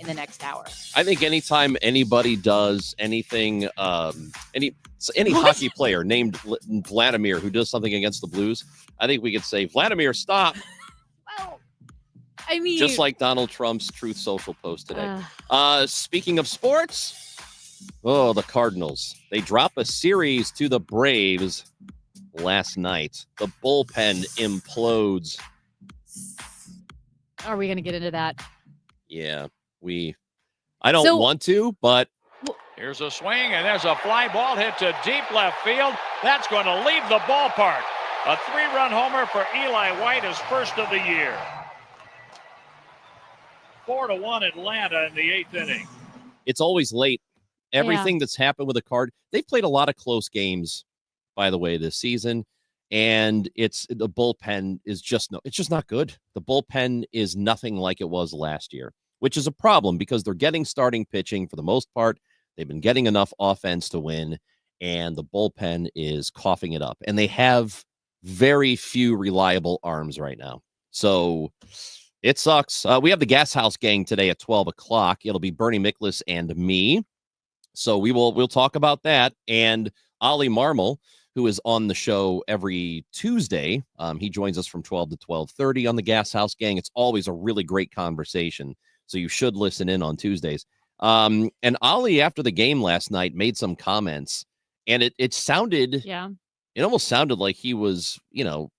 in the next hour. I think anytime anybody does anything, any hockey player named Vladimir who does something against the Blues, I think we could say, Vladimir, stop. Well, I mean, just like Donald Trump's Truth Social post today. Speaking of sports, the Cardinals. They drop a series to the Braves last night. The bullpen implodes. Are we going to get into that? Yeah, I don't want to, but here's a swing, and there's a fly ball hit to deep left field. That's going to leave the ballpark. A 3-run homer for Eli White, his first of the year. 4-1 Atlanta in the 8th inning. It's always late. Everything that's happened with the Card, they've played a lot of close games, by the way, this season. And the bullpen is just not good. The bullpen is nothing like it was last year, which is a problem because they're getting starting pitching for the most part. They've been getting enough offense to win, and the bullpen is coughing it up. And they have very few reliable arms right now. So it sucks. We have the Gas House Gang today at 12 o'clock. It'll be Bernie Miklasz and me. So we'll talk about that. And Ollie Marmol, who is on the show every Tuesday. He joins us from 12 to 12:30 on the Gas House Gang. It's always a really great conversation. So you should listen in on Tuesdays. And Ollie, after the game last night, made some comments, and it sounded, it almost sounded like he was,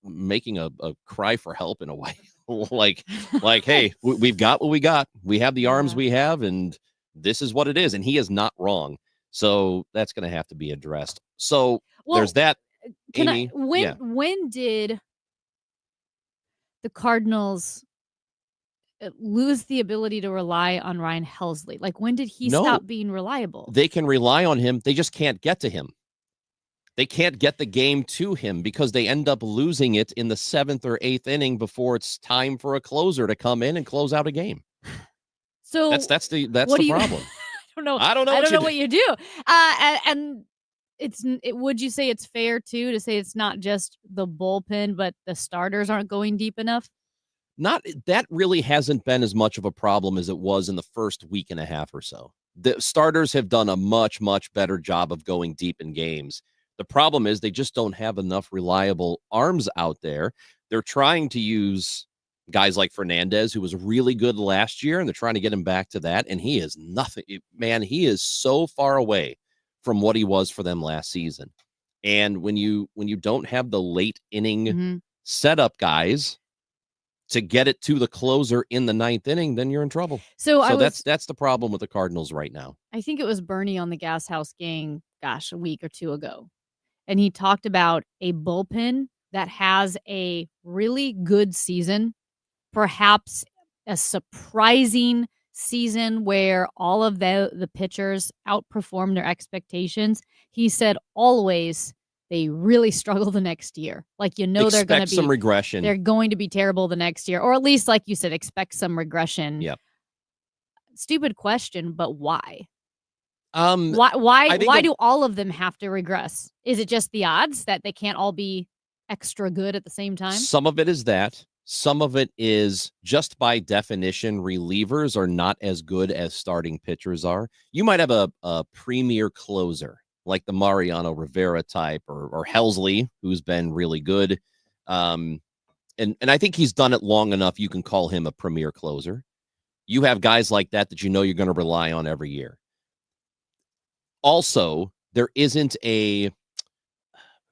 making a cry for help in a way. like, hey, we've got what we got. We have the arms we have, and this is what it is. And he is not wrong. So that's going to have to be addressed. So there's that. Amy, when did the Cardinals lose the ability to rely on Ryan Helsley? Like, when did he stop being reliable? They can rely on him. They just can't get to him. They can't get the game to him because they end up losing it in the 7th or 8th inning before it's time for a closer to come in and close out a game. So that's the problem. I don't know what you do. And would you say it's fair to say it's not just the bullpen, but the starters aren't going deep enough? That really hasn't been as much of a problem as it was in the first week and a half or so. The starters have done a much, much better job of going deep in games. The problem is they just don't have enough reliable arms out there. They're trying to use guys like Fernandez, who was really good last year, and they're trying to get him back to that. And he is nothing, man. He is so far away from what he was for them last season. And when you don't have the late inning setup guys to get it to the closer in the 9th inning, then you're in trouble. So that's the problem with the Cardinals right now. I think it was Bernie on the Gas House Gang, a week or two ago. And he talked about a bullpen that has a really good season, perhaps a surprising season where all of the pitchers outperform their expectations. He said always they really struggle the next year. Like, they're going to be some regression. They're going to be terrible the next year, or at least, like you said, expect some regression. Yep. Stupid question, but why? Why do all of them have to regress? Is it just the odds that they can't all be extra good at the same time? Some of it is that. Some of it is just by definition, relievers are not as good as starting pitchers are. You might have a premier closer like the Mariano Rivera type or Helsley, who's been really good. And I think he's done it long enough. You can call him a premier closer. You have guys like that you're going to rely on every year. Also, there isn't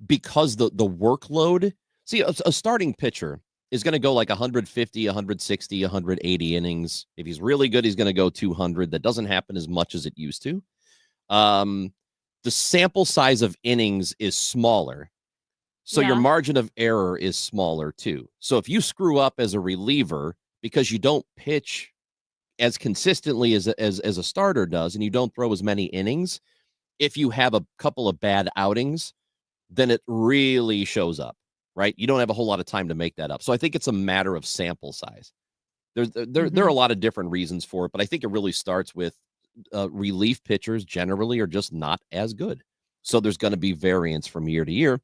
because the workload. See, a starting pitcher is going to go like 150, 160, 180 innings. If he's really good, he's going to go 200. That doesn't happen as much as it used to. The sample size of innings is smaller. So your margin of error is smaller too. So if you screw up as a reliever because you don't pitch as consistently as a starter does, and you don't throw as many innings, if you have a couple of bad outings, then it really shows up, right? You don't have a whole lot of time to make that up. So I think it's a matter of sample size. There are a lot of different reasons for it, but I think it really starts with relief pitchers generally are just not as good. So there's going to be variance from year to year.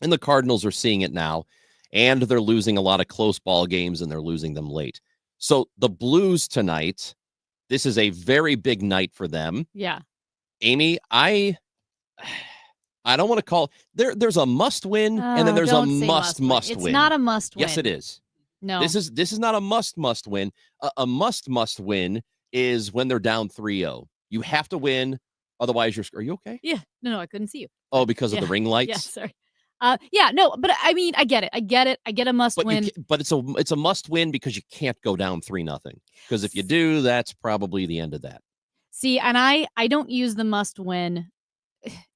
And the Cardinals are seeing it now, and they're losing a lot of close ball games, and they're losing them late. So the Blues tonight, This is a very big night for them. Yeah. Amy, I don't want to call there's a must win and then there's a must win. It's not a must win. Yes, it is. No. This is not a must win. A must win is when they're down 3-0. You have to win, otherwise are you okay? Yeah. No, I couldn't see you. Oh, because of the ring lights? Yeah, sorry. Yeah, no, but I mean, I get it. I get a must win. But it's a must win because you can't go down 3-0. Because if you do, that's probably the end of that. See, and I don't use the must win,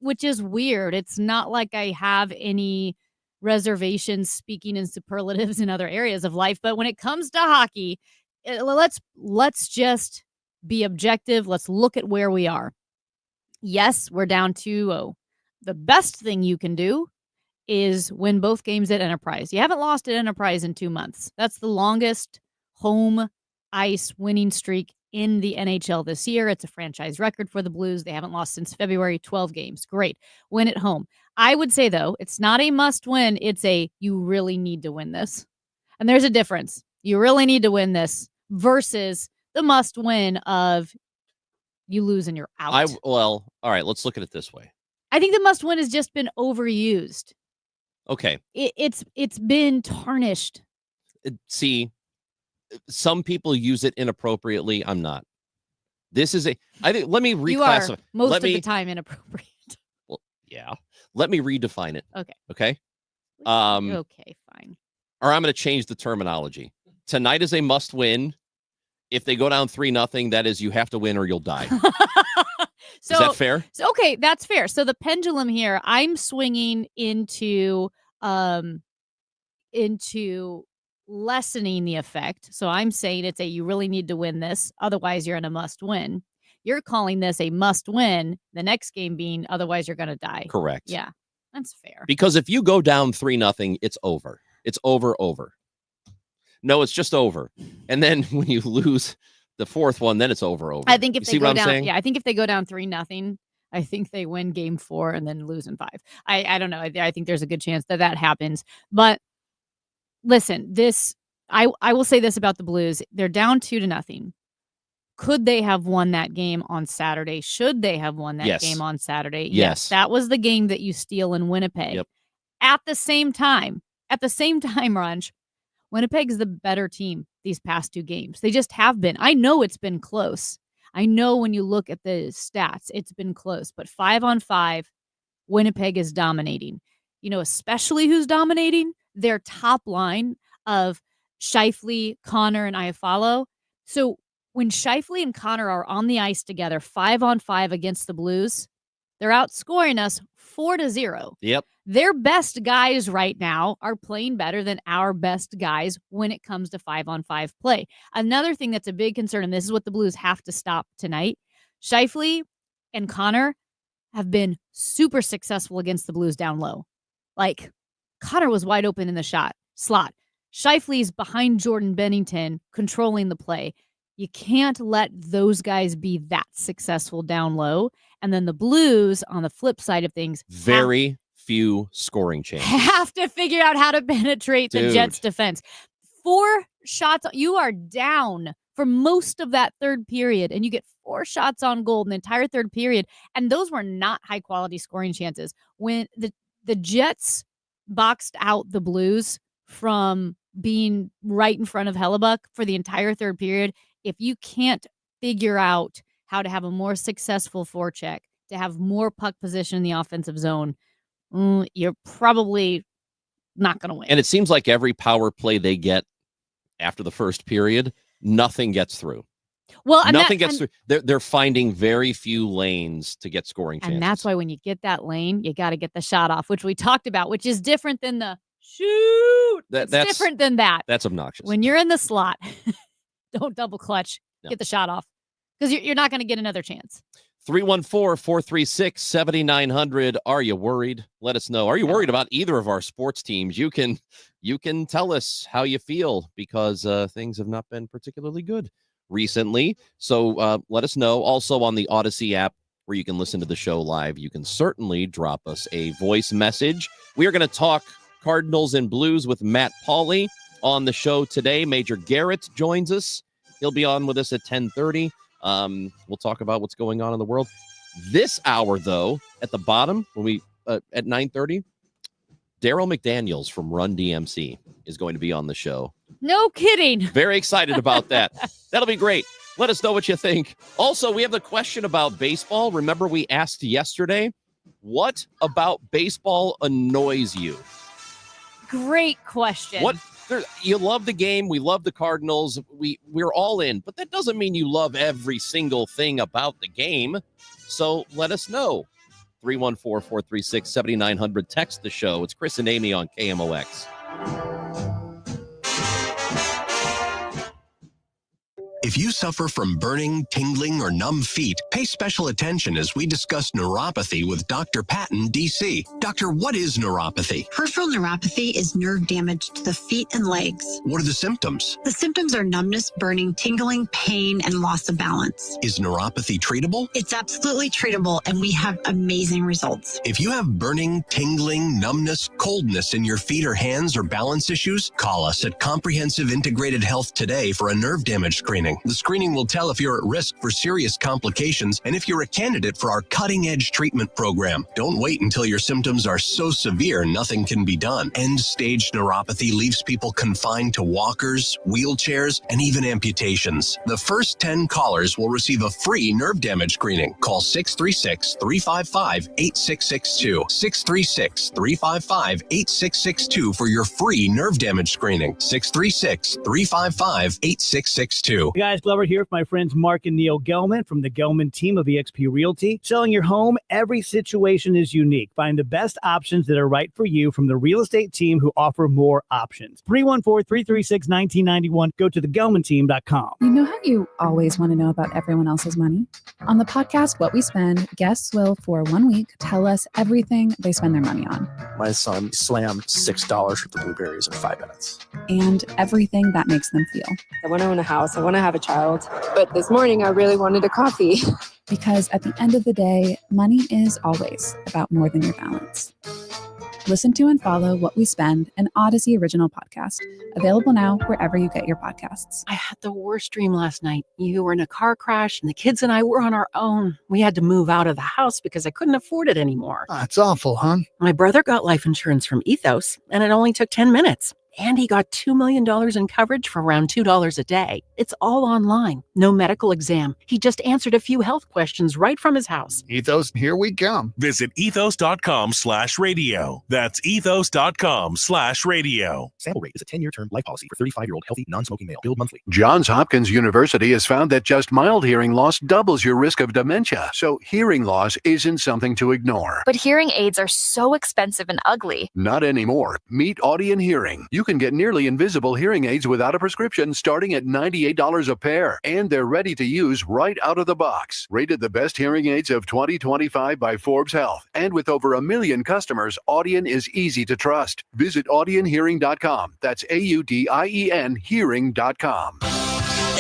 which is weird. It's not like I have any reservations speaking in superlatives in other areas of life, but when it comes to hockey, let's just be objective. Let's look at where we are. Yes, we're down 2-0. The best thing you can do is win both games at Enterprise. You haven't lost at Enterprise in 2 months. That's the longest home ice winning streak in the NHL this year. It's a franchise record for the Blues. They haven't lost since February, 12 games. Great. Win at home. I would say, though, it's not a must win. It's a you really need to win this. And there's a difference. You really need to win this versus the must win of you lose and you're out. All right, let's look at it this way. I think the must win has just been overused. Okay. It's been tarnished. See, some people use it inappropriately. I'm not. This is I think, let me reclassify. You are most of the time inappropriate. Well, yeah. Let me redefine it. Okay. Okay. Okay, fine. Or I'm going to change the terminology. Tonight is a must win. If they go down 3-0, that is you have to win or you'll die. So, is that fair? So, okay, that's fair. So the pendulum here, I'm swinging into lessening the effect. So I'm saying it's you really need to win this. Otherwise, you're in a must win. You're calling this a must win. The next game being otherwise you're going to die. Correct. Yeah, that's fair. Because if you go down 3-0, it's over. It's over. No, it's just over. And then when you lose the fourth one, then it's over. I think if you they go down, saying? Yeah, I think if they go down 3-0, I think they win game 4 and then lose in 5. I don't know. I think there's a good chance that happens. But listen, I will say this about the Blues. They're down 2-0. Could they have won that game on Saturday? Should they have won that game on Saturday? Yes. That was the game that you steal in Winnipeg. Yep. At the same time, Ranj, Winnipeg is the better team these past 2 games. They just have been. I know it's been close. I know when you look at the stats, it's been close. But 5-on-5, Winnipeg is dominating. You know, especially who's dominating? Their top line of Scheifele, Connor, and Iafallo. So when Scheifele and Connor are on the ice together, 5-on-5 against the Blues, they're outscoring us 4-0. Yep. Their best guys right now are playing better than our best guys when it comes to 5-on-5 play. Another thing that's a big concern, and this is what the Blues have to stop tonight, Scheifele and Connor have been super successful against the Blues down low. Like, Connor was wide open in the slot. Scheifele's behind Jordan Bennington, controlling the play. You can't let those guys be that successful down low. And then the Blues, on the flip side of things, very few scoring chances. Have to figure out how to penetrate the Jets' defense. 4 shots. You are down for most of that third period, and you get 4 shots on goal in the entire third period. And those were not high-quality scoring chances. When the Jets boxed out the Blues from being right in front of Hellebuck for the entire third period, if you can't figure out how to have a more successful forecheck, to have more puck position in the offensive zone, you're probably not going to win. And it seems like every power play they get after the first period, nothing gets through. Well, nothing gets through. They're finding very few lanes to get scoring chances. And that's why when you get that lane, you got to get the shot off, which we talked about, which is different than the shoot. That's different than that. That's obnoxious. When you're in the slot, don't double clutch. No. Get the shot off because you're not going to get another chance. 314-436-7900. Are you worried? Let us know. Are you worried about either of our sports teams? You can tell us how you feel because things have not been particularly good recently. So let us know. Also on the Odyssey app where you can listen to the show live, you can certainly drop us a voice message. We are going to talk Cardinals and Blues with Matt Pauley on the show today. Major Garrett joins us. He'll be on with us at 10:30. We'll talk about what's going on in the world. This hour, though, at the bottom, when we at 9:30, Daryl McDaniels from Run DMC is going to be on the show. No kidding. Very excited about that. That'll be great. Let us know what you think. Also, we have the question about baseball. Remember, we asked yesterday, what about baseball annoys you? Great question. You love the game. We love the Cardinals. We're all in, but that doesn't mean you love every single thing about the game. So let us know. 314-436-7900. Text the show. It's Chris and Amy on KMOX. If you suffer from burning, tingling, or numb feet, pay special attention as we discuss neuropathy with Dr. Patton, D.C. Doctor, what is neuropathy? Peripheral neuropathy is nerve damage to the feet and legs. What are the symptoms? The symptoms are numbness, burning, tingling, pain, and loss of balance. Is neuropathy treatable? It's absolutely treatable, and we have amazing results. If you have burning, tingling, numbness, coldness in your feet or hands or balance issues, call us at Comprehensive Integrated Health today for a nerve damage screening. The screening will tell if you're at risk for serious complications and if you're a candidate for our cutting-edge treatment program. Don't wait until your symptoms are so severe nothing can be done. End-stage neuropathy leaves people confined to walkers, wheelchairs, and even amputations. The first 10 callers will receive a free nerve damage screening. Call 636-355-8662. 636-355-8662 for your free nerve damage screening. 636-355-8662. Guys, Glover here with my friends Mark and Neil Gelman from the Gelman team of eXp Realty. Selling your home, every situation is unique. Find the best options that are right for you from the real estate team who offer more options. 314-336-1991. Go to thegelmanteam.com. You know how you always want to know about everyone else's money? On the podcast, What We Spend, guests will, for 1 week, tell us everything they spend their money on. My son slammed $6 worth of blueberries in 5 minutes. And everything that makes them feel. I want to own a house. I want to have a child. But this morning, I really wanted a coffee. Because at the end of the day, money is always about more than your balance. Listen to and follow What We Spend, an Odyssey original podcast. Available now wherever you get your podcasts. I had the worst dream last night. You were in a car crash and the kids and I were on our own. We had to move out of the house because I couldn't afford it anymore. It's awful, hon. My brother got life insurance from Ethos and it only took 10 minutes. And he got $2 million in coverage for around $2 a day. It's all online. No medical exam. He just answered a few health questions right from his house. Ethos, here we come. Visit ethos.com/radio. That's ethos.com/radio. Sample rate is a 10-year term life policy for 35-year-old healthy, non-smoking male. Billed monthly. Johns Hopkins University has found that just mild hearing loss doubles your risk of dementia. So hearing loss isn't something to ignore. But hearing aids are so expensive and ugly. Not anymore. Meet Audien Hearing. You can get nearly invisible hearing aids without a prescription starting at $98 a pair. And they're ready to use right out of the box. Rated the best hearing aids of 2025 by Forbes Health. And with over 1 million customers, Audien is easy to trust. Visit audienhearing.com. That's AUDIEN hearing.com.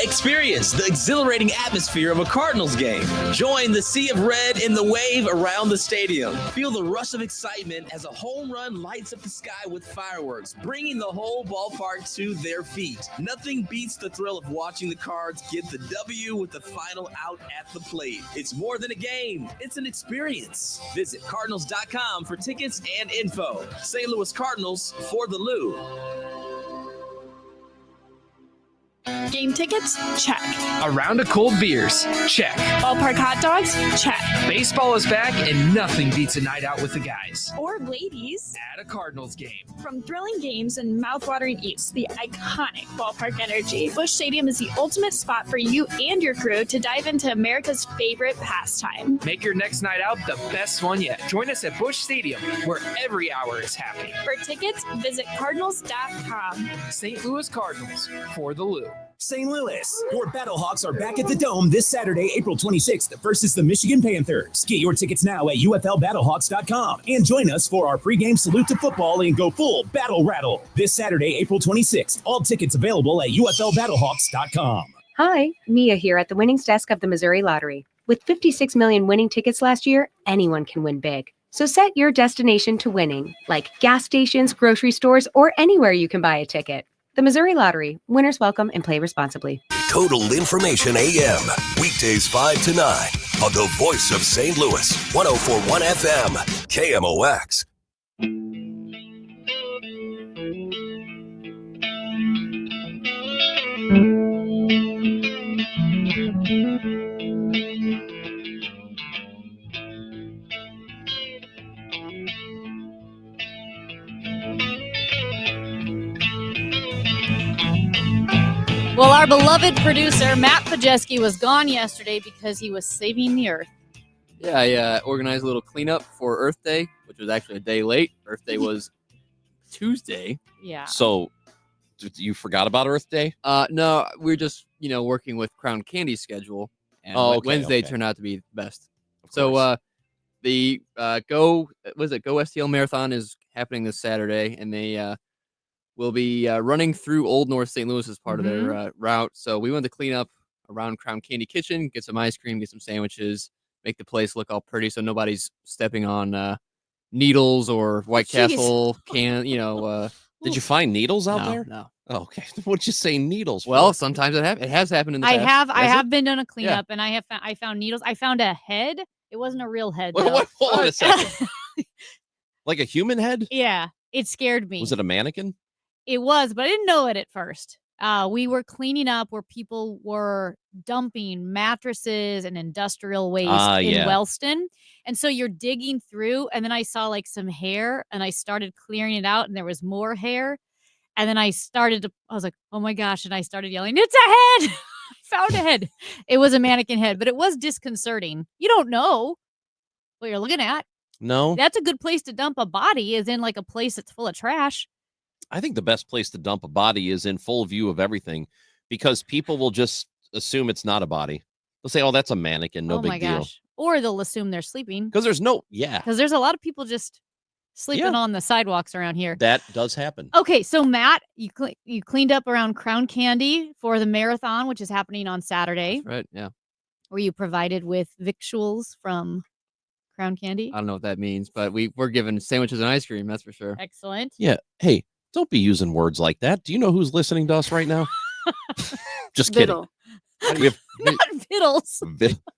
Experience the exhilarating atmosphere of a Cardinals game. Join the sea of red in the wave around the stadium. Feel the rush of excitement as a home run lights up the sky with fireworks, bringing the whole ballpark to their feet. Nothing beats the thrill of watching the Cards get the W with the final out at the plate. It's more than a game. It's an experience. Visit Cardinals.com for tickets and info. St. Louis Cardinals for the Lou. Game tickets? Check. A round of cold beers? Check. Ballpark hot dogs? Check. Baseball is back and nothing beats a night out with the guys. Or ladies. At a Cardinals game. From thrilling games and mouthwatering eats to the iconic ballpark energy, Busch Stadium is the ultimate spot for you and your crew to dive into America's favorite pastime. Make your next night out the best one yet. Join us at Busch Stadium, where every hour is happy. For tickets, visit Cardinals.com. St. Louis Cardinals for the Lou. St. Louis, your Battlehawks are back at the Dome this Saturday, April 26th versus the Michigan Panthers. Get your tickets now at UFLBattlehawks.com and join us for our pregame salute to football and go full battle rattle. This Saturday, April 26th. All tickets available at UFLBattlehawks.com. Hi, Mia here at the winnings desk of the Missouri Lottery. With 56 million winning tickets last year, anyone can win big. So set your destination to winning, like gas stations, grocery stores, or anywhere you can buy a ticket. The Missouri Lottery. Winners welcome and play responsibly. Total Information AM. Weekdays 5 to 9 on the voice of St. Louis. 104.1 FM. KMOX. Well, our beloved producer, Matt Pajeski, was gone yesterday because he was saving the earth. Yeah, I organized a little cleanup for Earth Day, which was actually a day late. Earth Day was Tuesday. Yeah. So you forgot about Earth Day? No, we're just, working with Crown Candy's schedule. And Wednesday turned out to be the best. So the Go STL Marathon is happening this Saturday, and they will be running through Old North St. Louis as part of their route. So we wanted to clean up around Crown Candy Kitchen, get some ice cream, get some sandwiches, make the place look all pretty so nobody's stepping on needles or White Castle can, Did you find needles out there? No. Oh, okay. What'd you say needles? Well, sometimes it has happened in the past. I have been on a cleanup, and I found needles. I found a head. It wasn't a real head. Hold on a second. Like a human head? Yeah. It scared me. Was it a mannequin? It was, but I didn't know it at first. We were cleaning up where people were dumping mattresses and industrial waste in Wellston. And so you're digging through, and then I saw like some hair, and I started clearing it out, and there was more hair. And then I was like, oh my gosh. And I started yelling, it's a head. I found a head. It was a mannequin head, but it was disconcerting. You don't know what you're looking at. No. That's a good place to dump a body, is in like a place that's full of trash. I think the best place to dump a body is in full view of everything, because people will just assume it's not a body. They'll say, oh, that's a mannequin. No big deal. Or they'll assume they're sleeping. Because Because there's a lot of people just sleeping on the sidewalks around here. That does happen. Okay, so Matt, you cleaned up around Crown Candy for the marathon, which is happening on Saturday. That's right, yeah. Were you provided with victuals from Crown Candy? I don't know what that means, but we're given sandwiches and ice cream, that's for sure. Excellent. Yeah. Hey, don't be using words like that. Do you know who's listening to us right now? Just kidding. We have not vittles.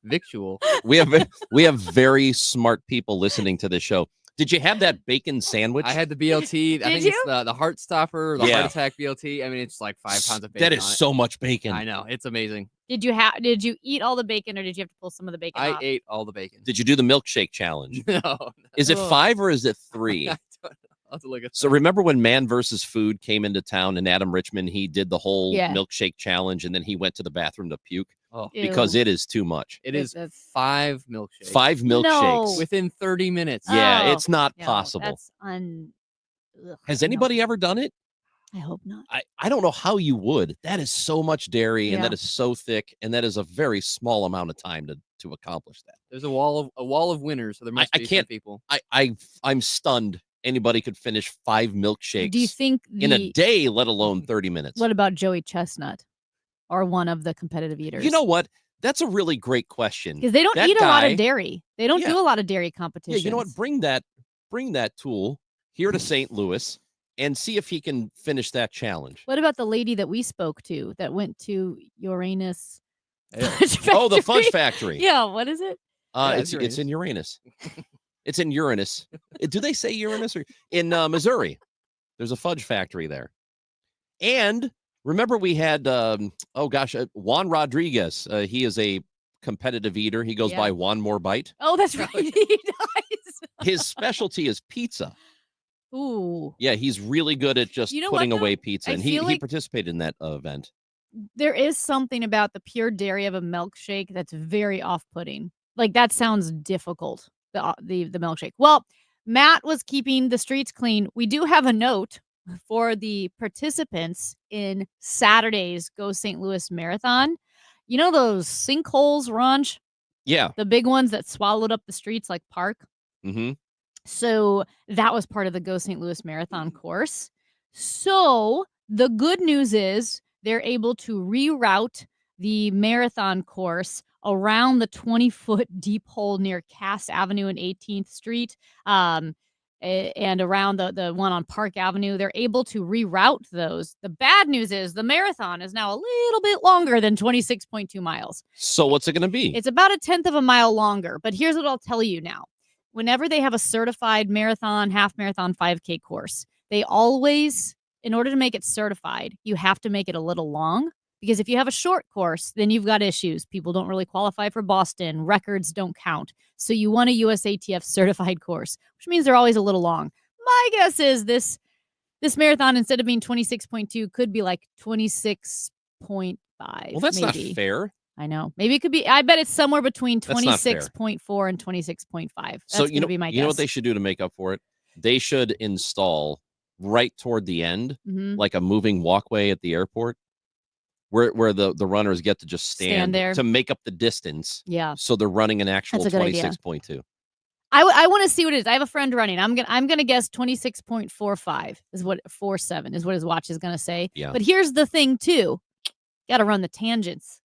Victual. We have very smart people listening to this show. Did you have that bacon sandwich? I had the BLT. I think it's the heart stopper, the heart attack BLT. I mean, it's like 5 pounds of bacon. That is so much bacon. I know. It's amazing. Did you eat all the bacon, or did you have to pull some of the bacon off? I ate all the bacon. Did you do the milkshake challenge? No. Is it 5 or is it 3? I don't know. I'll have to look at So remember when Man vs. Food came into town, and Adam Richman, he did the whole milkshake challenge, and then he went to the bathroom to puke? Oh. Because it is too much. It is 5 milkshakes. 5 milkshakes. Within 30 minutes. Yeah, it's not possible. That's Has anybody ever done it? I hope not. I don't know how you would. That is so much dairy, and that is so thick, and that is a very small amount of time to accomplish that. There's a wall of winners, so there must be some people. I'm stunned. Anybody could finish 5 milkshakes. Do you think in a day, let alone 30 minutes? What about Joey Chestnut, or one of the competitive eaters? You know what? That's a really great question. Because they don't eat a lot of dairy. They don't do a lot of dairy competitions. Yeah, you know what? Bring that tool here to St. Louis and see if he can finish that challenge. What about the lady that we spoke to that went to Uranus? Oh, the Fudge Factory. Yeah, what is it? It's in Uranus. It's in Uranus. Do they say Uranus? Or in Missouri? There's a fudge factory there. And remember we had, Juan Rodriguez. He is a competitive eater. He goes by Juan More Bite. Oh, that's right. He does. His specialty is pizza. Ooh. Yeah, he's really good at just putting away pizza. And he participated in that event. There is something about the pure dairy of a milkshake that's very off-putting. Like, that sounds difficult, the milkshake. Well, Matt was keeping the streets clean. We do have a note for the participants in Saturday's Go St. Louis Marathon. You know those sinkholes, Ronj? Yeah. The big ones that swallowed up the streets like Park? Mm-hmm. So that was part of the Go St. Louis Marathon course. So the good news is they're able to reroute the marathon course around the 20-foot deep hole near Cass Avenue and 18th Street. And and around the one on Park Avenue. They're able to reroute those. The bad news is the marathon is now a little bit longer than 26.2 miles. So what's it going to be? It's about a 1/10 of a mile longer. But here's what I'll tell you now. Whenever they have a certified marathon, half marathon, 5K course, they always, in order to make it certified, you have to make it a little long. Because if you have a short course, then you've got issues. People don't really qualify for Boston. Records don't count. So you want a USATF certified course, which means they're always a little long. My guess is this marathon, instead of being 26.2, could be like 26.5. Well, that's maybe. not fair. I know. Maybe it could be. I bet it's somewhere between 26.4 and 26.5. That's So going to be my guess. You know what they should do to make up for it? They should install right toward the end, like a moving walkway at the airport. Where the runners get to just stand there to make up the distance. Yeah. So they're running an actual 26.2. I want to see what it is. I have a friend running. I'm gonna guess 26.45 is what 47 is what his watch is gonna say. Yeah. But here's the thing too. Got to run the tangents.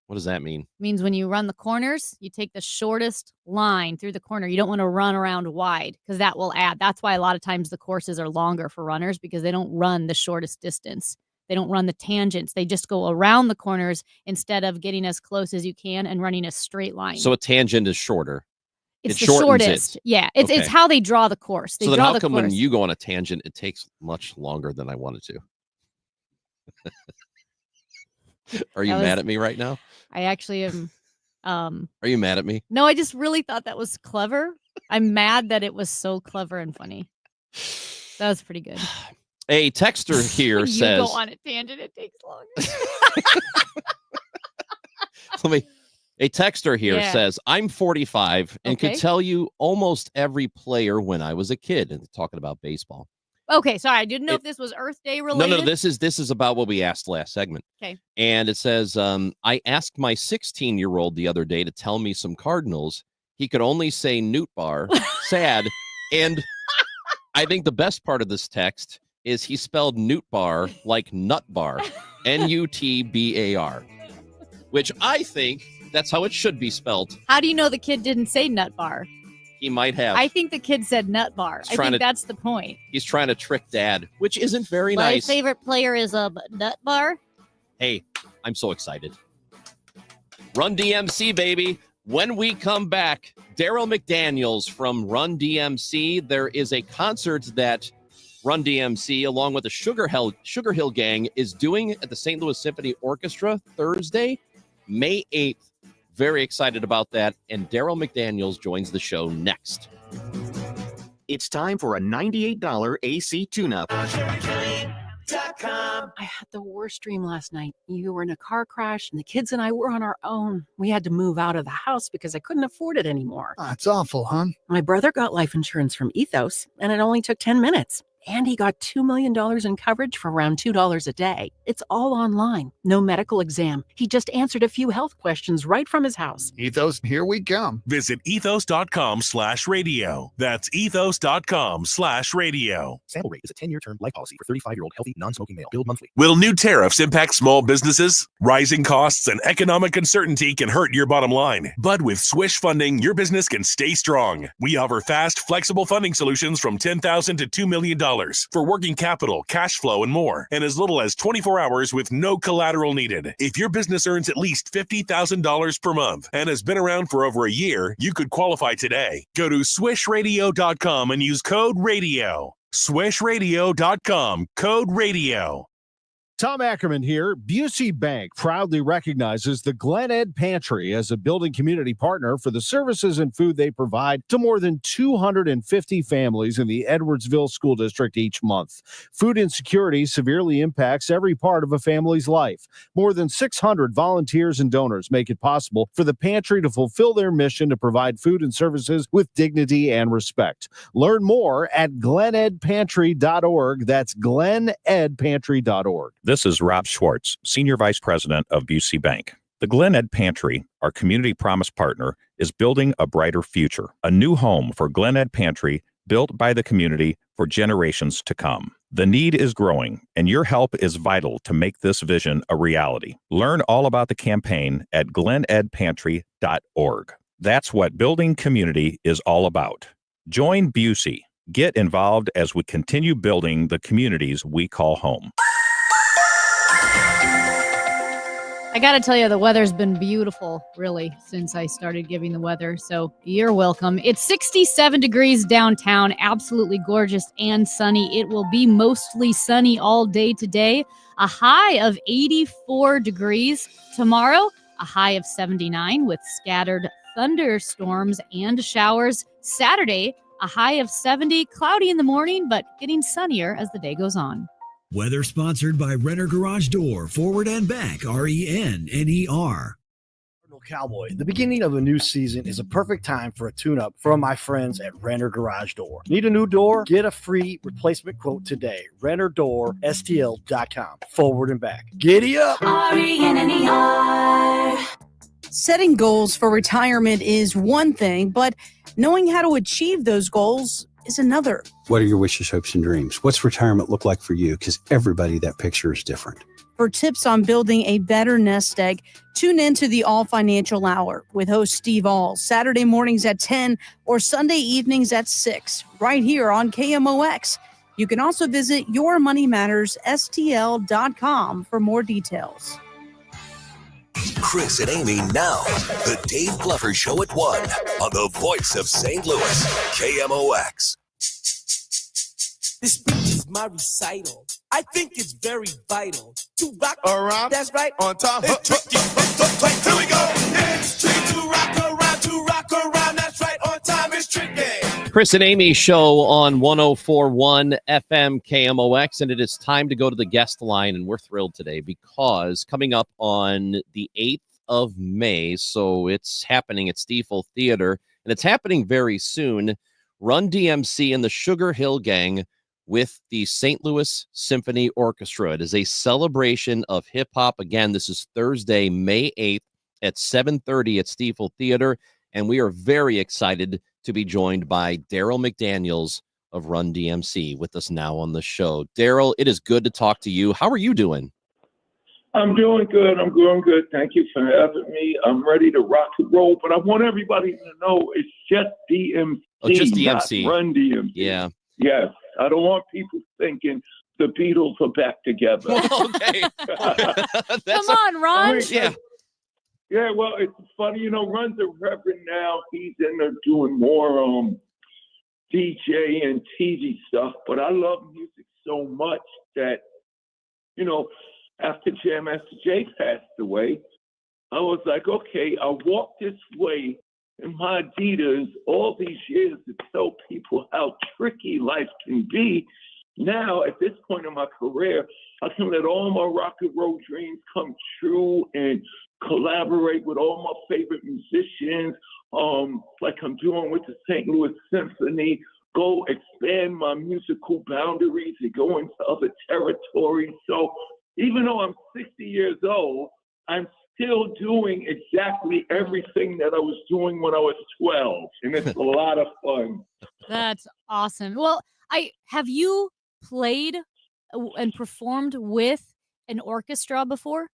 What does that mean? It means when you run the corners, you take the shortest line through the corner. You don't want to run around wide because that will add. That's why a lot of times the courses are longer for runners because they don't run the shortest distance. They don't run the tangents. They just go around the corners instead of getting as close as you can and running a straight line. So a tangent is shorter. It's the shortest. Yeah, it's how they draw the course. They so then draw how the come course. when you go on a tangent, it takes much longer than I wanted to? Are you mad at me right now? I actually am. Are you mad at me? No, I just really thought that was clever. I'm mad that it was so clever and funny. That was pretty good. A texter here you says, go on a tangent, it takes longer. A texter here says, I'm 45 and could tell you almost every player when I was a kid. And talking about baseball. Okay, sorry. I didn't know if this was Earth Day related. No, this is about what we asked last segment. Okay. And it says, I asked my 16-year-old the other day to tell me some Cardinals. He could only say Newt Bar. Sad. And I think the best part of this text is he spelled Newt Bar like Nut Bar, Nutbar, which I think that's how it should be spelled. How do you know the kid didn't say Nut Bar? He might have. I think the kid said Nut Bar. I think that's the point. He's trying to trick Dad, which isn't very My nice. My favorite player is a Nut Bar. Hey, I'm so excited. Run DMC, baby. When we come back, Daryl McDaniels from Run DMC. There is a concert that Run DMC, along with the Sugar Hill Gang, is doing at the St. Louis Symphony Orchestra Thursday, May 8th. Very excited about that. And Daryl McDaniels joins the show next. It's time for a $98 AC tune-up. I had the worst dream last night. You were in a car crash and the kids and I were on our own. We had to move out of the house because I couldn't afford it anymore. It's awful, hon. My brother got life insurance from Ethos and it only took 10 minutes. And he got $2 million in coverage for around $2 a day. It's all online. No medical exam. He just answered a few health questions right from his house. Ethos, here we come. Visit ethos.com/radio. That's ethos.com/radio. Sample rate is a 10-year term life policy for 35-year-old healthy, non-smoking male. Billed monthly. Will new tariffs impact small businesses? Rising costs and economic uncertainty can hurt your bottom line. But with Swish Funding, your business can stay strong. We offer fast, flexible funding solutions from $10,000 to $2 million. For working capital, cash flow, and more, and as little as 24 hours with no collateral needed. If your business earns at least $50,000 per month and has been around for over a year, you could qualify today. Go to swishradio.com and use code RADIO. Swishradio.com, code RADIO. Tom Ackerman here. Busey Bank proudly recognizes the Glen Ed Pantry as a building community partner for the services and food they provide to more than 250 families in the Edwardsville School District each month. Food insecurity severely impacts every part of a family's life. More than 600 volunteers and donors make it possible for the pantry to fulfill their mission to provide food and services with dignity and respect. Learn more at glenedpantry.org. That's glenedpantry.org. This is Rob Schwartz, Senior Vice President of Busey Bank. The Glen Ed Pantry, our community promise partner, is building a brighter future, a new home for Glen Ed Pantry built by the community for generations to come. The need is growing, and your help is vital to make this vision a reality. Learn all about the campaign at glenedpantry.org. That's what building community is all about. Join Busey. Get involved as we continue building the communities we call home. I got to tell you, the weather's been beautiful, really, since I started giving the weather. So you're welcome. It's 67 degrees downtown, absolutely gorgeous and sunny. It will be mostly sunny all day today. A high of 84 degrees. Tomorrow, a high of 79 with scattered thunderstorms and showers. Saturday, a high of 70, cloudy in the morning, but getting sunnier as the day goes on. Weather sponsored by Renner Garage Door, forward and back, RENNER. Cowboy. The beginning of a new season is a perfect time for a tune-up from my friends at Renner Garage Door. Need a new door? Get a free replacement quote today. RennerDoorSTL.com. Forward and back. Giddy up! RENNER. Setting goals for retirement is one thing, but knowing how to achieve those goals is another. What are your wishes, hopes, and dreams? What's retirement look like for you? Because everybody, that picture is different. For tips on building a better nest egg, tune in to the All Financial Hour with host Steve All, Saturday mornings at 10 or Sunday evenings at 6, right here on KMOX. You can also visit YourMoneyMattersSTL.com for more details. Chris and Amy now. The Dave Glover Show at 1 on the Voice of St. Louis, KMOX. This speech is my recital. I think it's very vital to rock around. That's right. On time. It's tricky. Here we go. It's tricky to rock around. That's right. On time. It's tricky. Chris and Amy show on 104.1 FM KMOX, and it is time to go to the guest line, and we're thrilled today because coming up on the 8th of May, so it's happening at Stiefel Theater, and it's happening very soon, Run DMC and the Sugar Hill Gang with the St. Louis Symphony Orchestra. It is a celebration of hip-hop. Again, this is Thursday, May 8th at 7:30 at Stiefel Theater, and we are very excited to be joined by Daryl McDaniels of Run DMC with us now on the show. Daryl, it is good to talk to you. How are you doing? I'm doing good. I'm doing good. Thank you for having me. I'm ready to rock and roll, but I want everybody to know it's just DMC. Oh, just DMC. Not Run DMC. Yeah. Yes. I don't want people thinking the Beatles are back together. Okay. Come on, Ron. Yeah. Yeah, well, it's funny, Run's a reverend now. He's in there doing more DJ and TV stuff, but I love music so much that, after Jam Master Jay passed away, I was like, okay, I walked this way in my Adidas all these years to tell people how tricky life can be. Now, at this point in my career, I can let all my rock and roll dreams come true and collaborate with all my favorite musicians, like I'm doing with the St. Louis Symphony, go expand my musical boundaries and go into other territories. So even though I'm 60 years old, I'm still doing exactly everything that I was doing when I was 12, and it's a lot of fun. That's awesome. Well, have you played and performed with an orchestra before?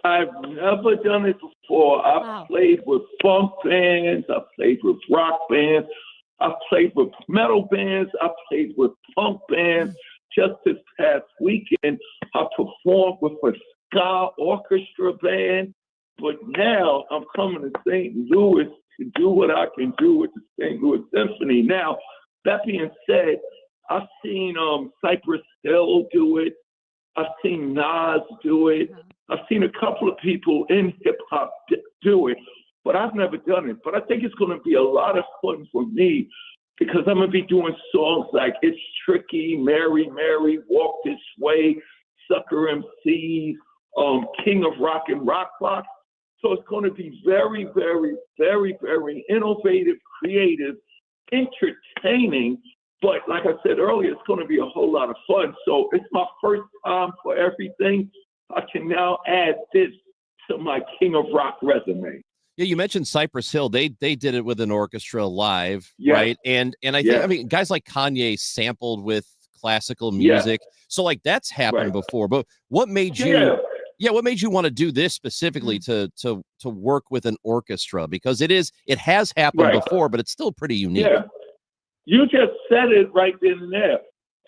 I've never done it before. I've played with funk bands. I've played with rock bands. I've played with metal bands. I've played with punk bands. Just this past weekend, I performed with a ska orchestra band. But now I'm coming to St. Louis to do what I can do with the St. Louis Symphony. Now, that being said, I've seen Cypress Hill do it. I've seen Nas do it. I've seen a couple of people in hip-hop do it, but I've never done it. But I think it's going to be a lot of fun for me because I'm going to be doing songs like It's Tricky, Mary, Mary, Walk This Way, Sucker MCs, King of Rock and Rock Block. So it's going to be very, very, very, very innovative, creative, entertaining. But like I said earlier, it's going to be a whole lot of fun. So it's my first time for everything. I can now add this to my King of Rock resume. Yeah, you mentioned Cypress Hill. They did it with an orchestra live, right? And I think guys like Kanye sampled with classical music. So like that's happened before. But what made you what made you want to do this specifically to work with an orchestra? Because it has happened before, but it's still pretty unique. Yeah. You just said it right then and there.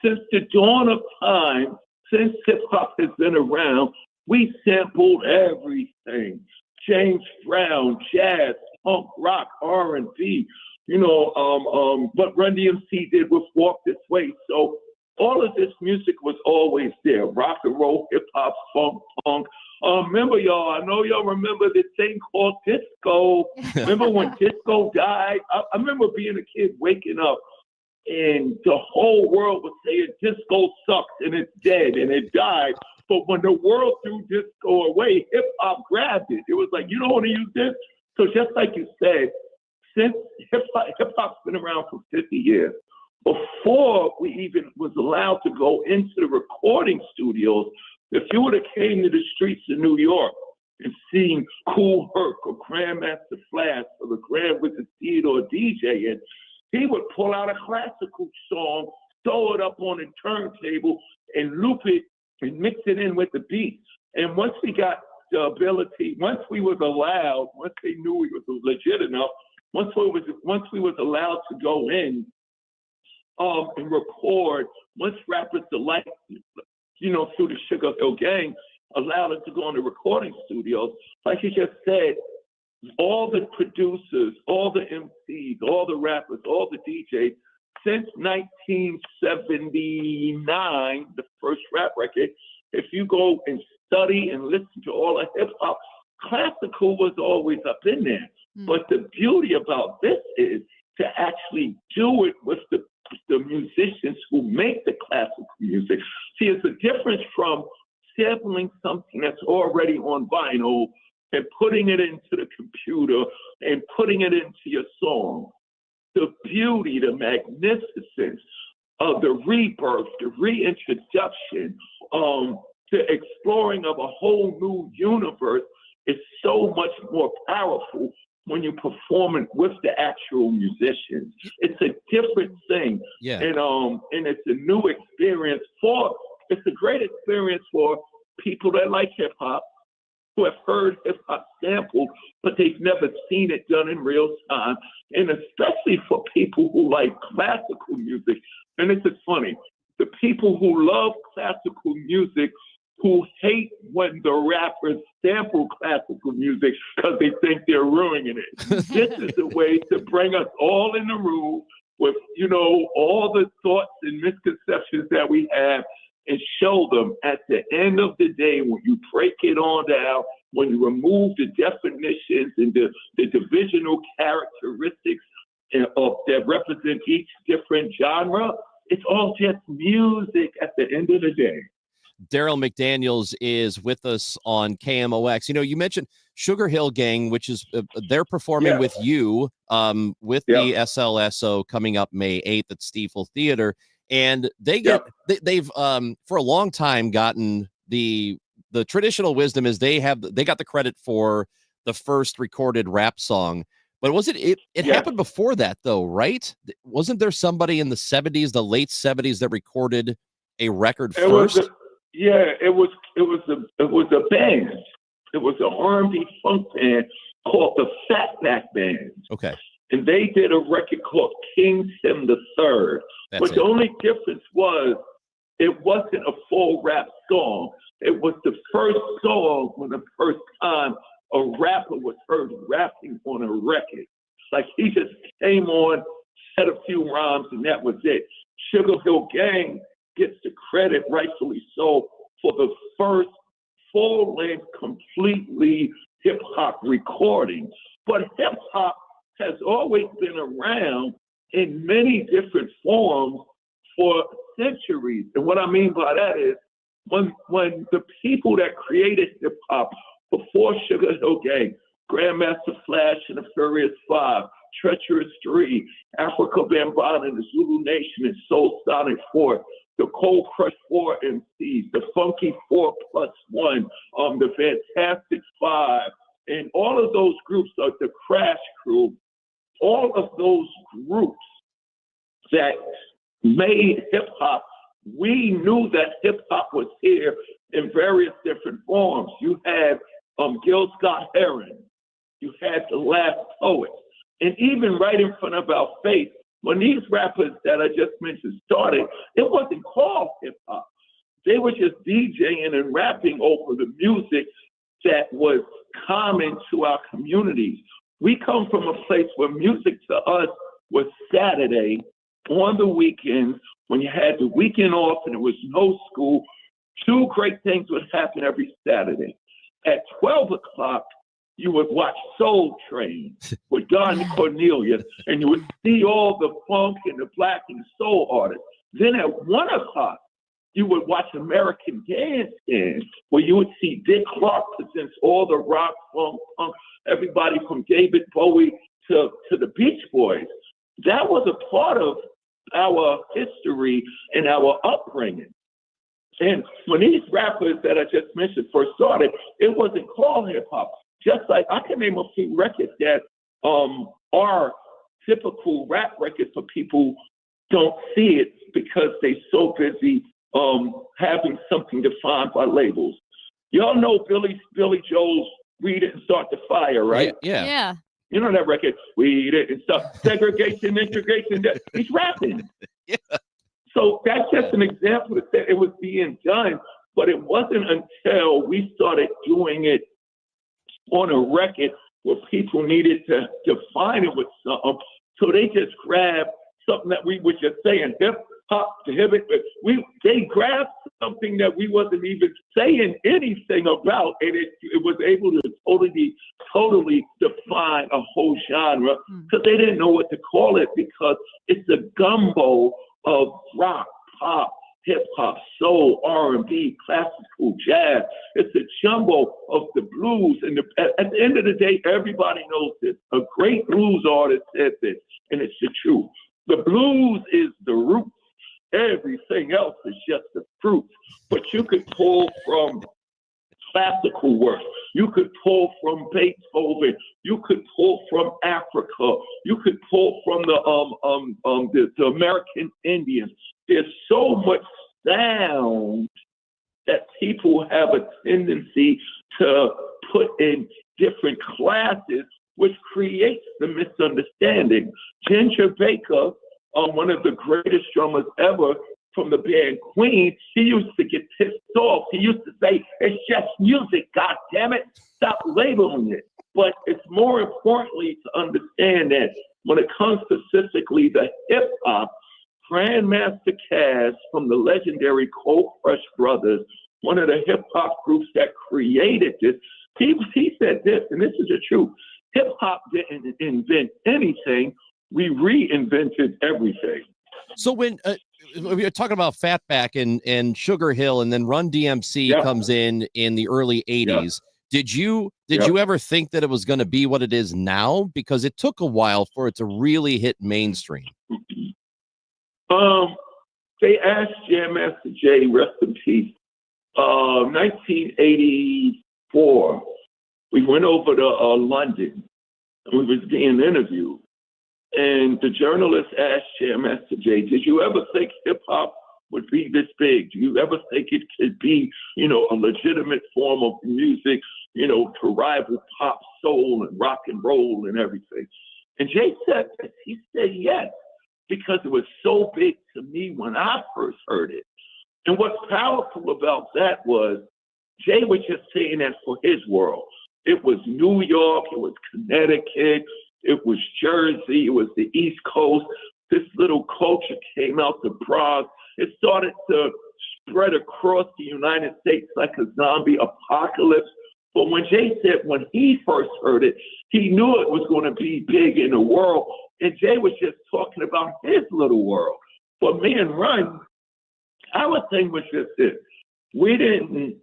Since the dawn of time, since hip-hop has been around, we sampled everything. James Brown, jazz, punk, rock, R&B, what Run DMC did with Walk This Way. So all of this music was always there. Rock and roll, hip-hop, funk, punk. Remember, y'all, I know y'all remember this thing called disco. Remember when disco died? I remember being a kid waking up and the whole world was saying disco sucks and it's dead and it died. But when the world threw disco away, hip-hop grabbed it. It was like, you don't want to use this? So just like you said, since hip-hop's been around for 50 years, before we even was allowed to go into the recording studios, if you would have came to the streets of New York and seen Kool Herc or Grandmaster Flash or the Grand Wizard Theodore DJ, and he would pull out a classical song, throw it up on a turntable, and loop it and mix it in with the beat. And once we got the ability, once we was allowed, once they knew we was legit enough, once we was allowed to go in and record, once rappers like, through the Sugar Hill Gang, allowed us to go in the recording studios, like you just said, all the producers, all the MCs, all the rappers, all the DJs, since 1979, the first rap record, if you go and study and listen to all the hip hop, classical was always up in there. But the beauty about this is to actually do it with the musicians who make the classical music. See, it's a difference from sampling something that's already on vinyl and putting it into the computer and putting it into your song. The beauty, the magnificence of the rebirth, the reintroduction, the exploring of a whole new universe is so much more powerful when you're performing with the actual musicians. It's a different thing. Yeah. And it's a new experience it's a great experience for people that like hip hop, who have heard hip hop sampled, but they've never seen it done in real time. And especially for people who like classical music. And this is funny. The people who love classical music who hate when the rappers sample classical music because they think they're ruining it. This is a way to bring us all in the room with, all the thoughts and misconceptions that we have and show them at the end of the day, when you break it all down, when you remove the definitions and the divisional characteristics that represent each different genre, it's all just music at the end of the day. Daryl McDaniels is with us on KMOX. You mentioned Sugar Hill Gang, which is they're performing with you with the SLSO coming up May 8th at Stiefel Theater. And they've for a long time gotten the traditional wisdom is they got the credit for the first recorded rap song. But it happened before that though, right? Wasn't there somebody in the 70s, the late 70s, that recorded a record first? It was a band. It was an R&B funk band called the Fatback Band. Okay. And they did a record called King Tim III. But the only difference was it wasn't a full rap song. It was the first song when the first time a rapper was heard rapping on a record. Like he just came on, said a few rhymes, and that was it. Sugar Hill Gang gets the credit, rightfully so, for the first full-length, completely hip-hop recording. But hip-hop has always been around in many different forms for centuries. And what I mean by that is when the people that created hip-hop before Sugar Hill Gang, Grandmaster Flash and the Furious Five, Treacherous 3, Africa Bambaataa and the Zulu Nation and Soul Sonic 4, the Cold Crush 4 MCs, the Funky 4+1, the Fantastic Five, and all of those groups, like the Crash Crew, all of those groups that made hip-hop, we knew that hip-hop was here in various different forms. You had Gil Scott-Heron, you had The Last Poet, and even right in front of our face, when these rappers that I just mentioned started, it wasn't called hip hop. They were just DJing and rapping over the music that was common to our communities. We come from a place where music to us was Saturday on the weekends when you had the weekend off and there was no school. Two great things would happen every Saturday. At 12 o'clock, you would watch Soul Train with Don Cornelius, and you would see all the funk and the black and the soul artists. Then at 1 o'clock, you would watch American Bandstand, where you would see Dick Clark presents all the rock, funk, everybody from David Bowie to the Beach Boys. That was a part of our history and our upbringing. And when these rappers that I just mentioned first started, it wasn't called hip hop. Just like I can name a few records that are typical rap records, but people don't see it because they're so busy having something defined by labels. Y'all know Billy Joel's "Weed It and Start the Fire," right? Yeah. You know that record, "Weed It and Start Segregation, Integration." He's rapping. Yeah. So that's just an example that it was being done, but it wasn't until we started doing it on a record where people needed to define it with something. So they just grabbed something that we were just saying, hip hop, they grabbed something that we wasn't even saying anything about, and it was able to totally define a whole genre because they didn't know what to call it because it's a gumbo of rock, pop, hip hop, soul, R&B, classical, jazz. It's a jumbo of the blues. And at the end of the day, everybody knows this. A great blues artist said this, and it's the truth. The blues is the roots. Everything else is just the fruit. But you could pull from classical work. You could pull from Beethoven. You could pull from Africa. You could pull from the American Indians. There's so much sound that people have a tendency to put in different classes, which creates the misunderstanding. Ginger Baker, one of the greatest drummers ever from the band Queen, he used to get pissed off. He used to say, "It's just music, God damn it, stop labeling it." But it's more importantly to understand that when it comes specifically to hip hop, Grandmaster Caz from the legendary Cold Crush Brothers, one of the hip hop groups that created this, he said this, and this is the truth. Hip hop didn't invent anything. We reinvented everything. So when we were talking about Fatback and Sugar Hill, and then Run DMC comes in the early 80s, did you ever think that it was going to be what it is now? Because it took a while for it to really hit mainstream. They asked Jam Master Jay, rest in peace, 1984. We went over to London, and we was being interviewed. And the journalist asked Jam Master Jay, "Did you ever think hip hop would be this big? Do you ever think it could be, a legitimate form of music, to rival pop, soul, and rock and roll and everything?" And Jay said, he said yes, because it was so big to me when I first heard it. And what's powerful about that was Jay was just saying that for his world. It was New York, it was Connecticut, it was Jersey, it was the East Coast. This little culture came out the Bronx. It started to spread across the United States like a zombie apocalypse. But when Jay said when he first heard it, he knew it was going to be big in the world. And Jay was just talking about his little world. For me and Run, our thing was just this. We didn't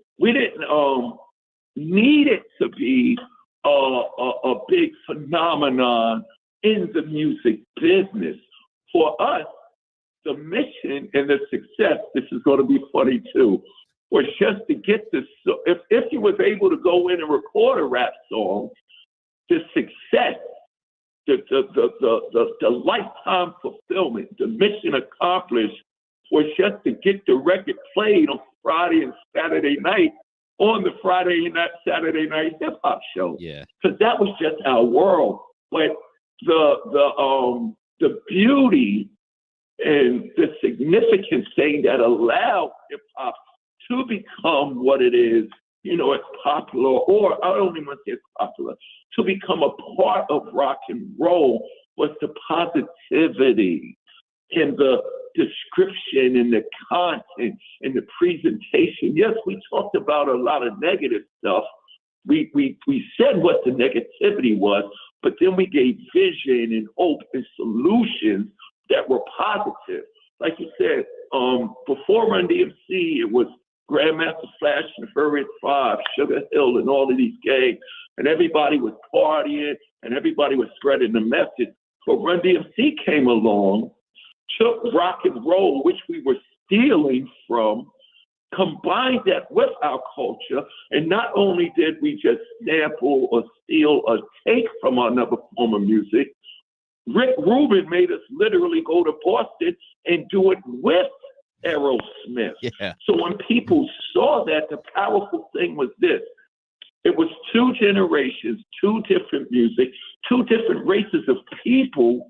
need it to be a big phenomenon in the music business. For us, the mission and the success, this is going to be funny too, was just to get this. If you was able to go in and record a rap song, the success, the lifetime fulfillment, the mission accomplished was just to get the record played on Friday and Saturday night on the Friday and Saturday night hip hop show. Yeah. Because that was just our world. But the the beauty and the significant thing that allowed hip hop to become what it is, it's popular, or I don't even want to say it's popular, to become a part of rock and roll was the positivity in the description and the content and the presentation. Yes, we talked about a lot of negative stuff. We said what the negativity was, but then we gave vision and hope and solutions that were positive. Like you said, before Run DMC, it was Grandmaster Flash and Furious 5, Sugar Hill, and all of these gangs, and everybody was partying and everybody was spreading the message. But Run DMC came along, took rock and roll, which we were stealing from, combined that with our culture, and not only did we just sample or steal or take from another form of music, Rick Rubin made us literally go to Boston and do it with Aerosmith. Yeah. So when people saw that, the powerful thing was this. It was two generations, two different music, two different races of people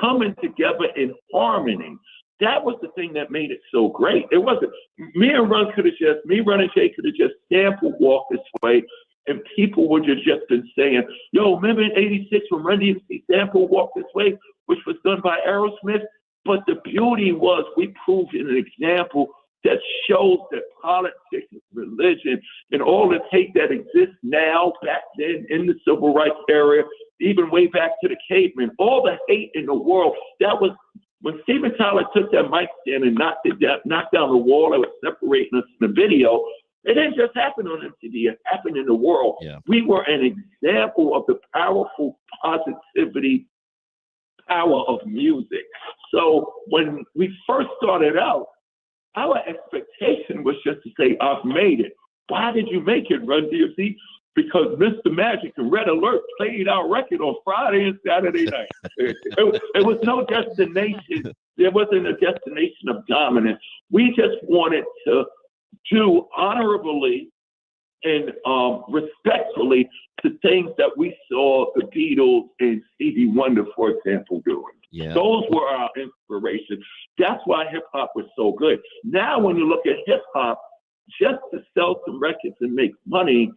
coming together in harmony. That was the thing that made it so great. It wasn't, me and Run and Jay could have just sampled Walk This Way, and people would have just been saying, yo, remember in 86 when Run DMC sampled Walk This Way, which was done by Aerosmith? But the beauty was we proved an example that shows that politics and religion and all the hate that exists now, back then in the civil rights era, even way back to the cavemen, all the hate in the world, that was when Steven Tyler took that mic stand and knocked down the wall that was separating us in the video. It didn't just happen on MTV, it happened in the world. Yeah. We were an example of the powerful positivity power of music. So when we first started out, our expectation was just to say, I've made it. Why did you make it, Run DMC? Because Mr. Magic and Red Alert played our record on Friday and Saturday night. It was no destination. There wasn't a destination of dominance. We just wanted to do honorably and respectfully to things that we saw the Beatles and Stevie Wonder, for example, doing. Yeah. Those were our inspirations. That's why hip hop was so good. Now, when you look at hip hop, just to sell some records and make money,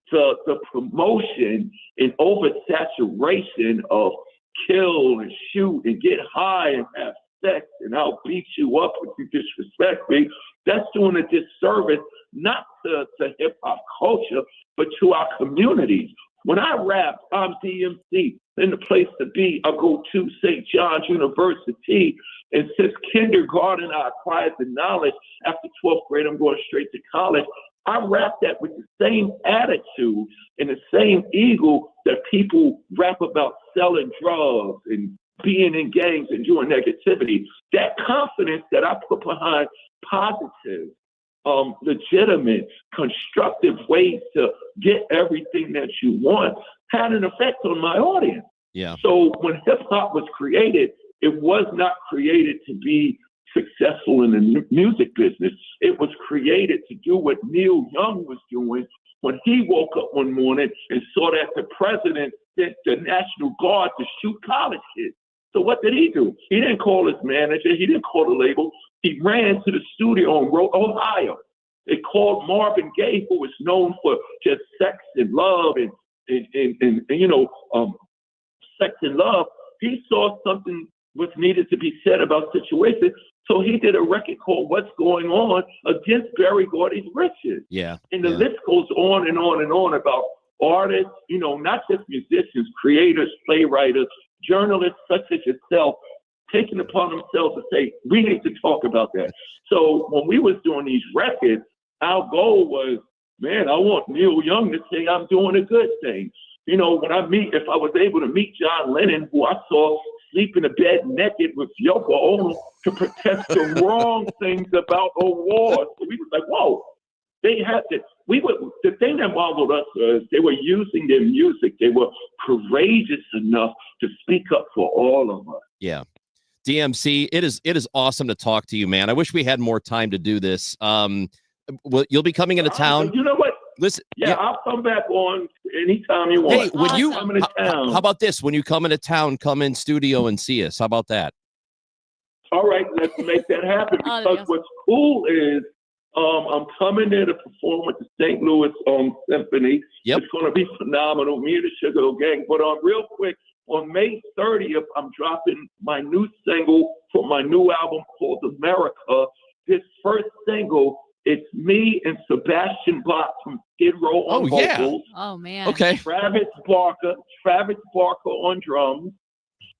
the promotion and oversaturation of kill and shoot and get high and have sex and I'll beat you up if you disrespect me, that's doing a disservice not to hip hop culture, but to our communities. When I rap, I'm DMC, in the place to be. I go to St. John's University, and since kindergarten, I acquired the knowledge. After 12th grade, I'm going straight to college. I rap that with the same attitude and the same ego that people rap about selling drugs and being in gangs and doing negativity. That confidence that I put behind positive, legitimate, constructive ways to get everything that you want had an effect on my audience. Yeah. So when hip hop was created, it was not created to be successful in the music business. It was created to do what Neil Young was doing when he woke up one morning and saw that the president sent the National Guard to shoot college kids. So what did he do? He didn't call his manager. He didn't call the label. He ran to the studio in Ohio. They called Marvin Gaye, who was known for just sex and love and sex and love. He saw something was needed to be said about situations. So he did a record called What's Going On against Berry Gordy's Riches. Yeah. And the list goes on and on and on about artists, not just musicians, creators, playwrights, journalists such as yourself, taking upon themselves to say, we need to talk about that. So when we was doing these records, our goal was, man, I want Neil Young to say I'm doing a good thing. If I was able to meet John Lennon, who I saw sleep in a bed naked with Yoko Ono to protest the wrong things about awards. So we was like, whoa, they had to. The thing that marveled us was they were using their music. They were courageous enough to speak up for all of us. Yeah. DMC, it is awesome to talk to you, man. I wish we had more time to do this. You'll be coming into town. You know what? Listen, I'll come back on anytime you want. Hey, when you come into town. how about this? When you come into town, come in studio and see us. How about that? All right, let's make that happen. Because what's cool is I'm coming there to perform with the St. Louis Symphony. Yep. It's going to be phenomenal. Me and the Sugar Hill Gang. But real quick, on May 30th, I'm dropping my new single for my new album called America. This first single, it's me and Sebastian Bach from Skid Row on vocals. Oh, man. Okay. Travis Barker on drums.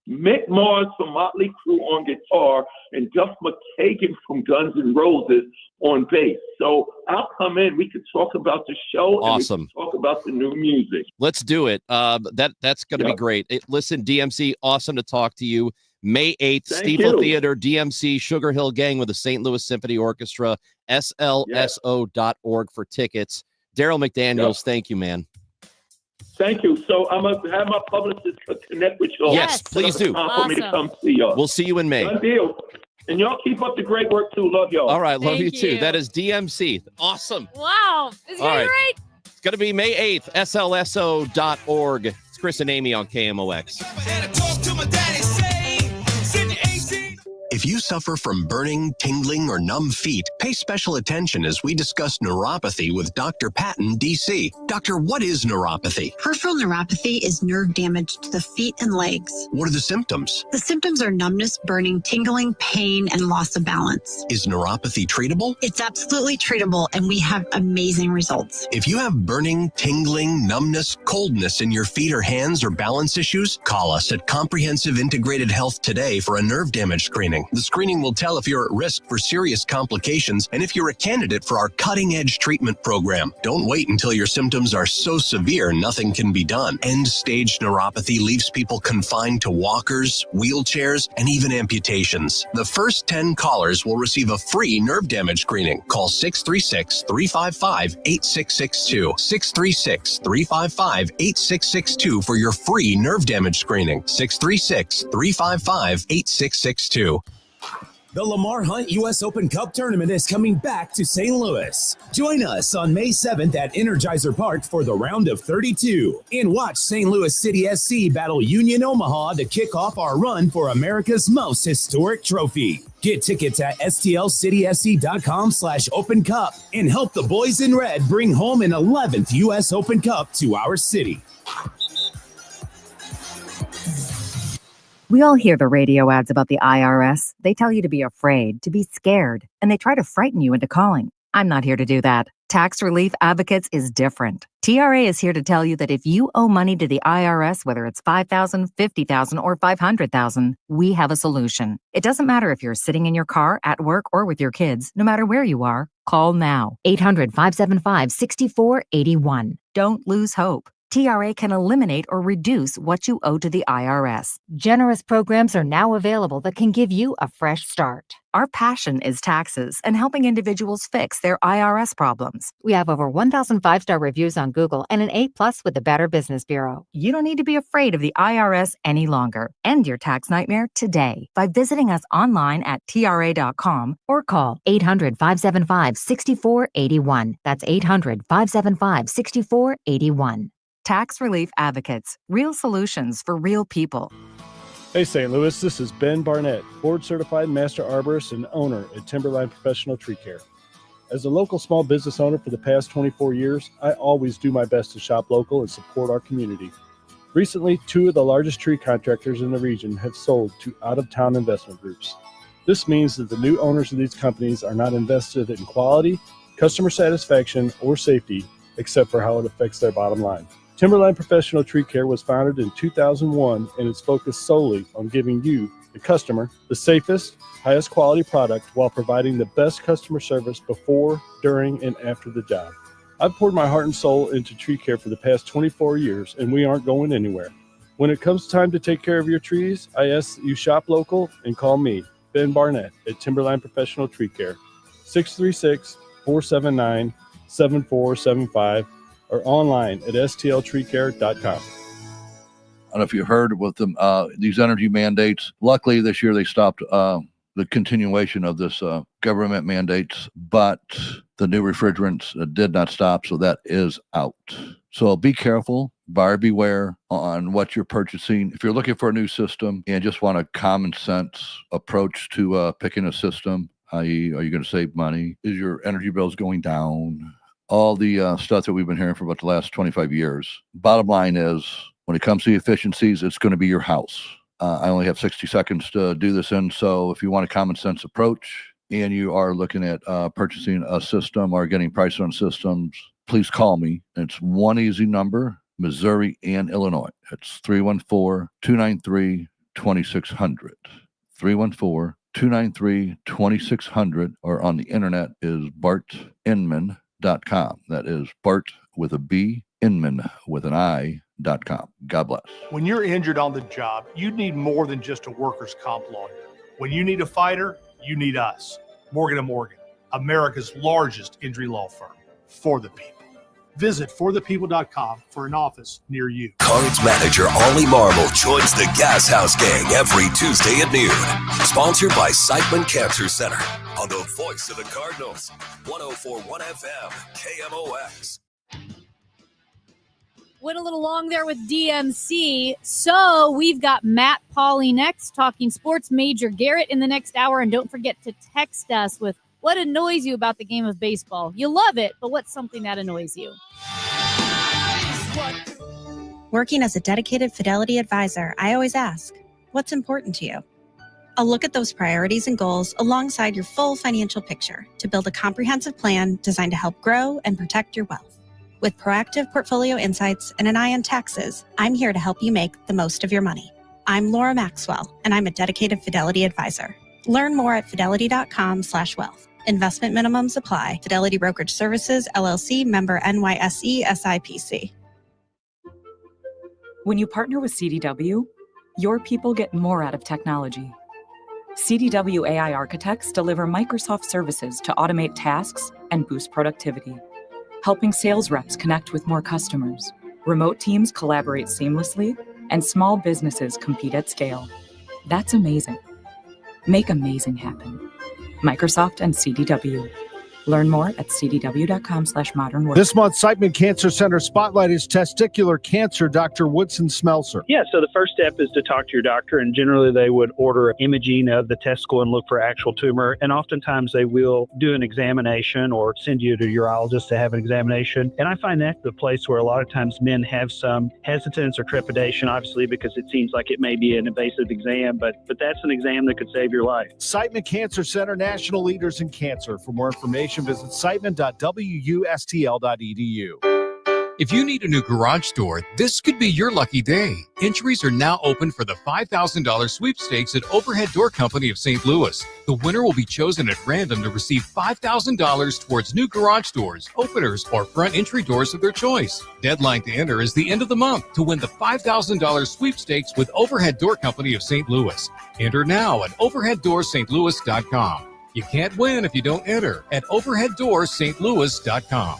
Mick Mars from Motley Crue on guitar, and Duff McKagan from Guns N' Roses on bass. So I'll come in. We could talk about the show. Awesome. And we can talk about the new music. Let's do it. That's going to be great. Listen, DMC, awesome to talk to you. May 8th, Stiefel Theater, DMC, Sugar Hill Gang with the St. Louis Symphony Orchestra, slso.org for tickets. Daryl McDaniels, thank you, man. Thank you. So I'm going to have my publicist connect with y'all. Yes, please do. For me to come see y'all. We'll see you in May. Done deal. And y'all keep up the great work, too. Love y'all. All right. Love you, too. That is DMC. Awesome. Wow. This is All right. great. It's going to be May 8th, slso.org. It's Chris and Amy on KMOX. If you suffer from burning, tingling, or numb feet, pay special attention as we discuss neuropathy with Dr. Patton, D.C. Doctor, what is neuropathy? Peripheral neuropathy is nerve damage to the feet and legs. What are the symptoms? The symptoms are numbness, burning, tingling, pain, and loss of balance. Is neuropathy treatable? It's absolutely treatable, and we have amazing results. If you have burning, tingling, numbness, coldness in your feet or hands or balance issues, call us at Comprehensive Integrated Health today for a nerve damage screening. The screening will tell if you're at risk for serious complications and if you're a candidate for our cutting-edge treatment program. Don't wait until your symptoms are so severe nothing can be done. End-stage neuropathy leaves people confined to walkers, wheelchairs, and even amputations. The first 10 callers will receive a free nerve damage screening. Call 636-355-8662. 636-355-8662 for your free nerve damage screening. 636-355-8662. The Lamar Hunt U.S. Open Cup Tournament is coming back to St. Louis. Join us on May 7th at Energizer Park for the round of 32 and watch St. Louis City SC battle Union Omaha to kick off our run for America's most historic trophy. Get tickets at stlcitysc.com/Open Cup and help the boys in red bring home an 11th U.S. Open Cup to our city. We all hear the radio ads about the IRS. They tell you to be afraid, to be scared, and they try to frighten you into calling. I'm not here to do that. Tax Relief Advocates is different. TRA is here to tell you that if you owe money to the IRS, whether it's $5,000, $50,000, or $500,000, we have a solution. It doesn't matter if you're sitting in your car, at work, or with your kids. No matter where you are, call now. 800-575-6481. Don't lose hope. TRA can eliminate or reduce what you owe to the IRS. Generous programs are now available that can give you a fresh start. Our passion is taxes and helping individuals fix their IRS problems. We have over 1,000 5-star reviews on Google and an A+ with the Better Business Bureau. You don't need to be afraid of the IRS any longer. End your tax nightmare today by visiting us online at TRA.com or call 800-575-6481. That's 800-575-6481. Tax Relief Advocates, real solutions for real people. Hey St. Louis, this is Ben Barnett, board certified master arborist and owner at Timberline Professional Tree Care. As a local small business owner for the past 24 years, I always do my best to shop local and support our community. Recently, 2 of the largest tree contractors in the region have sold to out-of-town investment groups. This means that the new owners of these companies are not invested in quality, customer satisfaction, or safety, except for how it affects their bottom line. Timberline Professional Tree Care was founded in 2001 and is focused solely on giving you, the customer, the safest, highest quality product while providing the best customer service before, during, and after the job. I've poured my heart and soul into tree care for the past 24 years, and we aren't going anywhere. When it comes time to take care of your trees, I ask that you shop local and call me, Ben Barnett, at Timberline Professional Tree Care, 636-479-7475, or online at stltreecare.com. I don't know if you heard with them, these energy mandates. Luckily, this year they stopped the continuation of this government mandates, but the new refrigerants did not stop, so that is out. So be careful, buyer beware on what you're purchasing. If you're looking for a new system and just want a common sense approach to picking a system, i.e., are you going to save money? Is your energy bills going down? All the stuff that we've been hearing for about the last 25 years. Bottom line is, when it comes to efficiencies, it's going to be your house. I only have 60 seconds to do this in, so if you want a common sense approach and you are looking at purchasing a system or getting prices on systems, please call me. It's one easy number, Missouri and Illinois. It's 314-293-2600. 314-293-2600, or on the internet is bartinman.com. That is Bart with a B, Inman with an I.com. God bless. When you're injured on the job, you need more than just a workers' comp lawyer. When you need a fighter, you need us. Morgan & Morgan, America's largest injury law firm, for the people. Visit forthepeople.com for an office near you. Cards manager Ollie Marble joins the Gas House Gang every Tuesday at noon. Sponsored by Siteman Cancer Center on the voice of the Cardinals, 104.1 FM, KMOX. Went a little long there with DMC. So we've got Matt Pauley next, talking sports. Major Garrett in the next hour. And don't forget to text us with what annoys you about the game of baseball. You love it, but what's something that annoys you? Working as a dedicated Fidelity advisor, I always ask, what's important to you? I'll look at those priorities and goals alongside your full financial picture to build a comprehensive plan designed to help grow and protect your wealth. With proactive portfolio insights and an eye on taxes, I'm here to help you make the most of your money. I'm Laura Maxwell, and I'm a dedicated Fidelity advisor. Learn more at fidelity.com/wealth. Investment minimums apply. Fidelity Brokerage Services, LLC, member NYSE, SIPC. When you partner with CDW, your people get more out of technology. CDW AI architects deliver Microsoft services to automate tasks and boost productivity, helping sales reps connect with more customers. Remote teams collaborate seamlessly, and small businesses compete at scale. That's amazing. Make amazing happen. Microsoft and CDW. Learn more at cdw.com/modernwork. This month, Siteman Cancer Center Spotlight is testicular cancer. Dr. Woodson Smelser. Yeah, so the first step is to talk to your doctor, and generally they would order imaging of the testicle and look for actual tumor, and oftentimes they will do an examination or send you to a urologist to have an examination. And I find that the place where a lot of times men have some hesitance or trepidation, obviously, because it seems like it may be an invasive exam, but that's an exam that could save your life. Siteman Cancer Center, national leaders in cancer. For more information, visit siteman.wustl.edu. If you need a new garage door, this could be your lucky day. Entries are now open for the $5,000 sweepstakes at Overhead Door Company of St. Louis. The winner will be chosen at random to receive $5,000 towards new garage doors, openers, or front entry doors of their choice. Deadline to enter is the end of the month to win the $5,000 sweepstakes with Overhead Door Company of St. Louis. Enter now at overheaddoorsstlouis.com. You can't win if you don't enter at overheaddoorsstlouis.com.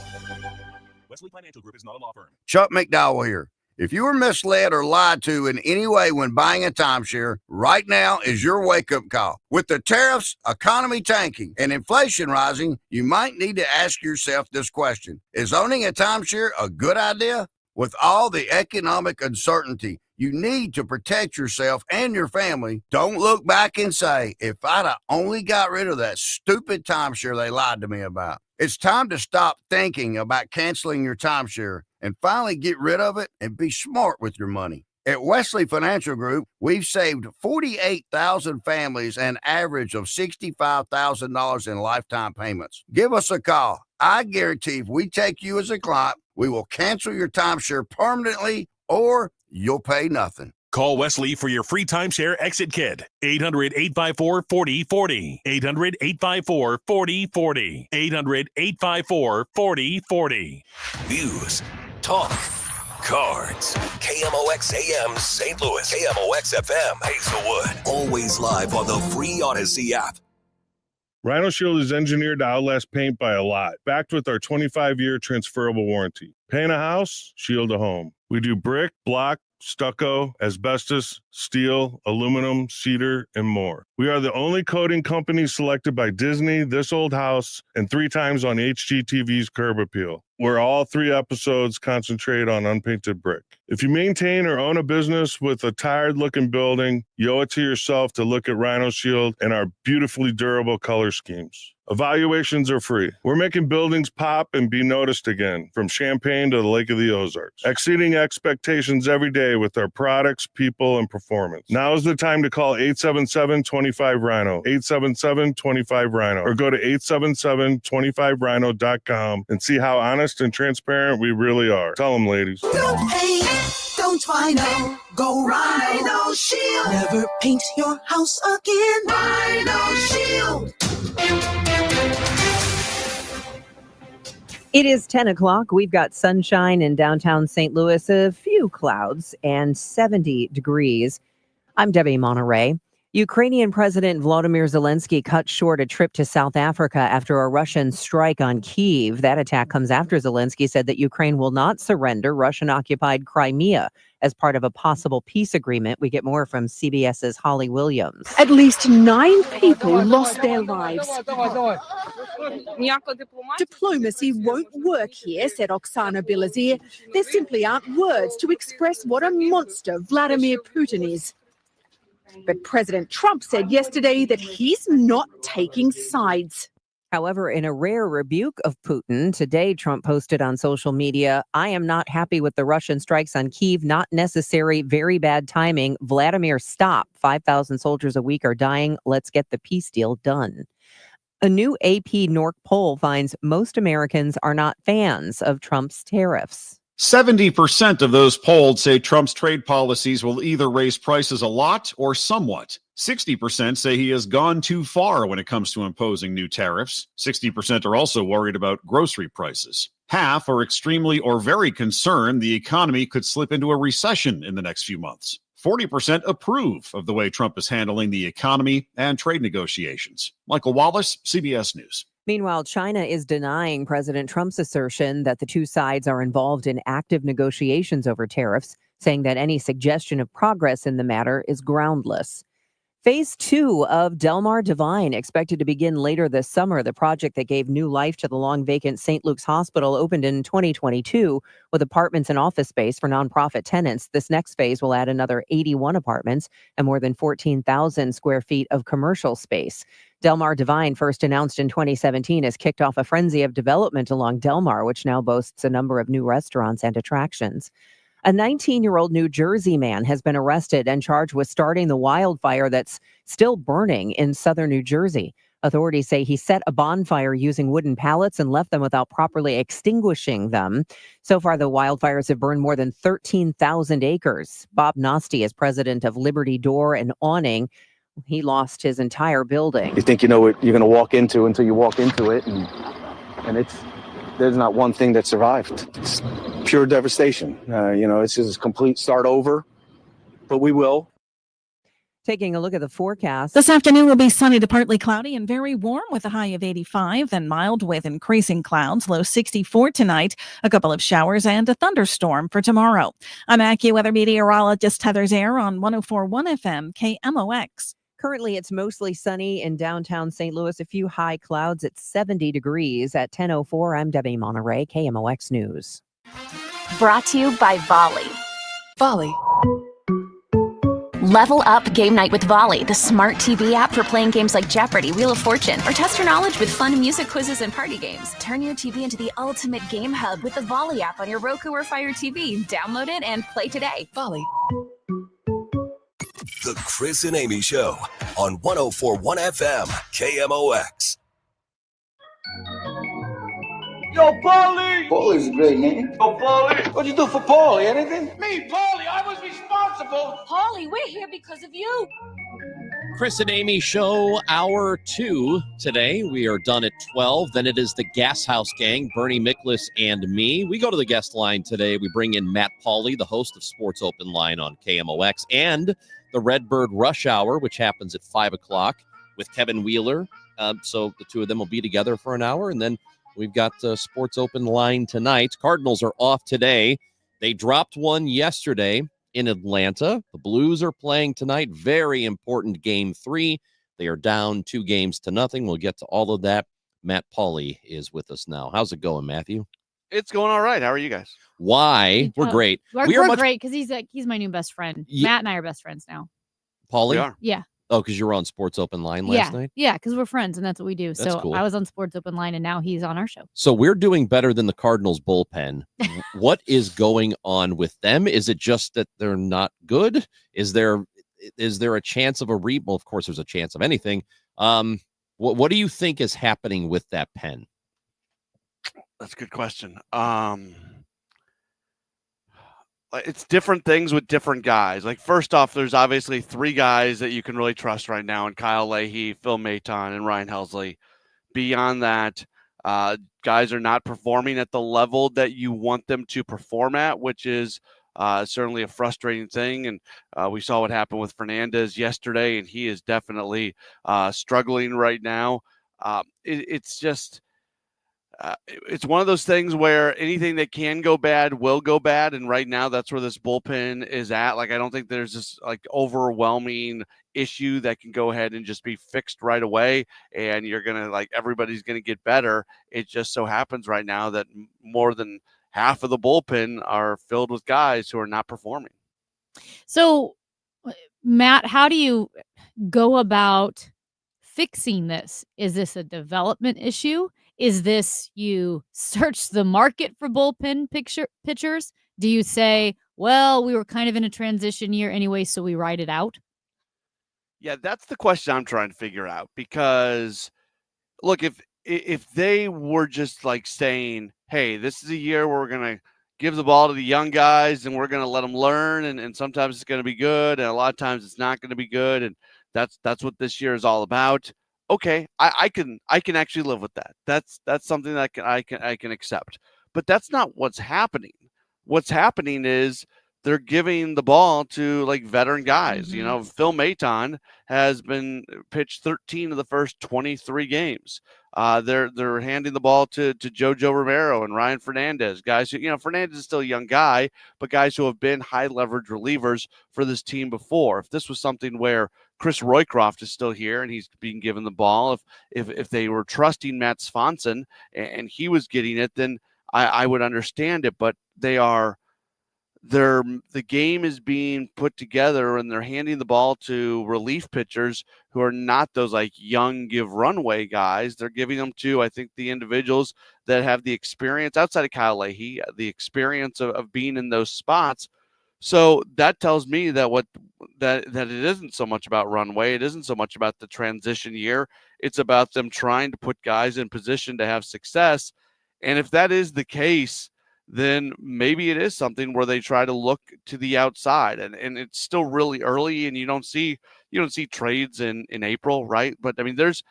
Wesley Financial Group is not a law firm. Chuck McDowell here. If you were misled or lied to in any way when buying a timeshare, right now is your wake-up call. With the tariffs, economy tanking, and inflation rising, you might need to ask yourself this question. Is owning a timeshare a good idea? With all the economic uncertainty, you need to protect yourself and your family. Don't look back and say, if I'd have only got rid of that stupid timeshare they lied to me about. It's time to stop thinking about canceling your timeshare and finally get rid of it and be smart with your money. At Wesley Financial Group, we've saved 48,000 families an average of $65,000 in lifetime payments. Give us a call. I guarantee if we take you as a client, we will cancel your timeshare permanently or you'll pay nothing. Call Wesley for your free timeshare exit kit. 800-854-4040. 800-854-4040. 800-854-4040. News, talk, cards. KMOX AM St. Louis. KMOX FM Hazelwood. Always live on the free Odyssey app. Rhino Shield is engineered to outlast paint by a lot, backed with our 25-year transferable warranty. Paint a house, shield a home. We do brick, block, stucco, asbestos, steel, aluminum, cedar, and more. We are the only coating company selected by Disney, This Old House, and 3 times on HGTV's Curb Appeal, where all 3 episodes concentrate on unpainted brick. If you maintain or own a business with a tired-looking building, you owe it to yourself to look at Rhino Shield and our beautifully durable color schemes. Evaluations are free. We're making buildings pop and be noticed again, from Champaign to the Lake of the Ozarks, exceeding expectations every day with our products, people, and performance. Now is the time to call 877-25-RHINO, 877-25-RHINO, or go to 877-25rhino.com and see how honest and transparent we really are. Tell them, ladies. Don't paint, don't Rhino, go Rhino Shield. Never paint your house again. Rhino Shield. It is 10 o'clock. We've got sunshine in downtown St. Louis, a few clouds, and 70 degrees. I'm Debbie Monterey. Ukrainian President Volodymyr Zelensky cut short a trip to South Africa after a Russian strike on Kyiv. That attack comes after Zelensky said that Ukraine will not surrender Russian-occupied Crimea as part of a possible peace agreement. We get more from CBS's Holly Williams. At least 9 people lost their lives. Diplomacy won't work here, said Oksana Bilazir. There simply aren't words to express what a monster Vladimir Putin is. But President Trump said yesterday that he's not taking sides. However, in a rare rebuke of Putin, today Trump posted on social media, "I am not happy with the Russian strikes on Kyiv. Not necessary. Very bad timing. Vladimir, stop. 5,000 soldiers a week are dying. Let's get the peace deal done." A new AP NORC poll finds most Americans are not fans of Trump's tariffs. 70% of those polled say Trump's trade policies will either raise prices a lot or somewhat. 60% say he has gone too far when it comes to imposing new tariffs. 60% are also worried about grocery prices. Half are extremely or very concerned the economy could slip into a recession in the next few months. 40% approve of the way Trump is handling the economy and trade negotiations. Michael Wallace, CBS News. Meanwhile, China is denying President Trump's assertion that the two sides are involved in active negotiations over tariffs, saying that any suggestion of progress in the matter is groundless. Phase 2 of Del Mar Divine expected to begin later this summer. The project that gave new life to the long-vacant St. Luke's Hospital opened in 2022 with apartments and office space for nonprofit tenants. This next phase will add another 81 apartments and more than 14,000 square feet of commercial space. Del Mar Divine, first announced in 2017, has kicked off a frenzy of development along Del Mar, which now boasts a number of new restaurants and attractions. A 19-year-old New Jersey man has been arrested and charged with starting the wildfire that's still burning in southern New Jersey. Authorities say he set a bonfire using wooden pallets and left them without properly extinguishing them. So far, the wildfires have burned more than 13,000 acres. Bob Nosty is president of Liberty Door and Awning. He lost his entire building. You think you know what you're going to walk into until you walk into it, and there's not one thing that survived. It's pure devastation. It's just a complete start over, but we will. Taking a look at the forecast. This afternoon will be sunny to partly cloudy and very warm with a high of 85, then mild with increasing clouds, low 64 tonight, a couple of showers and a thunderstorm for tomorrow. I'm AccuWeather meteorologist Heather Zare on 104.1 FM KMOX. Currently, it's mostly sunny in downtown St. Louis. A few high clouds at 70 degrees. At 10:04, I'm Debbie Monterey, KMOX News. Brought to you by Volley. Volley. Level up game night with Volley, the smart TV app for playing games like Jeopardy, Wheel of Fortune, or test your knowledge with fun music quizzes and party games. Turn your TV into the ultimate game hub with the Volley app on your Roku or Fire TV. Download it and play today. Volley. The Chris and Amy Show on 104.1 FM KMOX. Yo, Paulie! Paulie's a great name. Yo, Paulie! What'd you do for Paulie? Anything? Me, Paulie! I was responsible! Paulie, we're here because of you. Chris and Amy Show, hour 2 today. We are done at 12. Then it is the Gas House Gang, Bernie Miklasz and me. We go to the guest line today. We bring in Matt Pauley, the host of Sports Open Line on KMOX, and the Redbird Rush Hour, which happens at 5 o'clock with Kevin Wheeler. So the two of them will be together for an hour, and then we've got Sports Open Line tonight. Cardinals are off today. They dropped one yesterday in Atlanta. The Blues are playing tonight. Very important game 3. They are down 2-0. We'll get to all of that. Matt Pauley is with us now. How's it going, Matthew? It's going all right. How are you guys? Why? We're great. We're great because he's my new best friend. Matt and I are best friends now. Pauly? We are. Yeah. Oh, because you were on Sports Open Line last night? Yeah, because we're friends and that's what we do. That's so cool. I was on Sports Open Line and now he's on our show. So we're doing better than the Cardinals bullpen. What is going on with them? Is it just that they're not good? Is there a chance of a Well, of course, there's a chance of anything. What do you think is happening with that pen? That's a good question. It's different things with different guys. Like, first off, there's obviously 3 guys that you can really trust right now, and Kyle Leahy, Phil Maton, and Ryan Helsley. Beyond that, guys are not performing at the level that you want them to perform at, which is certainly a frustrating thing. And we saw what happened with Fernandez yesterday, and he is definitely struggling right now. It's just it's one of those things where anything that can go bad will go bad. And right now that's where this bullpen is at. Like, I don't think there's this like overwhelming issue that can go ahead and just be fixed right away. And you're going to everybody's going to get better. It just so happens right now that more than half of the bullpen are filled with guys who are not performing. So, Matt, how do you go about fixing this? Is this a development issue? Is this you search the market for bullpen pitchers? Do you say, well, we were kind of in a transition year anyway, so we ride it out? Yeah, that's the question I'm trying to figure out. Because, look, if they were just saying, hey, this is a year where we're going to give the ball to the young guys and we're going to let them learn, and sometimes it's going to be good, and a lot of times it's not going to be good, and that's what this year is all about. Okay, I can actually live with that. That's something that I can accept. But that's not what's happening. What's happening is they're giving the ball to veteran guys. Mm-hmm. Phil Maton has been pitched 13 of the first 23 games. They're handing the ball to Jojo Romero and Ryan Fernandez, guys who, Fernandez is still a young guy, but guys who have been high leverage relievers for this team before. If this was something where Chris Roycroft is still here and he's being given the ball, if they were trusting Matt Swanson and he was getting it, then I would understand it. But the game is being put together and they're handing the ball to relief pitchers who are not those young give runway guys. They're giving them to, I think, the individuals that have the experience outside of Kyle Leahy, the experience of being in those spots. So that tells me that that it isn't so much about runway. It isn't so much about the transition year. It's about them trying to put guys in position to have success. And if that is the case, then maybe it is something where they try to look to the outside, and it's still really early, and you don't see trades in April, right? But I mean, there's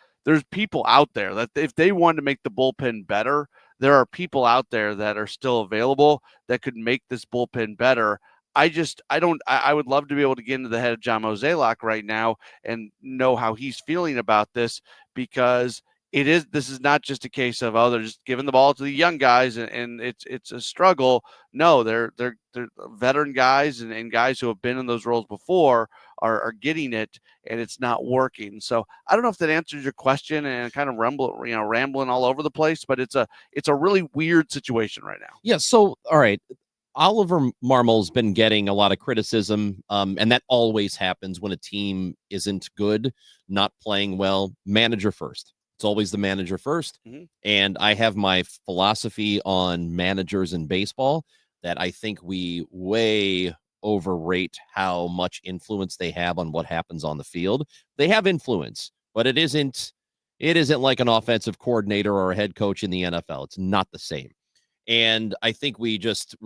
people out there that if they wanted to make the bullpen better, there are people out there that are still available that could make this bullpen better. I would love to be able to get into the head of John Mozeliak right now and know how he's feeling about this, because this is not just a case of, they're just giving the ball to the young guys and it's a struggle. No, they're veteran guys and guys who have been in those roles before are getting it, and it's not working. So I don't know if that answers your question, and kind of rambling all over the place, but it's a really weird situation right now. Yeah. So, all right. Oliver Marmol's been getting a lot of criticism, and that always happens when a team isn't good, not playing well. Manager first. It's always the manager first. Mm-hmm. And I have my philosophy on managers in baseball that I think we way overrate how much influence they have on what happens on the field. They have influence, but it isn't like an offensive coordinator or a head coach in the NFL. It's not the same. And I think we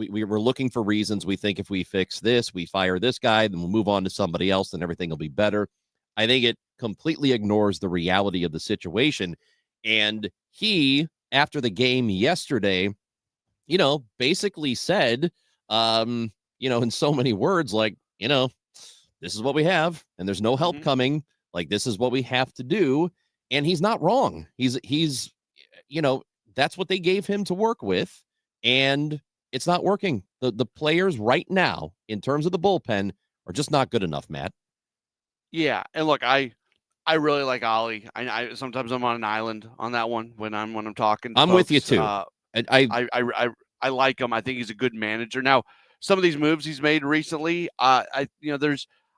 were looking for reasons. We think if we fix this, we fire this guy, then we'll move on to somebody else, then everything will be better. I think it completely ignores the reality of the situation. And he, after the game yesterday, basically said, in so many words, this is what we have, and there's no help coming. This is what we have to do. And he's not wrong. He's that's what they gave him to work with. And it's not working. The players right now, in terms of the bullpen, are just not good enough, Matt. Yeah, and look, I really like Ollie. I sometimes I'm on an island on that one when I'm talking. To I'm folks. with you too. I like him. I think he's a good manager. Now, some of these moves he's made recently, I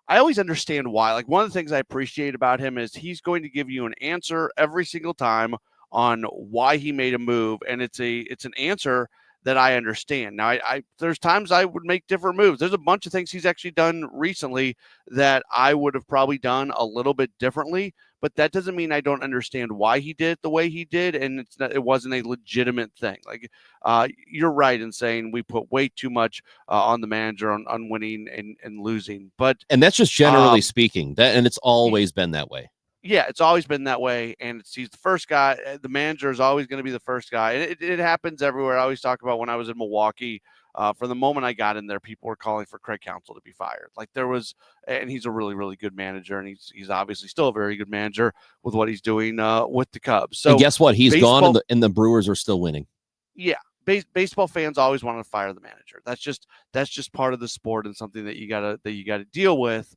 always understand why. Like, one of the things I appreciate about him is he's going to give you an answer every single time on why he made a move, and it's an answer that I understand. Now, there's times I would make different moves. There's a bunch of things he's actually done recently that I would have probably done a little bit differently, but that doesn't mean I don't understand why he did it the way he did, and it wasn't a legitimate thing. Like, you're right in saying we put way too much on the manager on winning and losing. And that's just generally speaking, and it's always been that way. Yeah, it's always been that way, and he's the first guy. The manager is always going to be the first guy, and it happens everywhere. I always talk about when I was in Milwaukee. From the moment I got in there, people were calling for Craig Counsell to be fired. Like, there was, and he's a really, really good manager, and he's obviously still a very good manager with what he's doing with the Cubs. So and guess what? He's gone, and the Brewers are still winning. Yeah, baseball fans always want to fire the manager. That's just part of the sport and something that you gotta deal with.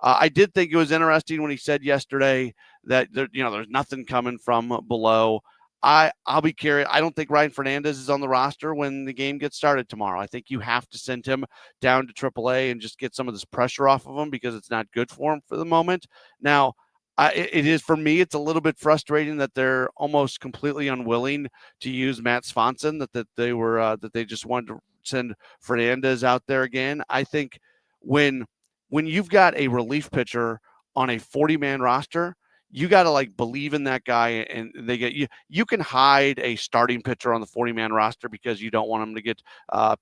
I did think it was interesting when he said yesterday that there's nothing coming from below. I'll be curious. I don't think Ryan Fernandez is on the roster when the game gets started tomorrow. I think you have to send him down to AAA and just get some of this pressure off of him because it's not good for him for the moment. Now, it is, for me, it's a little bit frustrating that they're almost completely unwilling to use Matt Swanson, that they just wanted to send Fernandez out there again. I think when you've got a relief pitcher on a 40-man roster, you got to believe in that guy, and they get you. You can hide a starting pitcher on the 40-man roster because you don't want him to get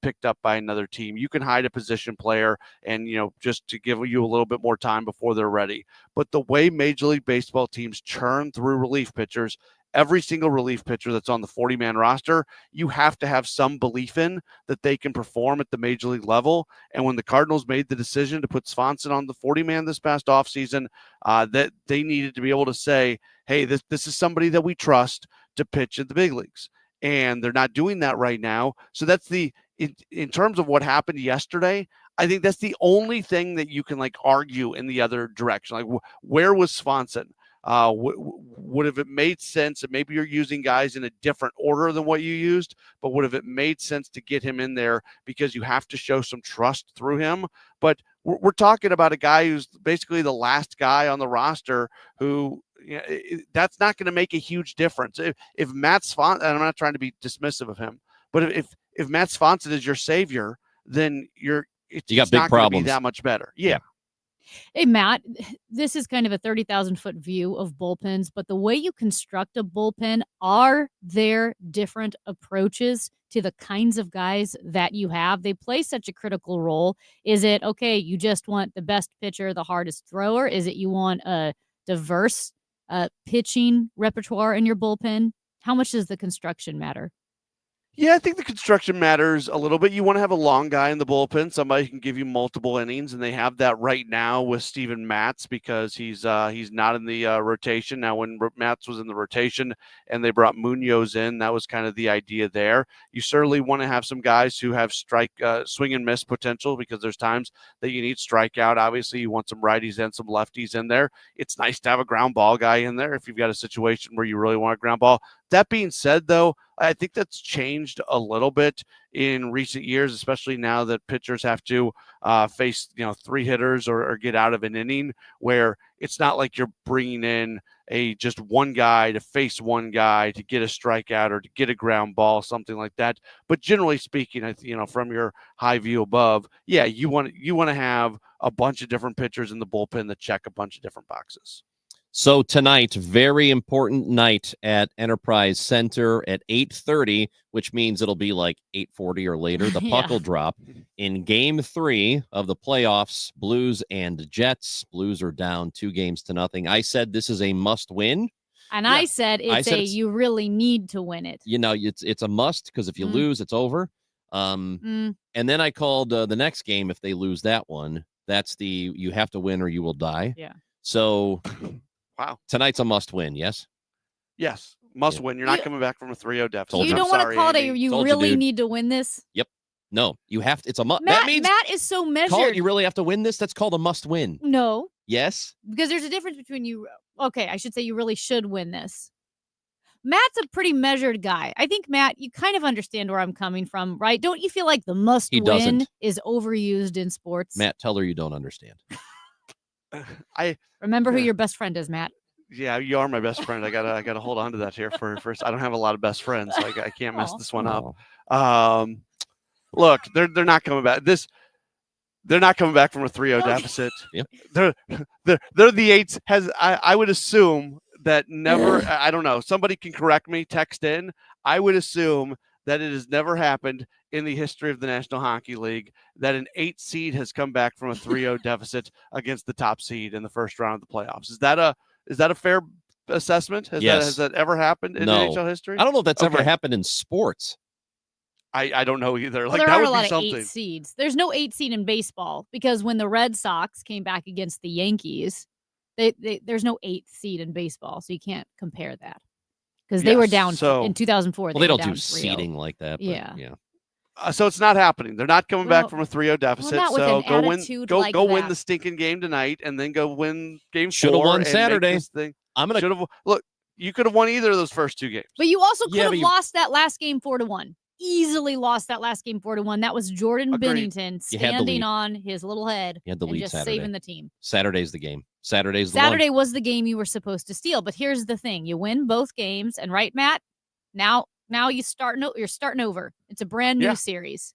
picked up by another team. You can hide a position player, and just to give you a little bit more time before they're ready. But the way Major League Baseball teams churn through relief pitchers, every single relief pitcher that's on the 40-man roster, you have to have some belief in that they can perform at the major league level. And when the Cardinals made the decision to put Swanson on the 40-man this past offseason, that they needed to be able to say, hey, this is somebody that we trust to pitch at the big leagues. And they're not doing that right now. So that's in terms of what happened yesterday, I think that's the only thing that you can argue in the other direction. Where was Swanson? Would have it made sense that maybe you're using guys in a different order than what you used, but would have it made sense to get him in there because you have to show some trust through him? But we're talking about a guy who's basically the last guy on the roster who, that's not going to make a huge difference. If Matt Swanson, and I'm not trying to be dismissive of him, but if Matt Swanson is your savior, then it's got big not problems. going to be that much better. Yeah. Hey, Matt, this is kind of a 30,000-foot view of bullpens, but the way you construct a bullpen, are there different approaches to the kinds of guys that you have? They play such a critical role. Is it, okay, you just want the best pitcher, the hardest thrower? Is it you want a diverse pitching repertoire in your bullpen? How much does the construction matter? Yeah, I think the construction matters a little bit. You want to have a long guy in the bullpen, somebody who can give you multiple innings, and they have that right now with Steven Matz because he's not in the rotation. Now, when Matz was in the rotation and they brought Munoz in, that was kind of the idea there. You certainly want to have some guys who have swing and miss potential because there's times that you need strikeout. Obviously, you want some righties and some lefties in there. It's nice to have a ground ball guy in there if you've got a situation where you really want a ground ball. That being said, though, I think that's changed a little bit in recent years, especially now that pitchers have to face 3 hitters or get out of an inning, where it's not like you're bringing in just one guy to face one guy to get a strikeout or to get a ground ball, something like that. But generally speaking, from your high view above, yeah, you want to have a bunch of different pitchers in the bullpen that check a bunch of different boxes. So tonight, very important night at Enterprise Center at 8:30, which means it'll be like 8:40 or later. The puck will drop in Game 3 of the playoffs. Blues and Jets. Blues are down 2-0. I said this is a must-win. And I said you really need to win it. It's a must because if you lose, it's over. And then I called the next game if they lose that one. That's you have to win or you will die. Yeah. So. Wow. Tonight's a must-win, yes? Yes, must win. You're not coming back from a 3-0 deficit. You don't want to call it Andy. you really need to win this? Yep. No, you have to. It's a must. Matt, That means Matt is so measured. call it. You really have to win this. That's called a must win. No, Yes. because there's a difference between you. Okay, I should say you really should win this. Matt's a pretty measured guy. I think, Matt, you kind of understand where I'm coming from, right? Don't you feel like the must He win doesn't. is overused in sports? Matt, tell her you don't understand. Remember who your best friend is, Matt. Yeah, you are my best friend. I gotta hold on to that here for first. I don't have a lot of best friends, so I can't mess this one up. Look, they're not coming back. They're not coming back from a 3-0 deficit. Yep. They're the eights. I would assume that never. I don't know. Somebody can correct me. Text in. I would assume that it has never happened in the history of the National Hockey League that an 8 seed has come back from a 3-0 deficit against the top seed in the first round of the playoffs. Is that a fair assessment? Has that ever happened in NHL history? I don't know if that's ever happened in sports. I don't know either. Well, Like there that are would a lot be of something. 8 seeds. There's no 8 seed in baseball because when the Red Sox came back against the Yankees, there's no 8th seed in baseball, so you can't compare that because they were down in 2004. Well, they don't were do down 3-0. seeding like that. But Yeah. So it's not happening. They're not coming back from a 3-0 deficit. not with So an go win. attitude Go like win that. the stinking game tonight, and then go win game 4. Shoulda won and make Saturday. this thing. I'm gonna Should've- look. You could have won either of those first 2 games. But you also could Yeah, have but you- lost that last game 4-1. Easily lost that last game 4-1. That was Jordan Agreed. Bennington You had the standing lead. on his little head You had the and lead just Saturday. saving the team. Saturday's the game. Saturday's the one. Saturday was the game you were supposed to steal. But here's the thing: you win both games, and right, Matt. Now you start. You're starting over. It's a brand new Yeah. series.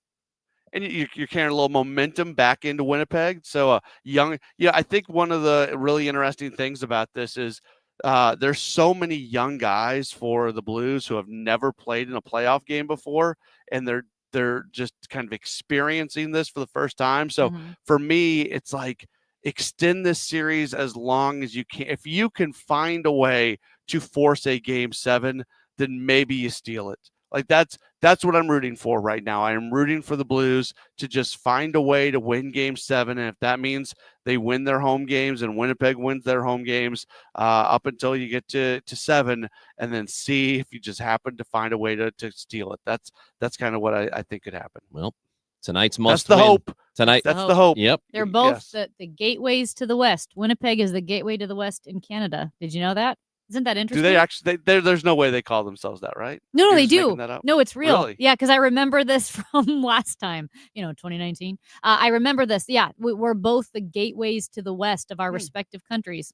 And you're carrying a little momentum back into Winnipeg. So I think one of the really interesting things about this is there's so many young guys for the Blues who have never played in a playoff game before, and they're just kind of experiencing this for the first time. So for me, it's like extend this series as long as you can. If you can find a way to force a game 7, then maybe you steal it. Like that's what I'm rooting for right now. I am rooting for the Blues to just find a way to win game 7. And if that means they win their home games and Winnipeg wins their home games up until you get to 7, and then see if you just happen to find a way to steal it. That's kind of what I think could happen. Well, tonight's must That's the win. hope. Tonight. That's the hope. Yep. They're both the gateways to the West. Winnipeg is the gateway to the West in Canada. Did you know that? Isn't that Do interesting? they actually? There's no way they call themselves that, right? No, You're they just do. making that up? No, it's real. Really? Yeah, because I remember this from last time, 2019. I remember this. Yeah, we're both the gateways to the West of our respective countries.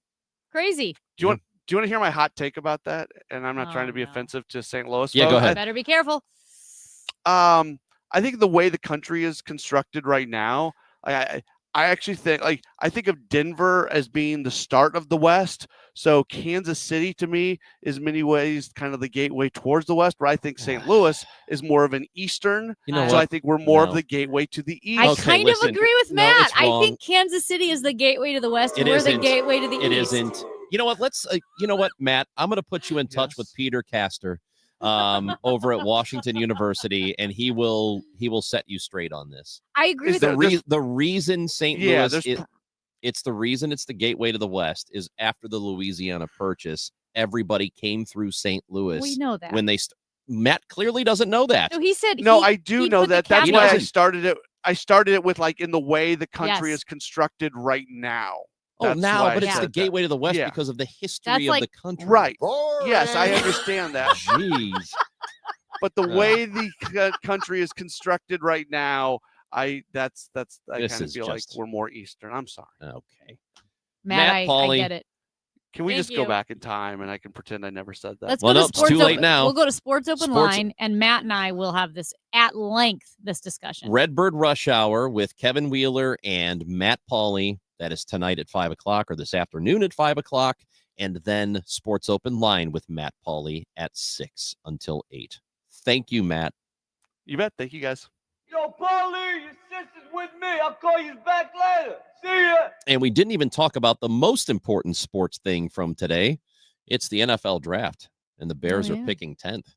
Crazy. Do you want to hear my hot take about that? And I'm not trying to be offensive to St. Louis. Yeah, go folks. ahead. Better be careful. I think the way the country is constructed right now, I actually think I think of Denver as being the start of the West. So Kansas City to me is in many ways kind of the gateway towards the West, where I think St. Louis is more of an Eastern. You know so what? I think we're more of No. the gateway to the East. I kind of agree with No, Matt. it's I wrong. think Kansas City is the gateway to the West. It and we're the isn't. gateway to the It East. isn't. You know what? You know what, Matt? I'm going to put you in touch with Peter Castor over at Washington University, and he will set you straight on this. I agree Is with the reason St. Yeah, Louis it's the reason it's the gateway to the West is after the Louisiana Purchase, everybody came through St. Louis. We know that. When Matt clearly doesn't know that. No, he said. No, he- I do he know put the that. That's capital- why I started it. I started it with in the way the country Yes. is constructed right now. Oh, That's now, why but I it's said the that. gateway to the West Yeah. because of the history That's of like- the country. Right. Yes, I understand that. Jeez. But the way the country is constructed right now, I kind This of is feel like just- we're more Eastern. I'm sorry. Okay. Matt, I Pauly. get it. Can we Thank just go you. back in time and I can pretend I never said that? Let's Well, go no, to it's Sports too late Open. now. We'll go to Sports Open Sports- Line, and Matt and I will have this at length, this discussion. Redbird Rush Hour with Kevin Wheeler and Matt Pauly. That is tonight at 5 o'clock or this afternoon at 5 o'clock. And then Sports Open Line with Matt Pauly at 6 until 8. Thank you, Matt. You bet. Thank you, guys. Yo, Paulie, your sister's with me. I'll call you back later. See ya. And we didn't even talk about the most important sports thing from today. It's the NFL draft, and the Bears yeah. are picking 10th.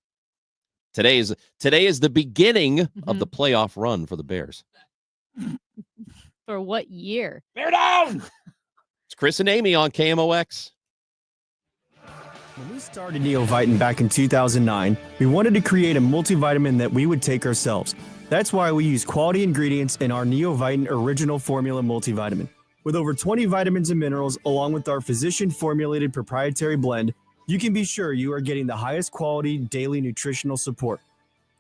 Today is the beginning of the playoff run for the Bears. For what year? Bear down. It's Chris and Amy on KMOX. When we started Neovite back in 2009, we wanted to create a multivitamin that we would take ourselves. That's why we use quality ingredients in our Neovitin Original Formula multivitamin. With over 20 vitamins and minerals, along with our physician-formulated proprietary blend, you can be sure you are getting the highest quality daily nutritional support.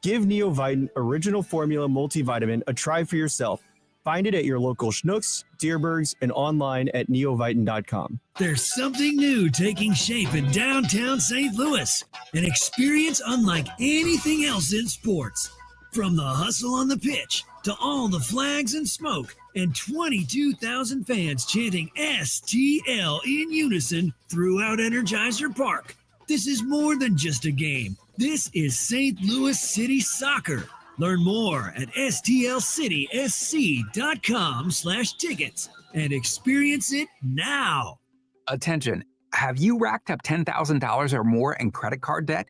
Give Neovitin Original Formula multivitamin a try for yourself. Find it at your local Schnucks, Dierbergs, and online at neovitin.com. There's something new taking shape in downtown St. Louis, an experience unlike anything else in sports. From the hustle on the pitch to all the flags and smoke and 22,000 fans chanting STL in unison throughout Energizer Park. This is more than just a game. This is St. Louis City Soccer. Learn more at stlcitysc.com/tickets and experience it now. Attention, have you racked up $10,000 or more in credit card debt?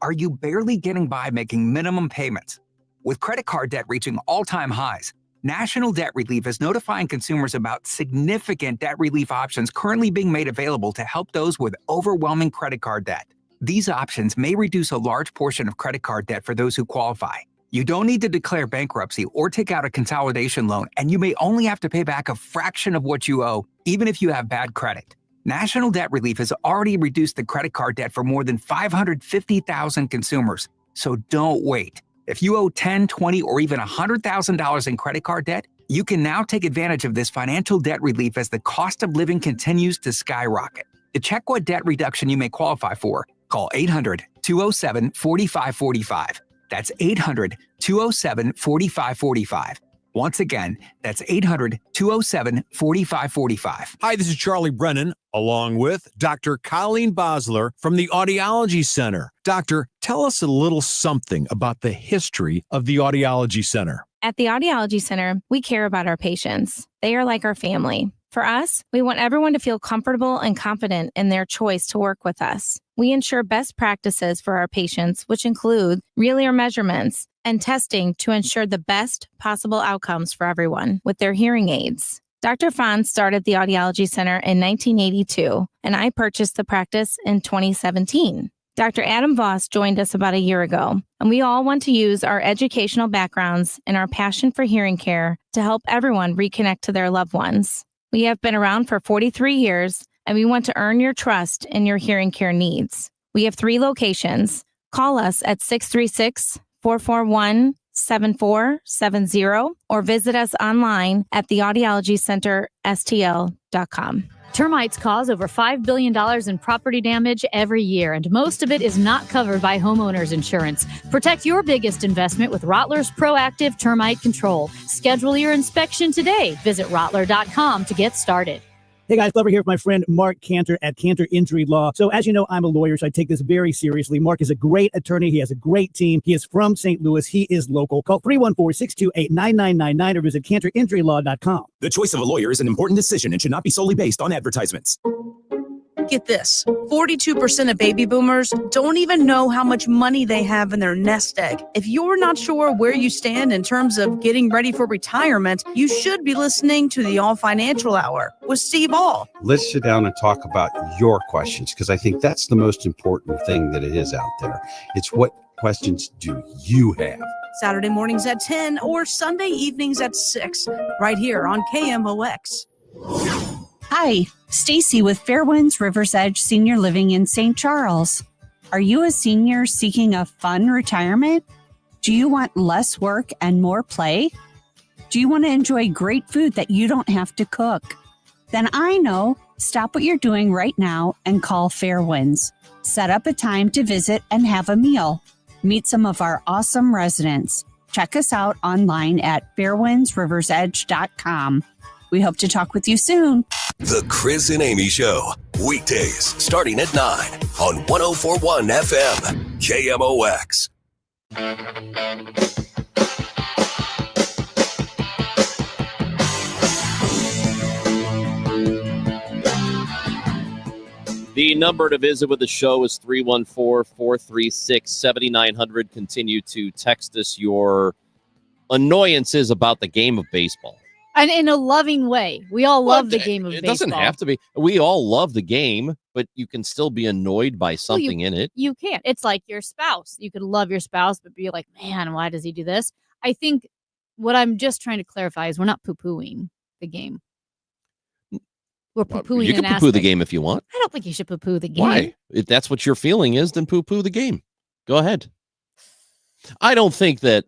Are you barely getting by making minimum payments? With credit card debt reaching all-time highs, National Debt Relief is notifying consumers about significant debt relief options currently being made available to help those with overwhelming credit card debt. These options may reduce a large portion of credit card debt for those who qualify. You don't need to declare bankruptcy or take out a consolidation loan, and you may only have to pay back a fraction of what you owe, even if you have bad credit. National Debt Relief has already reduced the credit card debt for more than 550,000 consumers, so don't wait. If you owe $10,000, $20,000, or even $100,000 in credit card debt, you can now take advantage of this financial debt relief as the cost of living continues to skyrocket. To check what debt reduction you may qualify for, call 800-207-4545. That's 800-207-4545. Once again, that's 800-207-4545. Hi, this is Charlie Brennan, along with Dr. Colleen Bosler from the Audiology Center. Doctor, tell us a little something about the history of the Audiology Center. At the Audiology Center, we care about our patients. They are like our family. For us, we want everyone to feel comfortable and confident in their choice to work with us. We ensure best practices for our patients, which include real ear measurements and testing to ensure the best possible outcomes for everyone with their hearing aids. Dr. Fahn started the Audiology Center in 1982, and I purchased the practice in 2017. Dr. Adam Voss joined us about a year ago, and we all want to use our educational backgrounds and our passion for hearing care to help everyone reconnect to their loved ones. We have been around for 43 years, and we want to earn your trust in your hearing care needs. We have 3 locations. Call us at 636-441-7470 or visit us online at theaudiologycenterstl.com. Termites cause over $5 billion in property damage every year, and most of it is not covered by homeowners insurance. Protect your biggest investment with Rottler's Proactive Termite Control. Schedule your inspection today. Visit Rottler.com to get started. Hey guys, Glover here with my friend Mark Cantor at Cantor Injury Law. So as you know, I'm a lawyer, so I take this very seriously. Mark is a great attorney. He has a great team. He is from St. Louis. He is local. Call 314-628-9999 or visit CantorInjuryLaw.com. The choice of a lawyer is an important decision and should not be solely based on advertisements. Get this, 42% of baby boomers don't even know how much money they have in their nest egg. If you're not sure where you stand in terms of getting ready for retirement, you should be listening to the All Financial Hour with Steve All. Let's sit down and talk about your questions, because I think that's the most important thing that it is out there. It's what questions do you have? Saturday mornings at 10 or Sunday evenings at 6, right here on KMOX. Hi, Stacy with Fairwinds River's Edge Senior Living in St. Charles. Are you a senior seeking a fun retirement? Do you want less work and more play? Do you want to enjoy great food that you don't have to cook? Then I know. Stop what you're doing right now and call Fairwinds. Set up a time to visit and have a meal. Meet some of our awesome residents. Check us out online at fairwindsriversedge.com. We hope to talk with you soon. The Chris and Amy Show, weekdays starting at 9 on 104.1 FM, KMOX. The number to visit with the show is 314-436-7900. Continue to text us your annoyances about the game of baseball. And in a loving way. We all love the game of baseball. It doesn't have to be. We all love the game, but you can still be annoyed by something in it. You can't. It's like your spouse. You could love your spouse, but be like, man, why does he do this? I think what I'm just trying to clarify is we're not poo-pooing the game. We're poo-pooing You can an poo-poo the aspect. game if you want. I don't think you should poo-poo the game. Why? If that's what your feeling is, then poo-poo the game. Go ahead. I don't think that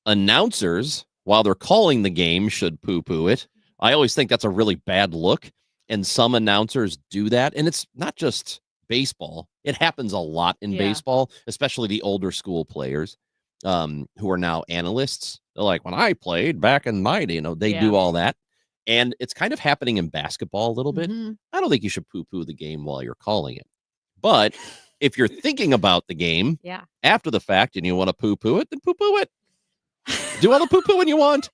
announcers, while they're calling the game, should poo-poo it. I always think that's a really bad look, and some announcers do that. And it's not just baseball. It happens a lot in baseball, especially the older school players who are now analysts. They're like, when I played back in my day, they do all that. And it's kind of happening in basketball a little bit. I don't think you should poo-poo the game while you're calling it. But if you're thinking about the game after the fact and you want to poo-poo it, then poo-poo it. Do all the poo-poo when you want.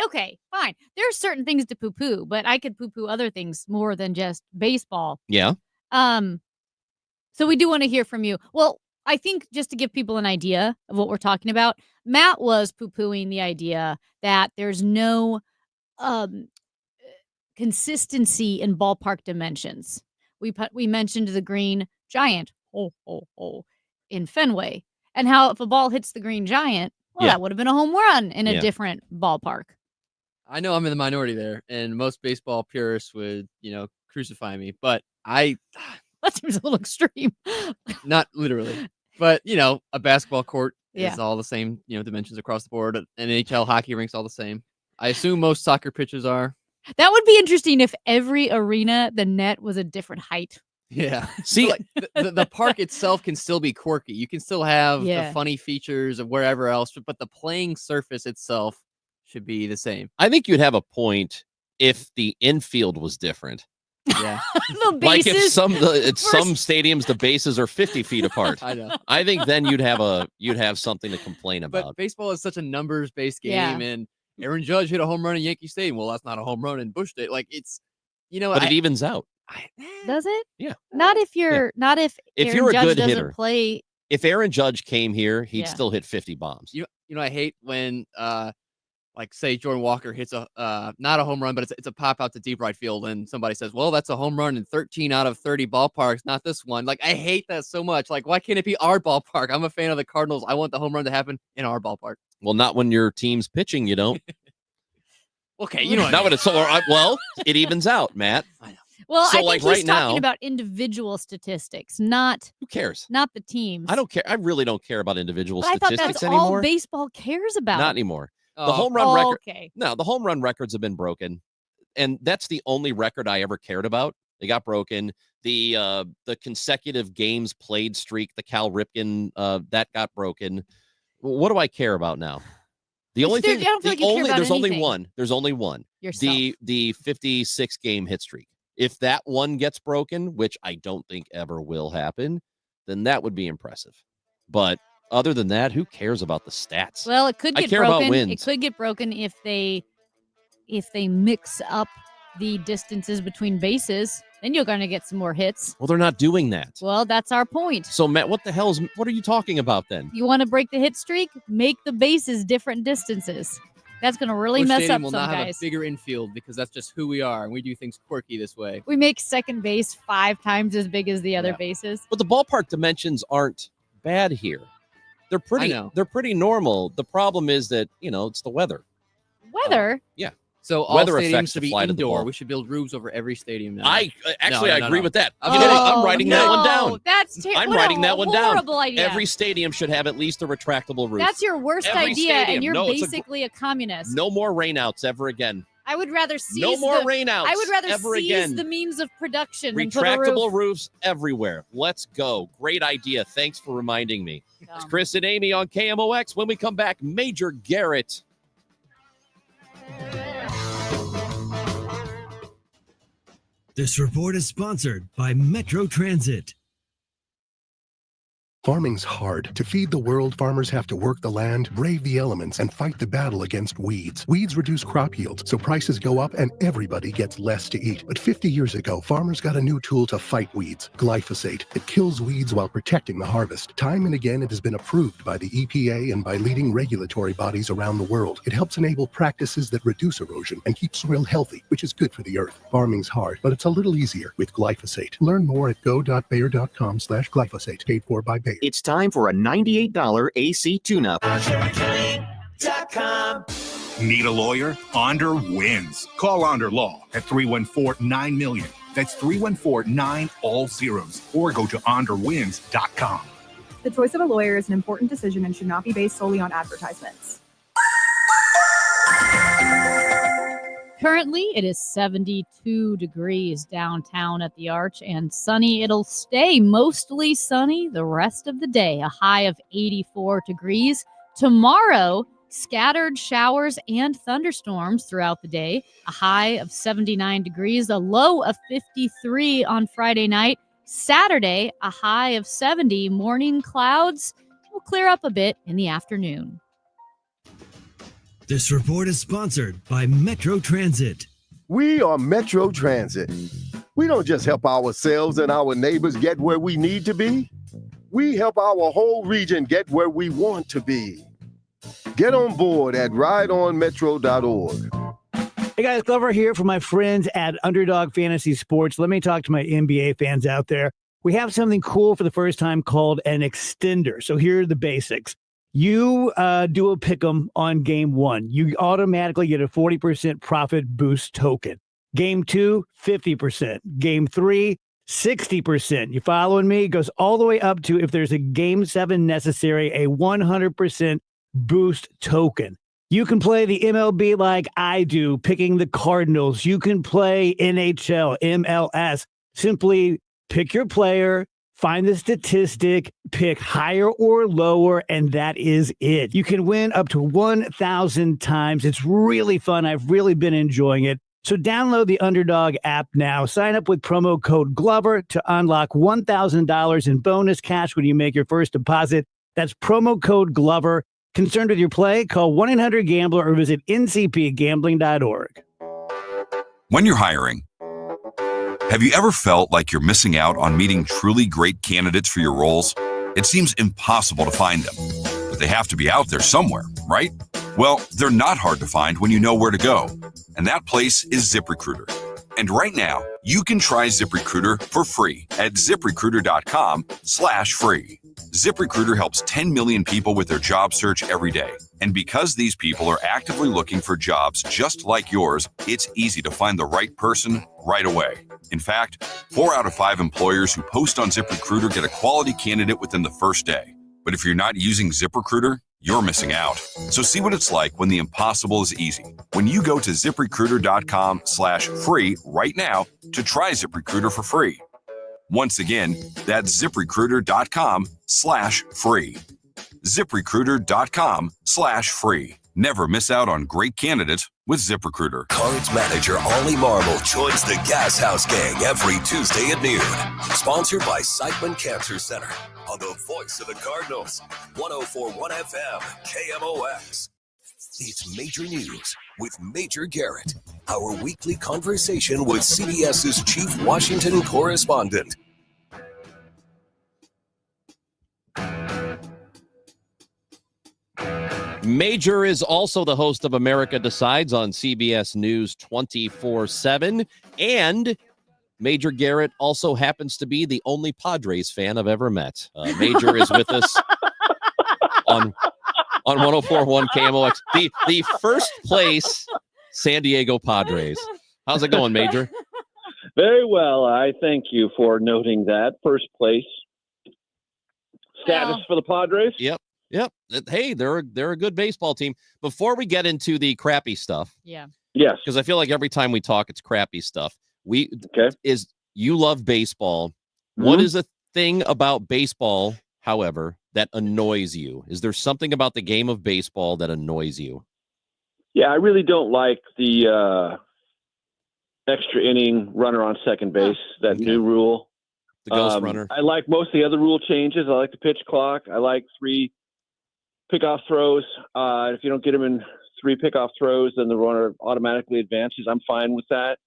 Okay, fine. There are certain things to poo-poo, but I could poo-poo other things more than just baseball. Yeah. So we do want to hear from you. Well, I think just to give people an idea of what we're talking about, Matt was poo-pooing the idea that there's no consistency in ballpark dimensions. We mentioned the Green Giant in Fenway, and how if a ball hits the Green Giant, that would have been a home run in a different ballpark. I know I'm in the minority there, and most baseball purists would, crucify me, but that seems a little extreme. Not literally, but a basketball court is all the same, dimensions across the board. An NHL hockey rink's all the same. I assume most soccer pitches are. That would be interesting if every arena, the net was a different height. Yeah. See, like, the park itself can still be quirky. You can still have the funny features of wherever else, but the playing surface itself should be the same. I think you'd have a point if the infield was different. Yeah. Like if some stadiums, the bases are 50 feet apart. I know. I think then you'd have something to complain about. But baseball is such a numbers-based game, and Aaron Judge hit a home run in Yankee Stadium. Well, that's not a home run in Busch Stadium. Like it's, but it evens out. Does it? Yeah. Not if Aaron you're a Judge good doesn't hitter. play. If Aaron Judge came here, he'd still hit 50 bombs. I hate when like say Jordan Walker hits a not a home run, but it's a pop out to deep right field, and somebody says, well, that's a home run in 13 out of 30 ballparks, not this one. Like I hate that so much. Like, why can't it be our ballpark? I'm a fan of the Cardinals. I want the home run to happen in our ballpark. Well, not when your team's pitching, you don't. Okay, not when it's it evens out, Matt. I know. Well, So, I think like, he's right talking now- about individual statistics, not Who cares? not the teams. I don't care. I really don't care about individual But I thought statistics that's anymore. all baseball cares about. Not anymore. The Oh. home run record. Okay. No, the home run records have been broken, and that's the only record I ever cared about. They got broken. The consecutive games played streak, the Cal Ripken, that got broken. What do I care about now? The only Dude, thing, I don't feel like you care about there's only anything. one. There's only one. Yourself. The 56 game hit streak. If that one gets broken, which I don't think ever will happen, then that would be impressive. But other than that, who cares about the stats? Well, it could I get care broken. about wins. It could get broken if they mix up the distances between bases. Then you're going to get some more hits. Well, they're not doing that. Well, that's our point. So, Matt, what are you talking about then? You want to break the hit streak? Make the bases different distances. That's going to really Busch mess Stadium up will some not have guys. a bigger infield because that's just who we are, and we do things quirky this way. We make second base 5 times as big as the other bases. But the ballpark dimensions aren't bad here. They're pretty. know. They're pretty normal. The problem is that it's the weather. Weather? Yeah. So all Weather stadiums affects should the be fly to the indoor. ball. We should build roofs over every stadium now. I No, agree with that. I'm You know what? kidding. I'm writing that one down. That's terrible. I'm writing that one down. Horrible idea. Every stadium should have at least a retractable roof. That's your worst Every idea, stadium. and you're No, it's basically a communist. No more rainouts ever again. I would rather seize No more the, rainouts I would rather ever seize again. the means of production than put a Retractable roof. roofs everywhere. Let's go. Great idea. Thanks for reminding me. It's Dumb. Chris and Amy on KMOX. When we come back, Major Garrett. This report is sponsored by Metro Transit. Farming's hard. To feed the world, farmers have to work the land, brave the elements, and fight the battle against weeds. Weeds reduce crop yields, so prices go up and everybody gets less to eat. But 50 years ago, farmers got a new tool to fight weeds, glyphosate. It kills weeds while protecting the harvest. Time and again, it has been approved by the EPA and by leading regulatory bodies around the world. It helps enable practices that reduce erosion and keep soil healthy, which is good for the earth. Farming's hard, but it's a little easier with glyphosate. Learn more at go.bayer.com/glyphosate. Paid for by Bayer. It's time for a $98 AC tune-up. AndreLaw.com. Need a lawyer? Onder wins. Call Onder Law at 314-9-million. That's 314-9 all zeros. Or go to onderwins.com. The choice of a lawyer is an important decision and should not be based solely on advertisements. Currently, it is 72 degrees downtown at the Arch and sunny. It'll stay mostly sunny the rest of the day, a high of 84 degrees. Tomorrow, scattered showers and thunderstorms throughout the day, a high of 79 degrees, a low of 53 on Friday night. Saturday, a high of 70. Morning clouds will clear up a bit in the afternoon. This report is sponsored by Metro Transit. We are Metro Transit. We don't just help ourselves and our neighbors get where we need to be. We help our whole region get where we want to be. Get on board at rideonmetro.org. Hey guys, Glover here for my friends at Underdog Fantasy Sports. Let me talk to my NBA fans out there. We have something cool for the first time called an extender. So here are the basics. You do a pick'em on game 1. You automatically get a 40% profit boost token. Game 2, 50%. Game 3, 60%. You following me? It goes all the way up to, if there's a game 7 necessary, a 100% boost token. You can play the MLB like I do, picking the Cardinals. You can play NHL, MLS. Simply pick your player, find the statistic, pick higher or lower, and that is it. You can win up to 1,000 times. It's really fun. I've really been enjoying it. So download the Underdog app now. Sign up with promo code Glover to unlock $1,000 in bonus cash when you make your first deposit. That's promo code Glover. Concerned with your play? Call 1-800-GAMBLER or visit ncpgambling.org. When you're hiring, have you ever felt like you're missing out on meeting truly great candidates for your roles? It seems impossible to find them, but they have to be out there somewhere, right? Well, they're not hard to find when you know where to go, and that place is ZipRecruiter. And right now, you can try ZipRecruiter for free at ZipRecruiter.com/free. ZipRecruiter helps 10 million people with their job search every day. And because these people are actively looking for jobs just like yours, it's easy to find the right person right away. In fact, 4 out of 5 employers who post on ZipRecruiter get a quality candidate within the first day. But if you're not using ZipRecruiter, you're missing out. So see what it's like when the impossible is easy. When you go to ZipRecruiter.com/free right now to try ZipRecruiter for free. Once again, that's ZipRecruiter.com/free. ZipRecruiter.com/free. Never miss out on great candidates with ZipRecruiter. Cards manager Ollie Marble joins the Gas House Gang every Tuesday at noon. Sponsored by Siteman Cancer Center on the voice of the Cardinals, 104.1 FM, KMOX. It's Major News with Major Garrett, our weekly conversation with CBS's chief Washington correspondent. Major is also the host of America Decides on CBS News 24/7. And Major Garrett also happens to be the only Padres fan I've ever met. Major is with us on 104.1 KMOX. The first place San Diego Padres. How's it going, Major? Very well. I thank you for noting that. First place status for the Padres. Yep. Hey, they're a good baseball team. Before we get into the crappy stuff. Yeah. Yes. Because I feel like every time we talk, it's crappy stuff. You love baseball. Mm-hmm. What is a thing about baseball, however, that annoys you? Is there something about the game of baseball that annoys you? Yeah, I really don't like the extra inning runner on second base, new rule. The ghost runner. I like most of the other rule changes. I like the pitch clock. I like 3 pickoff throws. If you don't get them in 3 pickoff throws, then the runner automatically advances. I'm fine with that.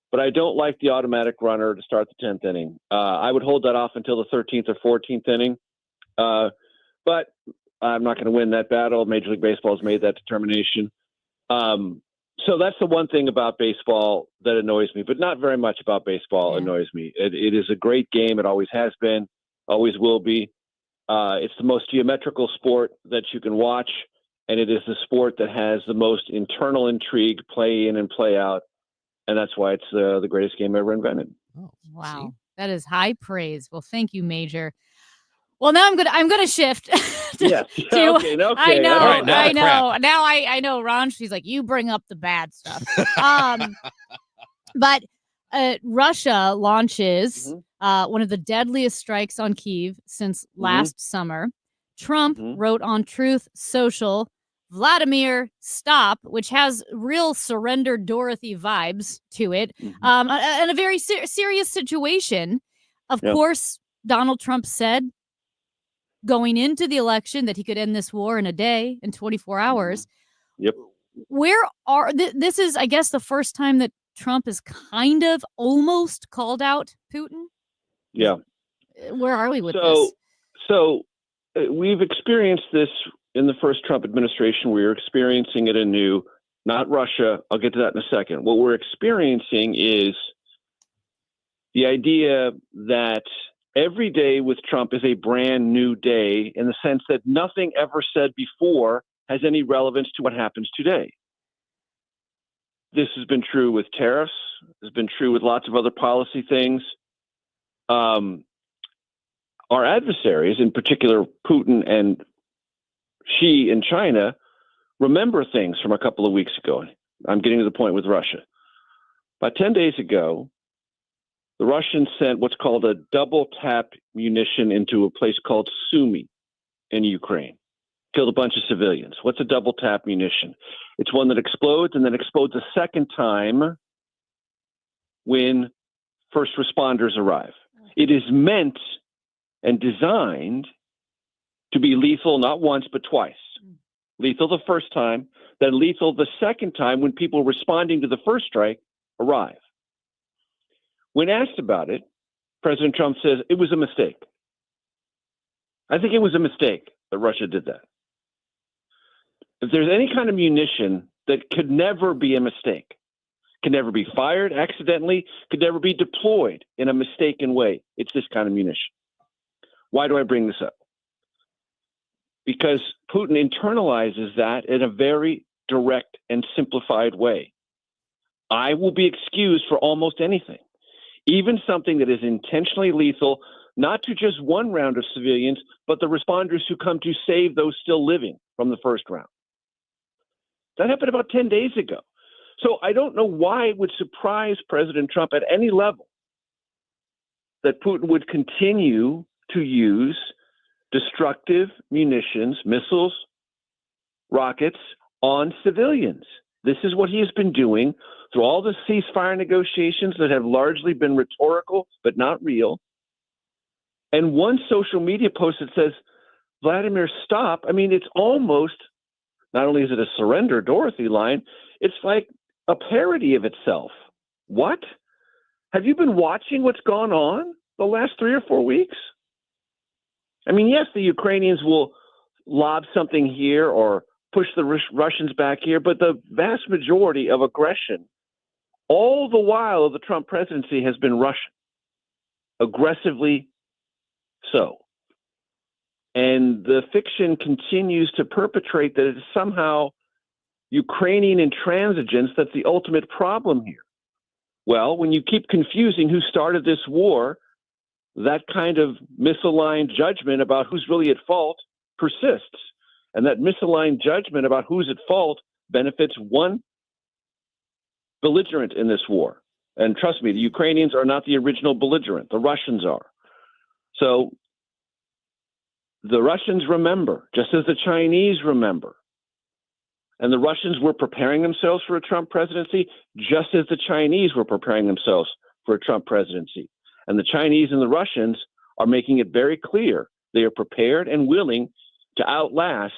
But I don't like the automatic runner to start the 10th inning. I would hold that off until the 13th or 14th inning. But I'm not going to win that battle. Major League Baseball has made that determination. So that's the one thing about baseball that annoys me, but not very much about baseball annoys me. It is a great game. It always has been, always will be. It's the most geometrical sport that you can watch. and it is the sport that has the most internal intrigue, play in and play out, and that's why it's the greatest game ever invented. Wow, that is high praise. Well, thank you, Major. Well, now I'm gonna shift. Yes. Okay. I know. All right, now I the know. crap. Now I know. Ron, she's like, you bring up the bad stuff. But Russia launches one of the deadliest strikes on Kyiv since last summer. Trump wrote on Truth Social, Vladimir, stop, which has real Surrender Dorothy vibes to it, and a very serious situation. Of course, Donald Trump said going into the election that he could end this war in a day, in 24 hours. Yep. Where are this is, I guess, the first time that Trump has kind of almost called out Putin. Yeah. Where are we with this? So we've experienced this in the first Trump administration. We're experiencing it anew, not Russia. I'll get to that in a second. What we're experiencing is the idea that every day with Trump is a brand new day in the sense that nothing ever said before has any relevance to what happens today. This has been true with tariffs. It's been true with lots of other policy things. Our adversaries, in particular Putin and Xi in China, remember things from a couple of weeks ago. I'm getting to the point with Russia. About 10 days ago, the Russians sent what's called a double tap munition into a place called Sumy in Ukraine. Killed a bunch of civilians. What's a double tap munition? It's one that explodes and then explodes a second time when first responders arrive. It is meant and designed to be lethal not once but twice. Lethal the first time, then lethal the second time when people responding to the first strike arrive. When asked about it, President Trump says it was a mistake. I think it was a mistake that Russia did that. If there's any kind of munition that could never be a mistake, could never be fired accidentally, could never be deployed in a mistaken way, it's this kind of munition. Why do I bring this up? Because Putin internalizes that in a very direct and simplified way. I will be excused for almost anything, even something that is intentionally lethal, not to just one round of civilians, but the responders who come to save those still living from the first round. That happened about 10 days ago. So I don't know why it would surprise President Trump at any level that Putin would continue to use destructive munitions, missiles, rockets on civilians. This is what he has been doing through all the ceasefire negotiations that have largely been rhetorical but not real. And one social media post that says, Vladimir, stop. I mean, it's almost, not only is it a Surrender Dorothy line, it's like a parody of itself. What? Have you been watching what's gone on the last 3 or 4 weeks? I mean, yes, the Ukrainians will lob something here or push the Russians back here, but the vast majority of aggression, all the while of the Trump presidency, has been Russian, aggressively so. And the fiction continues to perpetrate that it is somehow Ukrainian intransigence that's the ultimate problem here. Well, when you keep confusing who started this war, that kind of misaligned judgment about who's really at fault persists. And that misaligned judgment about who's at fault benefits one belligerent in this war. And trust me, the Ukrainians are not the original belligerent. The Russians are. So the Russians remember, just as the Chinese remember. And the Russians were preparing themselves for a Trump presidency, just as the Chinese were preparing themselves for a Trump presidency. And the Chinese and the Russians are making it very clear they are prepared and willing to outlast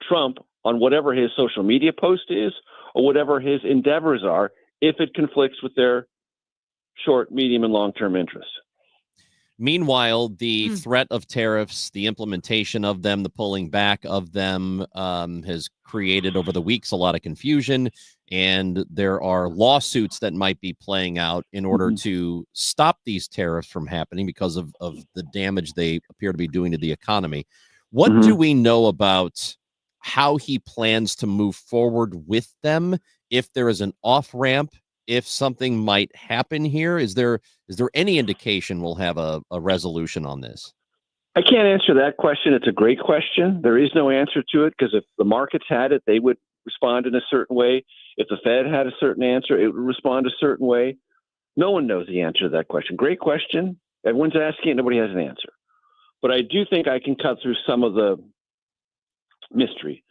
Trump on whatever his social media post is or whatever his endeavors are, if it conflicts with their short, medium, and long-term interests. Meanwhile, the threat of tariffs, the implementation of them, the pulling back of them has created over the weeks a lot of confusion. And there are lawsuits that might be playing out in order to stop these tariffs from happening because of the damage they appear to be doing to the economy. What do we know about how he plans to move forward with them, if there is an off-ramp, if something might happen here? Is there any indication we'll have a resolution on this? I can't answer that question. It's a great question. There is no answer to it, because if the markets had it, they would respond in a certain way. If the Fed had a certain answer, it would respond a certain way. No one knows the answer to that question. Great question. Everyone's asking it. Nobody has an answer. But I do think I can cut through some of the mystery.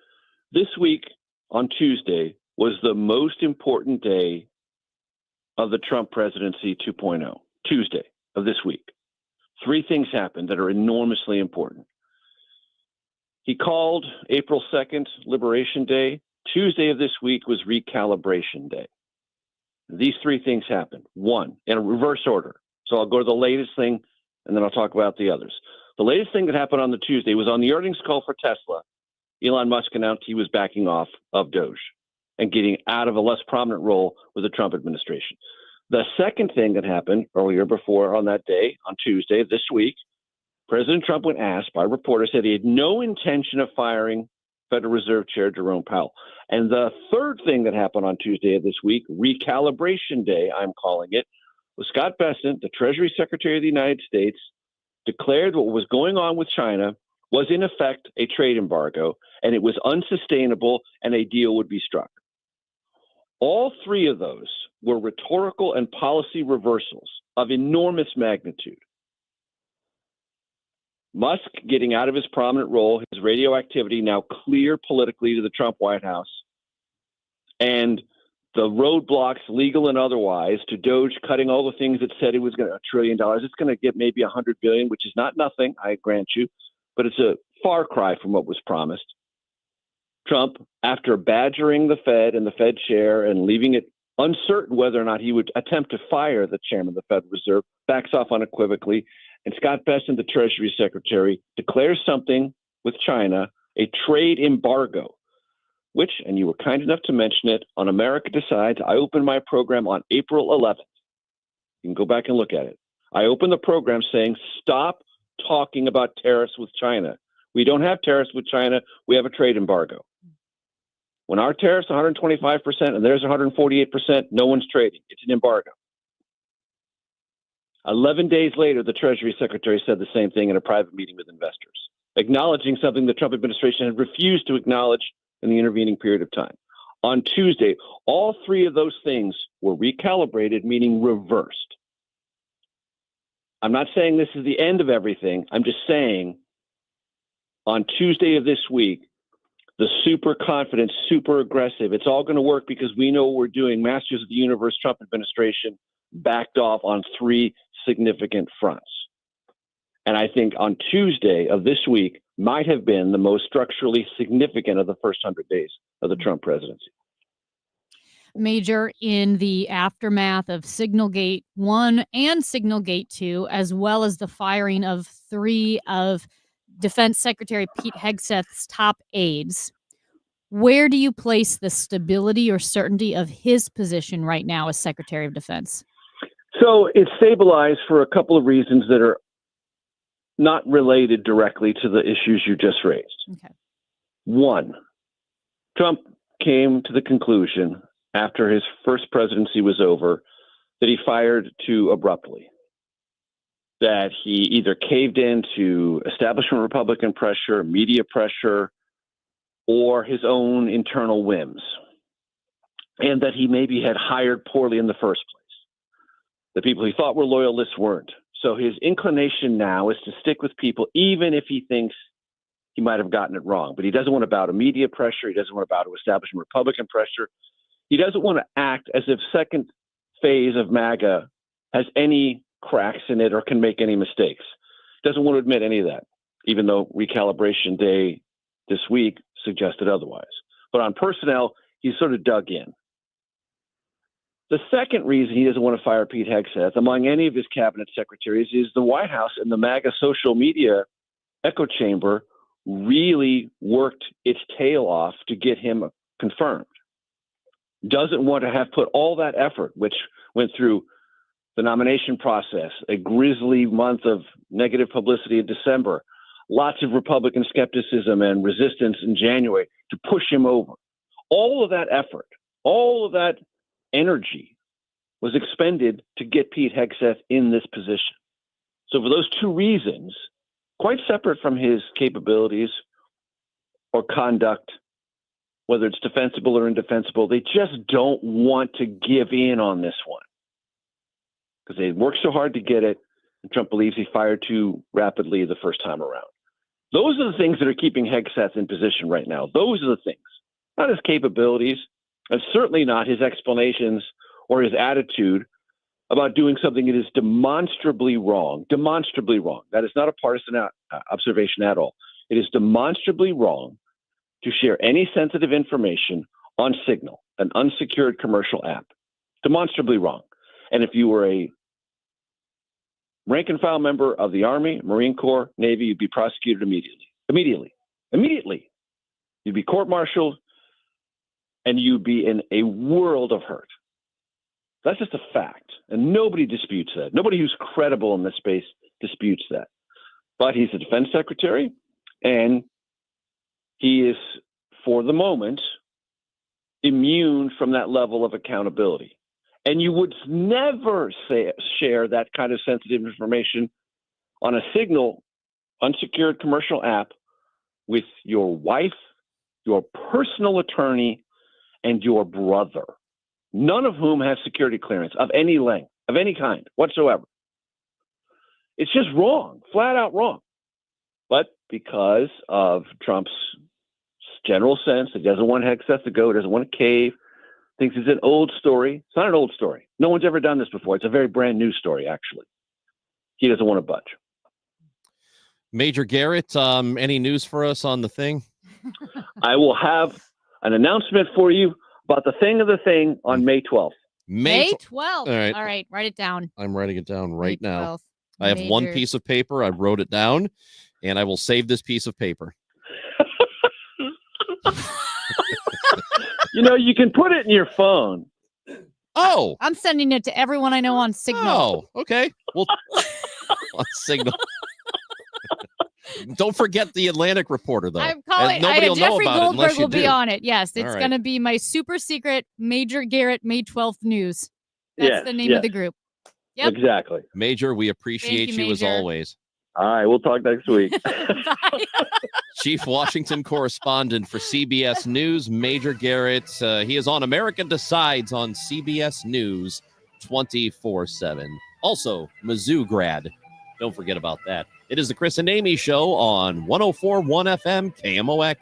This week on Tuesday was the most important day of the Trump presidency 2.0. Tuesday of this week. 3 things happened that are enormously important. He called April 2nd Liberation Day. Tuesday of this week was Recalibration Day. These 3 things happened. 1, in a reverse order. So I'll go to the latest thing, and then I'll talk about the others. The latest thing that happened on the Tuesday was on the earnings call for Tesla. Elon Musk announced he was backing off of Doge and getting out of a less prominent role with the Trump administration. The second thing that happened earlier before on that day, on Tuesday of this week, President Trump, when asked by reporters, said he had no intention of firing Federal Reserve Chair Jerome Powell. And the third thing that happened on Tuesday of this week, Recalibration Day, I'm calling it, was Scott Bessent, the Treasury Secretary of the United States, declared what was going on with China was in effect a trade embargo, and it was unsustainable, and a deal would be struck. All 3 of those were rhetorical and policy reversals of enormous magnitude. Musk getting out of his prominent role, his radioactivity now clear politically to the Trump White House, and the roadblocks, legal and otherwise, to Doge cutting all the things that said it was going to $1 trillion. It's going to get maybe $100 billion, which is not nothing, I grant you, but it's a far cry from what was promised. Trump, after badgering the Fed and the Fed chair and leaving it uncertain whether or not he would attempt to fire the chairman of the Federal Reserve, backs off unequivocally. And Scott Bessent, the Treasury Secretary, declares something with China, a trade embargo, which, and you were kind enough to mention it, on America Decides, I opened my program on April 11th. You can go back and look at it. I opened the program saying, stop talking about tariffs with China. We don't have tariffs with China. We have a trade embargo. When our tariff's 125% and theirs 148%, no one's trading. It's an embargo. 11 days later, the Treasury Secretary said the same thing in a private meeting with investors, acknowledging something the Trump administration had refused to acknowledge in the intervening period of time. On Tuesday, all 3 of those things were recalibrated, meaning reversed. I'm not saying this is the end of everything. I'm just saying on Tuesday of this week, the super confident, super aggressive, it's all going to work because we know what we're doing. Masters of the Universe Trump administration backed off on 3 significant fronts. And I think on Tuesday of this week might have been the most structurally significant of the first 100 days of the Trump presidency. Major, in the aftermath of Signalgate 1 and Signalgate 2, as well as the firing of 3 of Defense Secretary Pete Hegseth's top aides, where do you place the stability or certainty of his position right now as Secretary of Defense? So it's stabilized for a couple of reasons that are not related directly to the issues you just raised. Okay. 1, Trump came to the conclusion after his first presidency was over that he fired too abruptly, that he either caved in to establishment Republican pressure, media pressure, or his own internal whims, and that he maybe had hired poorly in the first place. The people he thought were loyalists weren't. So his inclination now is to stick with people, even if he thinks he might have gotten it wrong. But he doesn't want to bow to media pressure. He doesn't want to bow to establishment Republican pressure. He doesn't want to act as if second phase of MAGA has any cracks in it or can make any mistakes. Doesn't want to admit any of that, even though Recalibration Day this week suggested otherwise. But on personnel, he's sort of dug in. The second reason he doesn't want to fire Pete Hegseth, among any of his cabinet secretaries, is the White House and the MAGA social media echo chamber really worked its tail off to get him confirmed. Doesn't want to have put all that effort, which went through the nomination process, a grisly month of negative publicity in December, lots of Republican skepticism and resistance in January to push him over. All of that effort, all of that energy was expended to get Pete Hegseth in this position. So for those two reasons, quite separate from his capabilities or conduct, whether it's defensible or indefensible, they just don't want to give in on this one because they worked so hard to get it, and Trump believes he fired too rapidly the first time around. Those are the things that are keeping Hegseth in position right now. Those are the things, not his capabilities, and certainly not his explanations or his attitude about doing something that is demonstrably wrong. Demonstrably wrong. That is not a partisan observation at all. It is demonstrably wrong to share any sensitive information on Signal, an unsecured commercial app. Demonstrably wrong. And if you were a rank and file member of the Army, Marine Corps, Navy, you'd be prosecuted immediately. You'd be court-martialed, and you'd be in a world of hurt. That's just a fact, and nobody disputes that. Nobody who's credible in this space disputes that. But he's the defense secretary, and he is, for the moment, immune from that level of accountability. And you would never share that kind of sensitive information on a Signal unsecured commercial app with your wife, your personal attorney, and your brother, none of whom have security clearance of any length, of any kind whatsoever. It's just wrong, flat out wrong. But because of Trump's general sense that he doesn't want Hegseth to go, doesn't want to cave, thinks it's an old story. It's not an old story. No one's ever done this before. It's a very brand new story, actually. He doesn't want to budge. Major Garrett, any news for us on the thing? I will have an announcement for you about the thing of the thing on May 12th. May 12th. All right. Write it down. I'm writing it down right May now. 12th. I have one Major. piece of paper. I wrote it down, and I will save this piece of paper. You know, you can put it in your phone. Oh. I'm sending it to everyone I know on Signal. Oh, okay. Well, on Signal. Don't forget the Atlantic Reporter, though. I'm calling. Nobody will know Jeffrey about it Goldberg unless you will be do. on it. Yes, it's All right. going to be my super secret Major Garrett May 12th news. That's Yes, the name yes. of the group. Yep. Exactly. Major, we appreciate Thank you, you as Major. always. All right, we'll talk next week. Chief Washington correspondent for CBS News, Major Garrett. He is on America Decides on CBS News 24/7. Also, Mizzou grad. Don't forget about that. It is the Chris and Amy Show on 104.1 FM KMOX.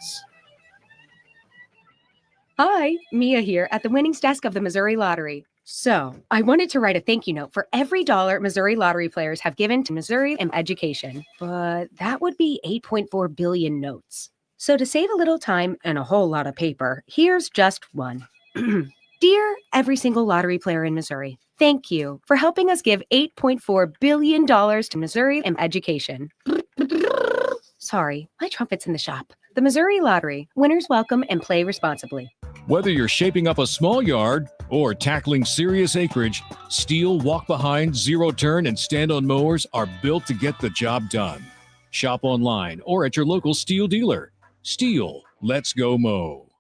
Hi, Mia here at the winnings desk of the Missouri Lottery. So, I wanted to write a thank you note for every dollar Missouri Lottery players have given to Missouri and education, but that would be 8.4 billion notes. So, to save a little time and a whole lot of paper, here's just one. Dear every single lottery player in Missouri, thank you for helping us give $8.4 billion to Missouri and education. Sorry, my trumpet's in the shop. The Missouri Lottery. Winners welcome and play responsibly. Whether you're shaping up a small yard or tackling serious acreage, Steel walk-behind, zero-turn, and stand-on mowers are built to get the job done. Shop online or at your local Steel dealer. Steel, let's go mow.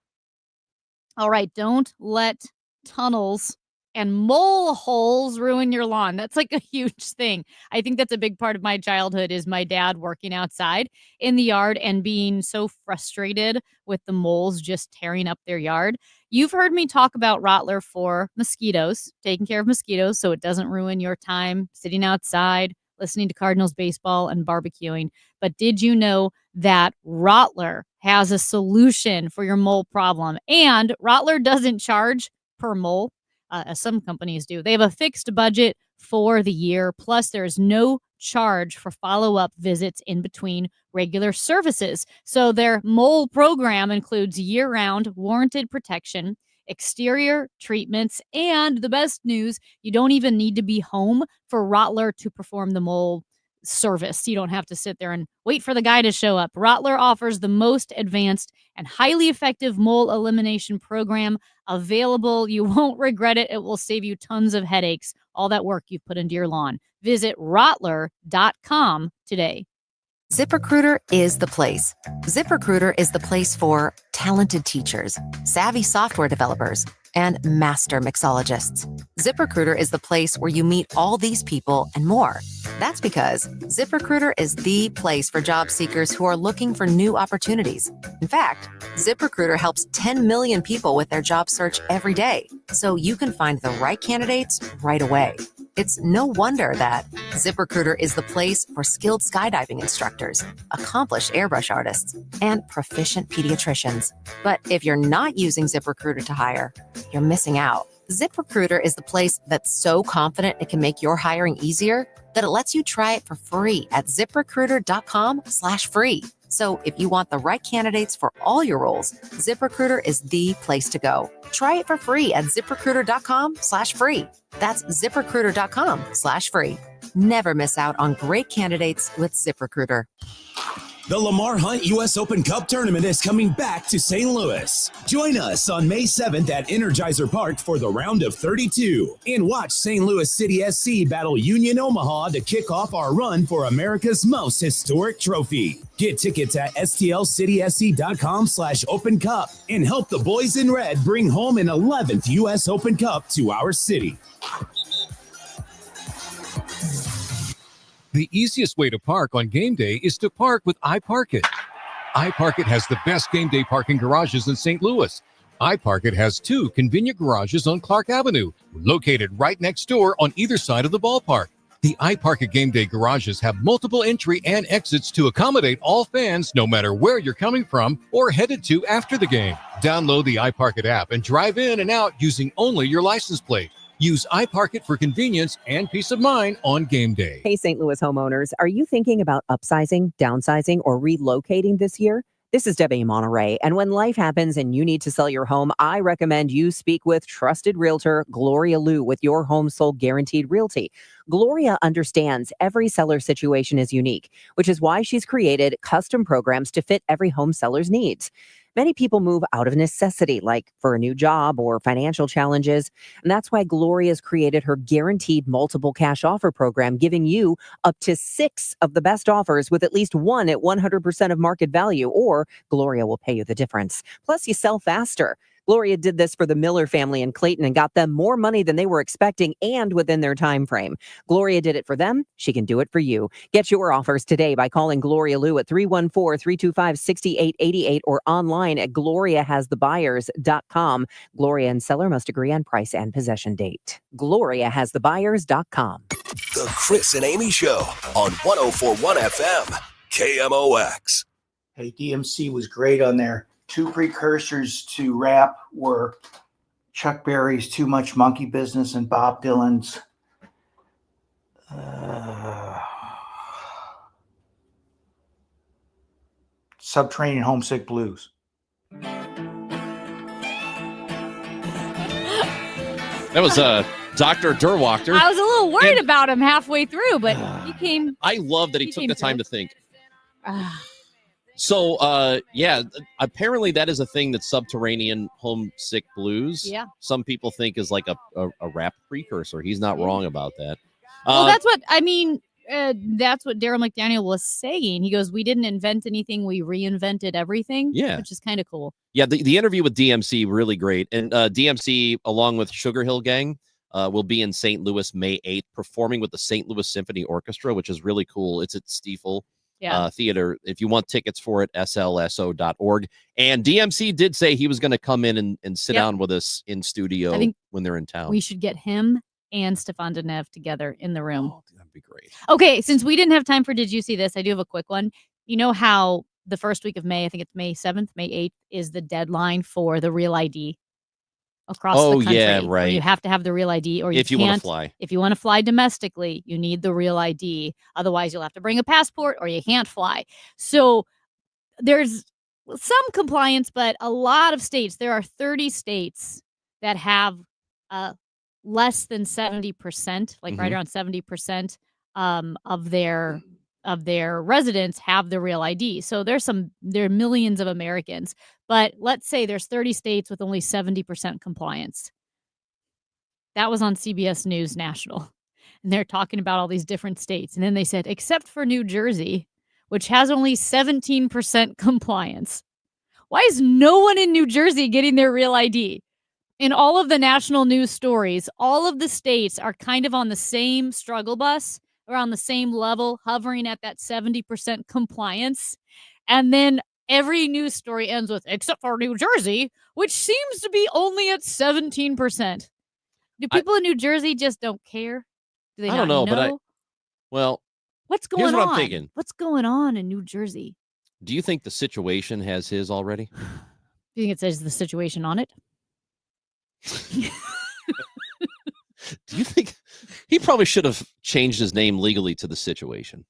All right, don't let tunnels and mole holes ruin your lawn. That's like a huge thing. I think that's a big part of my childhood is my dad working outside in the yard and being so frustrated with the moles just tearing up their yard. You've heard me talk about Rottler for mosquitoes, taking care of mosquitoes so it doesn't ruin your time sitting outside, listening to Cardinals baseball and barbecuing. But did you know that Rottler has a solution for your mole problem? And Rottler doesn't charge per mole, as some companies do. They have a fixed budget for the year. Plus, there's no charge for follow-up visits in between regular services. So their mole program includes year-round warranted protection, exterior treatments, and the best news, you don't even need to be home for Rottler to perform the mole service. You don't have to sit there and wait for the guy to show up. Rottler offers the most advanced and highly effective mole elimination program available. You won't regret it. It will save you tons of headaches, all that work you've put into your lawn. Visit Rottler.com today. ZipRecruiter is the place. ZipRecruiter is the place for talented teachers, savvy software developers, and master mixologists. ZipRecruiter is the place where you meet all these people and more. That's because ZipRecruiter is the place for job seekers who are looking for new opportunities. In fact, ZipRecruiter helps 10 million people with their job search every day, so you can find the right candidates right away. It's no wonder that ZipRecruiter is the place for skilled skydiving instructors, accomplished airbrush artists, and proficient pediatricians. But if you're not using ZipRecruiter to hire, you're missing out. ZipRecruiter is the place that's so confident it can make your hiring easier that it lets you try it for free at ZipRecruiter.com/free. So if you want the right candidates for all your roles, ZipRecruiter is the place to go. Try it for free at ZipRecruiter.com/free. That's ZipRecruiter.com/free. Never miss out on great candidates with ZipRecruiter. The Lamar Hunt U.S. Open Cup Tournament is coming back to St. Louis. Join us on May 7th at Energizer Park for the round of 32 and watch St. Louis City SC battle Union Omaha to kick off our run for America's most historic trophy. Get tickets at stlcitysc.com/Open Cup and help the boys in red bring home an 11th U.S. Open Cup to our city. The easiest way to park on game day is to park with iParkit. iParkit has the best game day parking garages in St. Louis. iParkit has 2 convenient garages on Clark Avenue, located right next door on either side of the ballpark. The iParkit game day garages have multiple entry and exits to accommodate all fans, no matter where you're coming from or headed to after the game. Download the iParkit app and drive in and out using only your license plate. Use iParkit for convenience and peace of mind on game day. Hey, St. Louis homeowners, are you thinking about upsizing, downsizing, or relocating this year? This is Debbie Monterey, and when life happens and you need to sell your home, I recommend you speak with trusted realtor Gloria Liu with Your Home Sold Guaranteed Realty. Gloria understands every seller situation is unique, which is why she's created custom programs to fit every home seller's needs. Many people move out of necessity, like for a new job or financial challenges. And that's why Gloria's created her guaranteed multiple cash offer program, giving you up to 6 of the best offers with at least 1 at 100% of market value, or Gloria will pay you the difference. Plus, you sell faster. Gloria did this for the Miller family in Clayton and got them more money than they were expecting and within their time frame. Gloria did it for them. She can do it for you. Get your offers today by calling Gloria Liu at 314-325-6888 or online at gloriahasthebuyers.com. Gloria and seller must agree on price and possession date. gloriahasthebuyers.com. The Chris and Amy Show on 104.1 FM, KMOX. Hey, DMC was great on there. 2 precursors to rap were Chuck Berry's Too Much Monkey Business and Bob Dylan's Subterranean Homesick Blues. That was Dr. Durwachter. I was a little worried about him halfway through, but he came. I love that he took the time to think. So, apparently that is a thing that Subterranean Homesick Blues. Yeah. Some people think is like a rap precursor. He's not wrong about that. Well, that's what I mean. That's what Darryl McDaniel was saying. He goes, "We didn't invent anything. We reinvented everything." Yeah. Which is kind of cool. Yeah, the interview with DMC, really great. And DMC, along with Sugar Hill Gang, will be in St. Louis May 8th, performing with the St. Louis Symphony Orchestra, which is really cool. It's at Stiefel. Theater. If you want tickets for it, slso.org. And DMC did say he was going to come in and sit down with us in studio when they're in town. We should get him and Stefan Denev together in the room. Oh, that'd be great. Okay, since we didn't have time for Did You See This, I do have a quick one. You know how the first week of May, I think it's May 7th, May 8th, is the deadline for the Real ID across the country. Yeah, right. You have to have the Real ID, or if you want to fly. If you want to fly domestically, you need the Real ID. Otherwise, you'll have to bring a passport or you can't fly. So there's some compliance, but a lot of states, there are 30 states that have less than 70%, like right around 70% of their residents have the Real ID. So there are millions of Americans, but let's say there's 30 states with only 70% compliance. That was on CBS News National. And they're talking about all these different states. And then they said, except for New Jersey, which has only 17% compliance. Why is no one in New Jersey getting their real ID? In all of the national news stories, all of the states are kind of on the same struggle bus, around the same level, hovering at that 70% compliance. And then every news story ends with, except for New Jersey, which seems to be only at 17%. Do people in New Jersey just don't care? Do they I don't not know, but what's going here's on? what I'm thinking. What's going on in New Jersey? Do you think the situation has his already? Do you think it says the situation on it? Do you think he probably should have changed his name legally to the situation?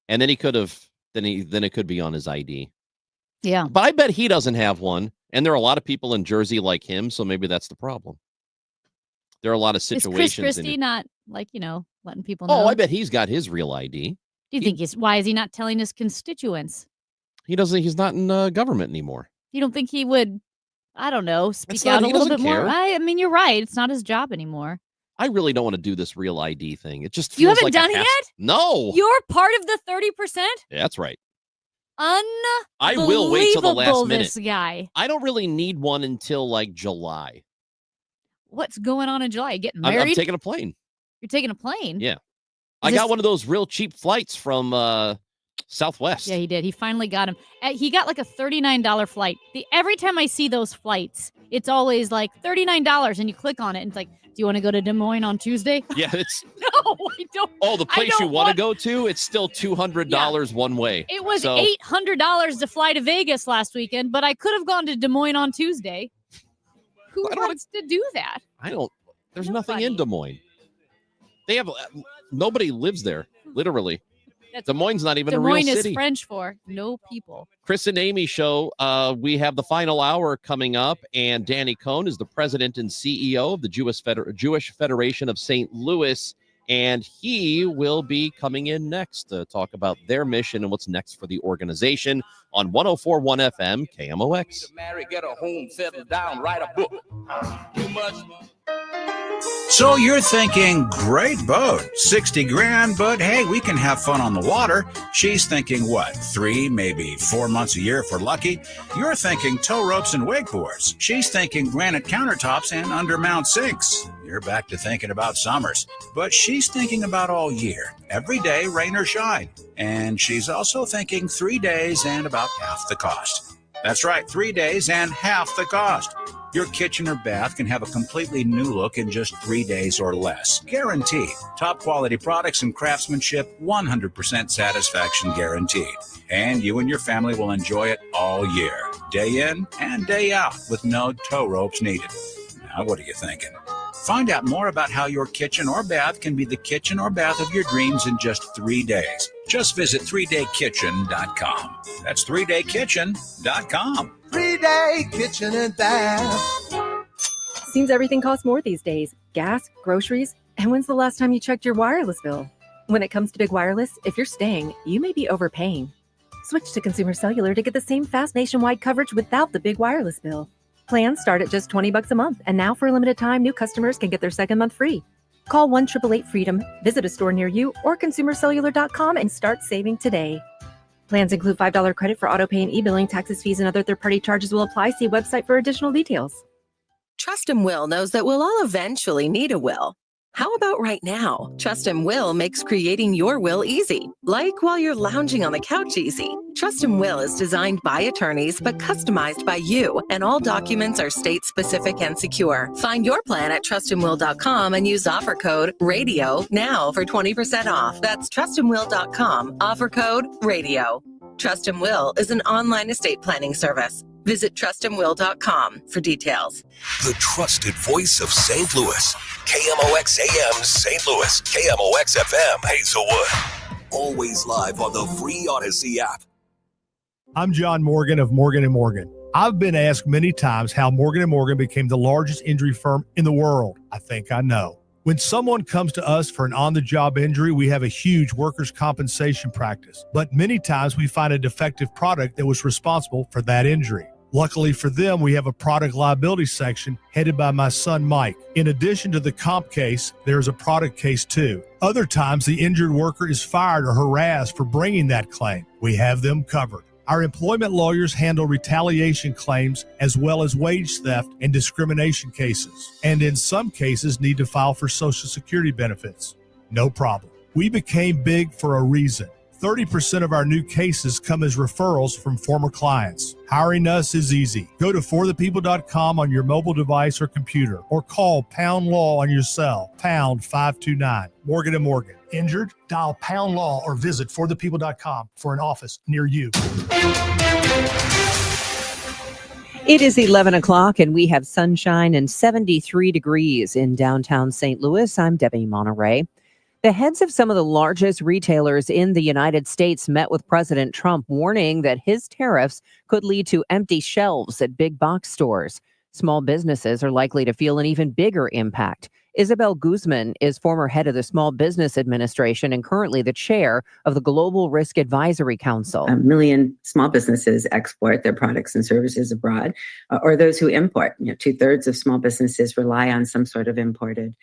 And then he could have, then it could be on his ID. Yeah. But I bet he doesn't have one. And there are a lot of people in Jersey like him. So maybe that's the problem. There are a lot of situations. Is Chris Christie not letting people know? Oh, I bet he's got his real ID. Do you think why is he not telling his constituents? He's not in government anymore. You don't think he would, I don't know, speak not- out a he little doesn't bit more? care. I mean, you're right. It's not his job anymore. I really don't want to do this real ID thing. It just feels You haven't like done it yet? No. You're part of the 30%? Yeah, that's right. Unbelievable, I will wait till the last minute. this guy. I don't really need one until like July. What's going on in July? You getting I'm married? taking a plane. You're taking a plane? Yeah. I got one of those real cheap flights from Southwest. Yeah, he did. He finally got him. He got like a $39 flight. Every time I see those flights, it's always like $39, and you click on it, and it's like, do you want to go to Des Moines on Tuesday? Yeah, it's No, I don't. oh, the I place you don't want to go to, it's still $200 one way. It was So, $800 to fly to Vegas last weekend, but I could have gone to Des Moines on Tuesday. Who wants to do that? I don't. There's nothing in Des Moines. They have nobody lives there. Literally, Des Moines not even Des a real Moines city. is French for no people. Chris and Amy show. We have the final hour coming up, and Danny Cohn is the president and CEO of the Jewish Federation of St. Louis, and he will be coming in next to talk about their mission and what's next for the organization on 104.1 FM KMOX. Marry, get a home, settle down, write a book. Too much. So you're thinking, great boat, 60 grand, but hey, we can have fun on the water. She's thinking, what, 3, maybe 4 months a year if we're lucky? You're thinking tow ropes and wakeboards. She's thinking granite countertops and undermount sinks. You're back to thinking about summers. But she's thinking about all year, every day, rain or shine. And she's also thinking 3 days and about half the cost. That's right, 3 days and half the cost. Your kitchen or bath can have a completely new look in just 3 days or less. Guaranteed. Top quality products and craftsmanship, 100% satisfaction guaranteed. And you and your family will enjoy it all year, day in and day out, with no tow ropes needed. Now, what are you thinking? Find out more about how your kitchen or bath can be the kitchen or bath of your dreams in just 3 days. Just visit 3daykitchen.com. That's 3daykitchen.com. 3-day kitchen and bath. Seems everything costs more these days. Gas, groceries, and when's the last time you checked your wireless bill? When it comes to Big Wireless, if you're staying, you may be overpaying. Switch to Consumer Cellular to get the same fast nationwide coverage without the big wireless bill. Plans start at just $20 a month, and now for a limited time, new customers can get their second month free. Call 1-888-FREEDOM, visit a store near you, or consumercellular.com and start saving today. Plans include $5 credit for autopay and e-billing. Taxes, fees, and other third-party charges will apply. See website for additional details. Trust Will knows that we'll all eventually need a will. How about right now? Trust Will makes creating your will easy, like while you're lounging on the couch easy. Trust Will is designed by attorneys but customized by you, and all documents are state-specific and secure. Find your plan at trustandwill.com and use offer code RADIO now for 20% off. That's trustandwill.com, offer code RADIO. Trust Will is an online estate planning service. Visit trustandwill.com for details. The trusted voice of St. Louis. KMOX AM St. Louis. KMOX FM Hazelwood. Always live on the free Odyssey app. I'm John Morgan of Morgan & Morgan. I've been asked many times how Morgan & Morgan became the largest injury firm in the world. I think I know. When someone comes to us for an on-the-job injury, we have a huge workers' compensation practice. But many times we find a defective product that was responsible for that injury. Luckily for them, we have a product liability section headed by my son, Mike. In addition to the comp case, there's a product case too. Other times, the injured worker is fired or harassed for bringing that claim. We have them covered. Our employment lawyers handle retaliation claims as well as wage theft and discrimination cases, and in some cases need to file for Social Security benefits. No problem. We became big for a reason. 30% of our new cases come as referrals from former clients. Hiring us is easy. Go to forthepeople.com on your mobile device or computer, or call Pound Law on your cell, pound 529. Morgan & Morgan. Injured? Dial Pound Law or visit forthepeople.com for an office near you. It is 11 o'clock and we have sunshine and 73 degrees in downtown St. Louis. I'm Debbie Monterey. The heads of some of the largest retailers in the United States met with President Trump, warning that his tariffs could lead to empty shelves at big box stores. Small businesses are likely to feel an even bigger impact. Isabel Guzman is former head of the Small Business Administration and currently the chair of the Global Risk Advisory Council. 1 million small businesses export their products and services abroad, or those who import. 2/3 of small businesses rely on some sort of imported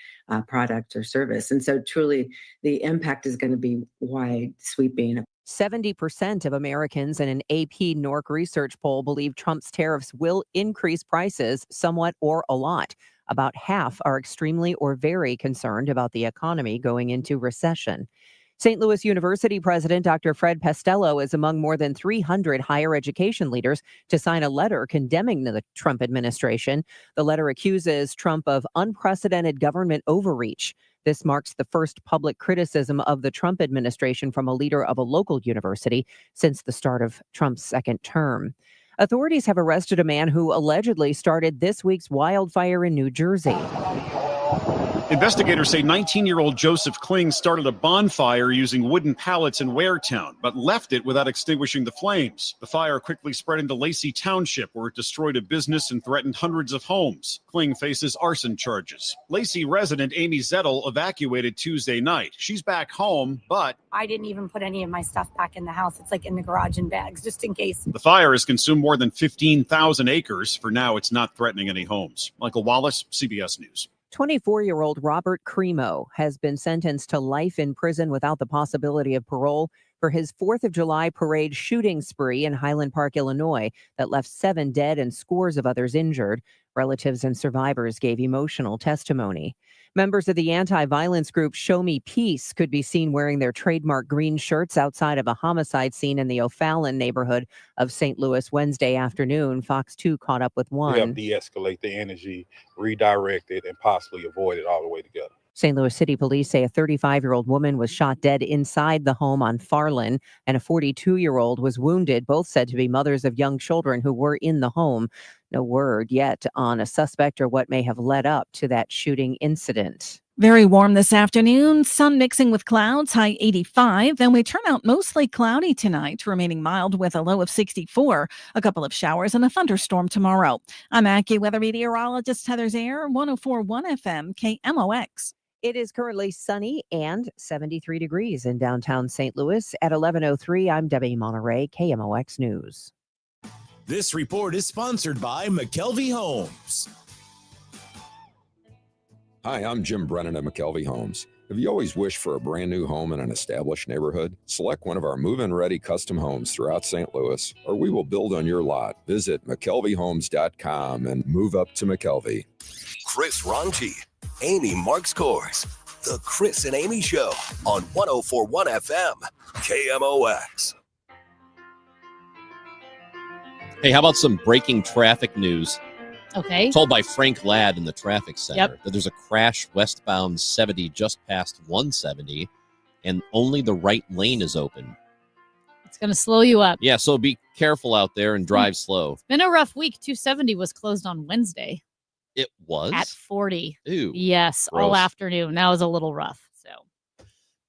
product or service. And so truly the impact is going to be wide sweeping. 70% of Americans in an AP NORC research poll believe Trump's tariffs will increase prices somewhat or a lot. About half are extremely or very concerned about the economy going into recession. St. Louis University President Dr. Fred Pestello is among more than 300 higher education leaders to sign a letter condemning the Trump administration. The letter accuses Trump of unprecedented government overreach. This marks the first public criticism of the Trump administration from a leader of a local university since the start of Trump's second term. Authorities have arrested a man who allegedly started this week's wildfire in New Jersey. Investigators say 19-year-old Joseph Kling started a bonfire using wooden pallets in Waretown, but left it without extinguishing the flames. The fire quickly spread into Lacey Township, where it destroyed a business and threatened hundreds of homes. Kling faces arson charges. Lacey resident Amy Zettel evacuated Tuesday night. She's back home, but I didn't even put any of my stuff back in the house. It's like in the garage in bags, just in case. the fire has consumed more than 15,000 acres. For now, it's not threatening any homes. Michael Wallace, CBS News. 24-year-old Robert Cremo has been sentenced to life in prison without the possibility of parole for his 4th of July parade shooting spree in Highland Park, Illinois, that left 7 dead and scores of others injured. Relatives and survivors gave emotional testimony. Members of the anti-violence group Show Me Peace could be seen wearing their trademark green shirts outside of a homicide scene in the O'Fallon neighborhood of St. Louis Wednesday afternoon. Fox 2 caught up with one. We have de-escalate the energy, redirect it, and possibly avoid it all the way together. St. Louis City Police say a 35-year-old woman was shot dead inside the home on Farland, and a 42-year-old was wounded, both said to be mothers of young children who were in the home. No word yet on a suspect or what may have led up to that shooting incident. Very warm this afternoon, sun mixing with clouds, high 85. Then we turn out mostly cloudy tonight, remaining mild with a low of 64. A couple of showers and a thunderstorm tomorrow. I'm AccuWeather meteorologist Heather Zaire, 104.1 FM KMOX. It is currently sunny and 73 degrees in downtown St. Louis. At 11:03, I'm Debbie Monterey, KMOX News. This report is sponsored by McKelvey Homes. Hi, I'm Jim Brennan at McKelvey Homes. Have you always wished for a brand new home in an established neighborhood? Select one of our move-in ready custom homes throughout St. Louis, or we will build on your lot. Visit McKelveyhomes.com and move up to McKelvey. Chris Ronchi, Amy Marks Kors. The Chris and Amy Show on 104.1 FM, KMOX. Hey, how about some breaking traffic news? Okay. Told by Frank Ladd in the traffic center Yep. that there's a crash westbound 70 just past 170, and only the right lane is open. It's going to slow you up. Yeah, so be careful out there and drive slow. Been a rough week. 270 was closed on Wednesday It was? at 40. Ew. Yes, all Gross. afternoon. That was a little rough. So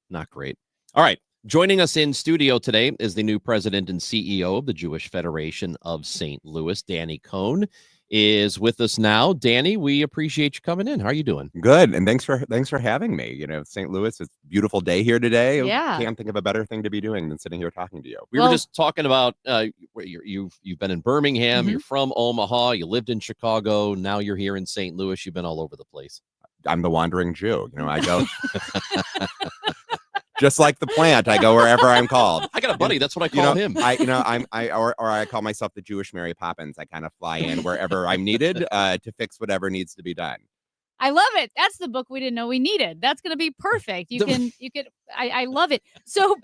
Not great. All right. Joining us in studio today is the new president and CEO of the Jewish Federation of St. Louis, Danny Cohn. is with us now. Danny, we appreciate you coming in. How are you doing? Good, and thanks for having me. St. Louis, it's a beautiful day here today. Yeah. Can't think of a better thing to be doing than sitting here talking to you. We were just talking about you've been in Birmingham, Mm-hmm. you're from Omaha, you lived in Chicago, now you're here in St. Louis. You've been all over the place. I'm the wandering Jew. I go just like the plant. I go wherever I'm called. I got a buddy. That's what I call him. I call myself the Jewish Mary Poppins. I kind of fly in wherever I'm needed to fix whatever needs to be done. I love it. That's the book we didn't know we needed. That's going to be perfect. I love it. So,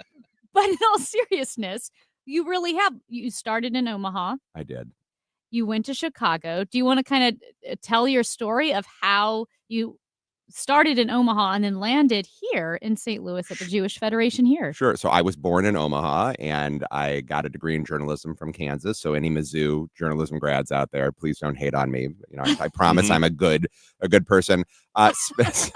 but in all seriousness, you started in Omaha. I did. You went to Chicago. Do you want to kind of tell your story of how you started in Omaha and then landed here in St. Louis at the Jewish Federation here? Sure. So I was born in Omaha and I got a degree in journalism from Kansas. So any Mizzou journalism grads out there, please don't hate on me. I promise I'm a good person. There's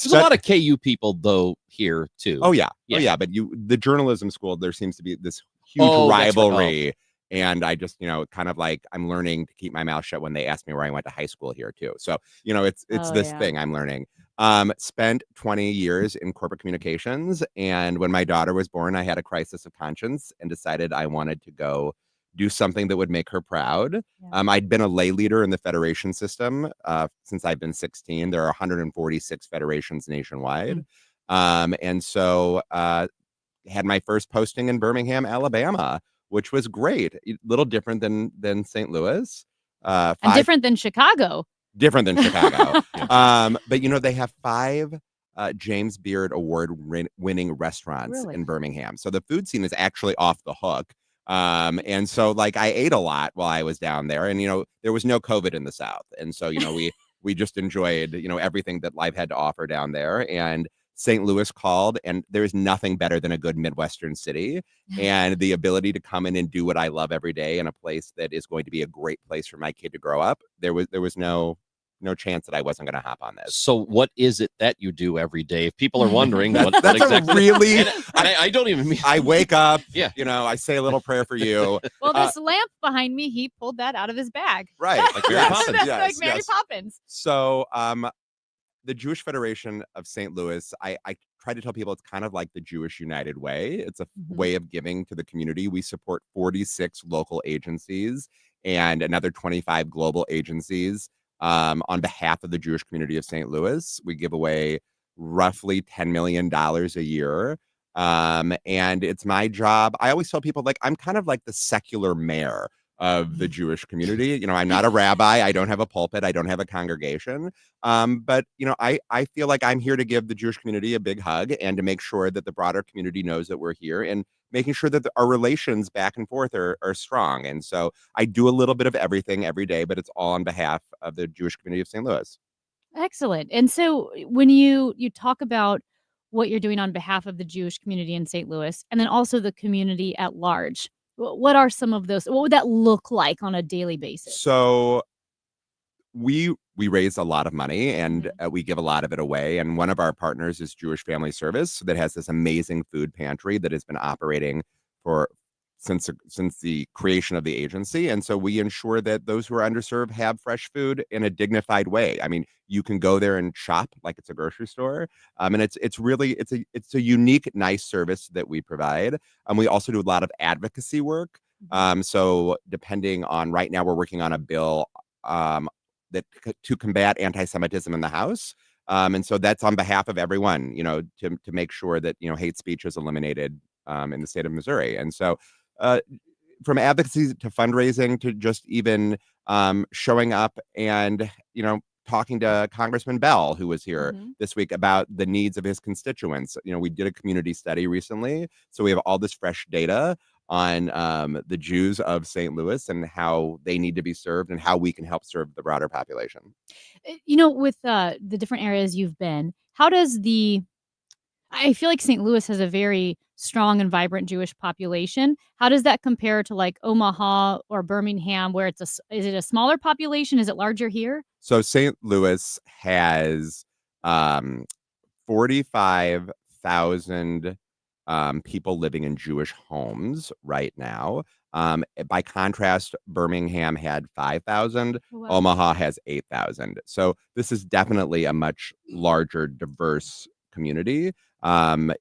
a lot of KU people though here too. Oh yeah. But the journalism school, there seems to be this huge rivalry. And I just, kind of like I'm learning to keep my mouth shut when they ask me where I went to high school here too. So, it's this thing I'm learning. Spent 20 years in corporate communications. And when my daughter was born, I had a crisis of conscience and decided I wanted to go do something that would make her proud. Yeah. I'd been a lay leader in the federation system since I've been 16. There are 146 federations nationwide. And so had my first posting in Birmingham, Alabama, which was great. A little different than St. Louis. And different than Chicago. Different than Chicago. But, they have 5 James Beard Award-winning restaurants in Birmingham. So the food scene is actually off the hook. And so, I ate a lot while I was down there. And, there was no COVID in the South. And so, we just enjoyed, everything that life had to offer down there. And St. Louis called, and there's nothing better than a good Midwestern city and the ability to come in and do what I love every day in a place that is going to be a great place for my kid to grow up. There was no chance that I wasn't going to hop on this. So what is it that you do every day? If people are wondering, what exactly? Really, I don't even mean. I wake up, I say a little prayer for you. Well, this lamp behind me, he pulled that out of his bag. Right. Like Mary Poppins. Like Mary Poppins. So, the Jewish Federation of St. Louis, I try to tell people it's kind of like the Jewish United Way. It's a way of giving to the community. We support 46 local agencies and another 25 global agencies on behalf of the Jewish community of St. Louis. We give away roughly $10 million a year. And it's my job. I always tell people, I'm kind of like the secular mayor of the Jewish community. I'm not a rabbi. I don't have a pulpit. I don't have a congregation. But, I feel like I'm here to give the Jewish community a big hug and to make sure that the broader community knows that we're here and making sure that our relations back and forth are strong. And so I do a little bit of everything every day, but it's all on behalf of the Jewish community of St. Louis. Excellent. And so when you talk about what you're doing on behalf of the Jewish community in St. Louis, and then also the community at large, what are some of those? What would that look like on a daily basis? So we raise a lot of money and we give a lot of it away. And one of our partners is Jewish Family Service that has this amazing food pantry that has been operating since the creation of the agency. And so we ensure that those who are underserved have fresh food in a dignified way. I mean, you can go there and shop like it's a grocery store. And it's a unique, nice service that we provide. We also do a lot of advocacy work. So depending on right now, we're working on a bill to combat anti-Semitism in the House. And so that's on behalf of everyone, to make sure that, hate speech is eliminated in the state of Missouri. And so from advocacy to fundraising to just even showing up and, talking to Congressman Bell, who was here this week, about the needs of his constituents. We did a community study recently, so we have all this fresh data on the Jews of St. Louis and how they need to be served and how we can help serve the broader population. With the different areas you've been, I feel like St. Louis has a very strong and vibrant Jewish population. How does that compare to like Omaha or Birmingham, where is it a smaller population? Is it larger here? So St. Louis has 45,000 people living in Jewish homes right now. By contrast, Birmingham had 5,000. Wow. Omaha has 8,000. So this is definitely a much larger, diverse community. I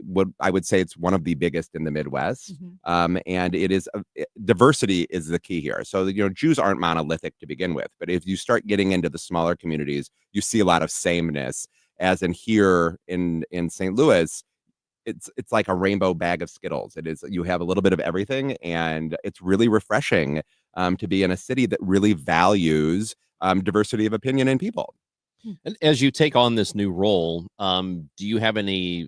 would say it's one of the biggest in the Midwest. And it is diversity is the key here. So Jews aren't monolithic to begin with, but if you start getting into the smaller communities, you see a lot of sameness. As in here in St. Louis, it's like a rainbow bag of Skittles. It is, you have a little bit of everything, and it's really refreshing to be in a city that really values diversity of opinion in people. And as you take on this new role, do you have any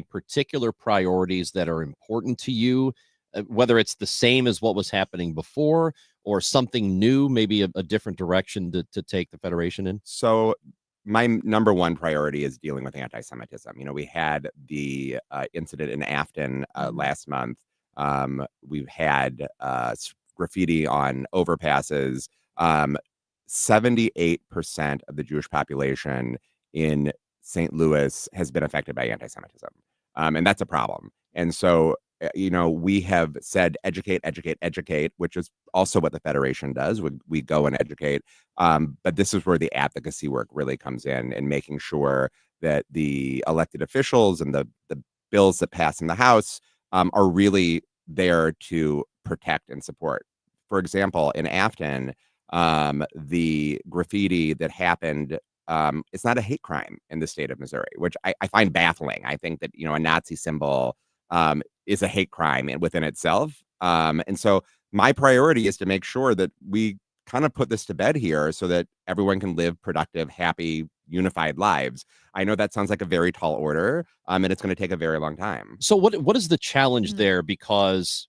particular priorities that are important to you, whether it's the same as what was happening before or something new, maybe a different direction to take the Federation in? So my number one priority is dealing with anti-Semitism. We had the incident in Afton last month. We've had graffiti on overpasses. 78% of the Jewish population in St. Louis has been affected by anti-Semitism. And that's a problem. And so, we have said educate, educate, educate, which is also what the Federation does. We go and educate. But this is where the advocacy work really comes in, and making sure that the elected officials and the bills that pass in the House are really there to protect and support. For example, in Afton, the graffiti that happened, it's not a hate crime in the state of Missouri, which I find baffling. I think that, a Nazi symbol is a hate crime within itself. And so my priority is to make sure that we kind of put this to bed here so that everyone can live productive, happy, unified lives. I know that sounds like a very tall order, and it's going to take a very long time. So what is the challenge there? Because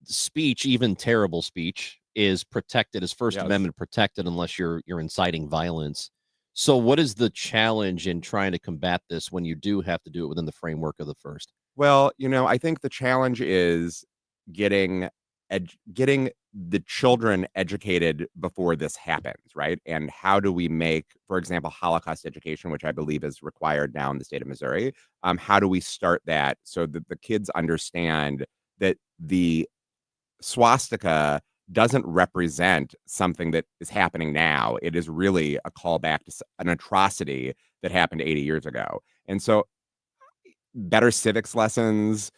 speech, even terrible speech, is protected, is First Amendment protected unless you're inciting violence. So what is the challenge in trying to combat this when you do have to do it within the framework of the First? Well, I think the challenge is getting the children educated before this happens, right? And how do we make, for example, Holocaust education, which I believe is required now in the state of Missouri, how do we start that so that the kids understand that the swastika doesn't represent something that is happening now. It is really a callback to an atrocity that happened 80 years ago. And so better civics lessons,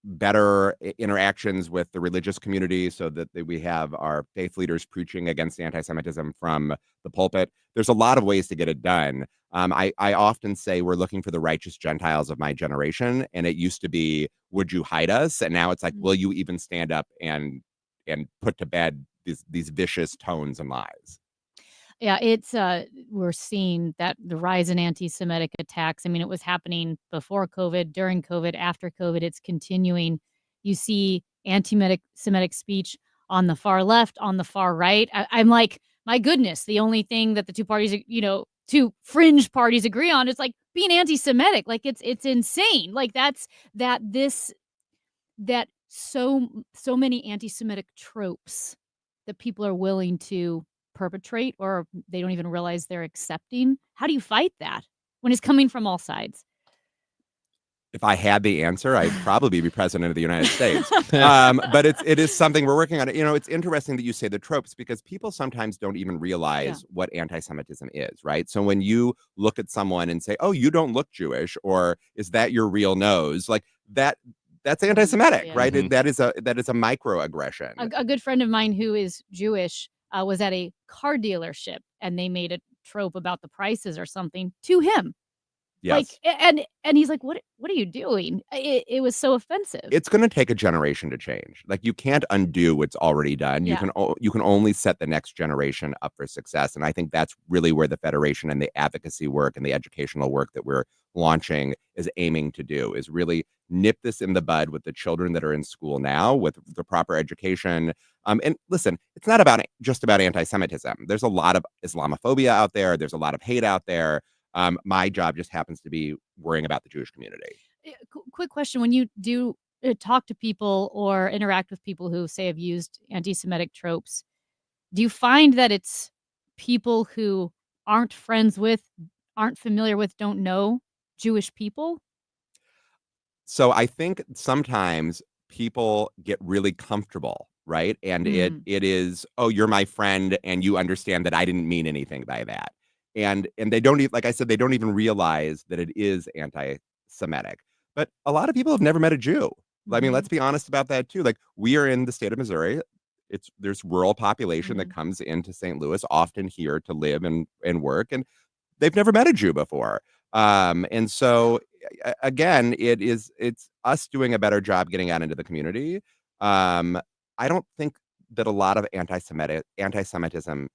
better interactions with the religious community so that we have our faith leaders preaching against anti-Semitism from the pulpit. There's a lot of ways to get it done. I often say we're looking for the righteous Gentiles of my generation. And it used to be, would you hide us? And now it's like, will you even stand up and put to bed these vicious tones and lies? Yeah, it's we're seeing that the rise in anti-Semitic attacks. I mean, it was happening before COVID, during COVID, after COVID. It's continuing. You see anti-Semitic speech on the far left, on the far right. I'm like, my goodness, the only thing that the two parties, two fringe parties agree on is like being anti-Semitic. Like it's insane. Like that so many anti-Semitic tropes that people are willing to perpetrate, or they don't even realize they're accepting. How do you fight that when it's coming from all sides? If I had the answer, I'd probably be president of the United States. But it is something we're working on. It's interesting that you say the tropes, because people sometimes don't even realize what anti-Semitism is, right? So when you look at someone and say, oh, you don't look Jewish, or is that your real nose? Like that's anti-Semitic, right? Mm-hmm. That is a microaggression. A good friend of mine who is Jewish was at a car dealership, and they made a trope about the prices or something to him. Yes. Like, and he's like, what are you doing? It was so offensive. It's going to take a generation to change. Like, you can't undo what's already done. Yeah. You can only set the next generation up for success. And I think that's really where the Federation and the advocacy work and the educational work that we're launching is aiming to do, is really nip this in the bud with the children that are in school now with the proper education. And listen, it's not just about anti-Semitism. There's a lot of Islamophobia out there. There's a lot of hate out there. My job just happens to be worrying about the Jewish community. Quick question. When you do talk to people or interact with people who, say, have used anti-Semitic tropes, do you find that it's people who aren't friends with, aren't familiar with, don't know Jewish people? So I think sometimes people get really comfortable, right? And it is, oh, you're my friend and you understand that I didn't mean anything by that. And they don't even, like I said, they don't even realize that it is anti-Semitic. But a lot of people have never met a Jew. I mean, let's be honest about that too. Like, we are in the state of Missouri. There's rural population that comes into St. Louis, often here to live and work, and they've never met a Jew before. And so again, it's us doing a better job getting out into the community. I don't think that a lot of anti-Semitism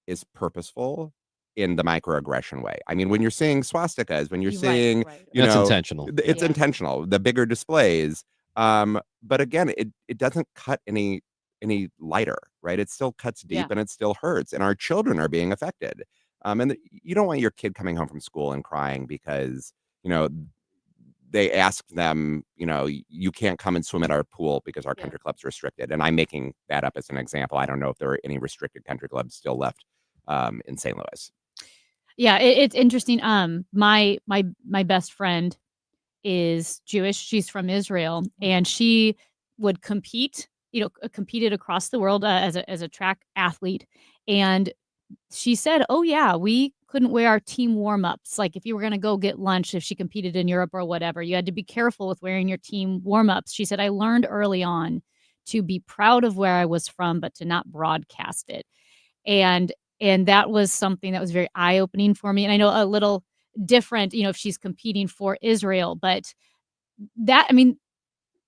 is purposeful in the microaggression way. I mean, when you're seeing swastikas, when you're seeing, That's intentional. It's intentional. The bigger displays. But again, it doesn't cut any lighter, right? It still cuts deep and it still hurts. And our children are being affected. And you don't want your kid coming home from school and crying because, they asked them, you can't come and swim at our pool because our country club's restricted. And I'm making that up as an example. I don't know if there are any restricted country clubs still left in St. Louis. Yeah, it's interesting. My best friend is Jewish. She's from Israel, and she would compete. Competed across the world as a track athlete, and she said, "Oh yeah, we couldn't wear our team warm-ups. Like if you were going to go get lunch, if she competed in Europe or whatever, you had to be careful with wearing your team warm-ups." She said, "I learned early on to be proud of where I was from, but to not broadcast it." And that was something that was very eye-opening for me. And I know a little different, if she's competing for Israel, but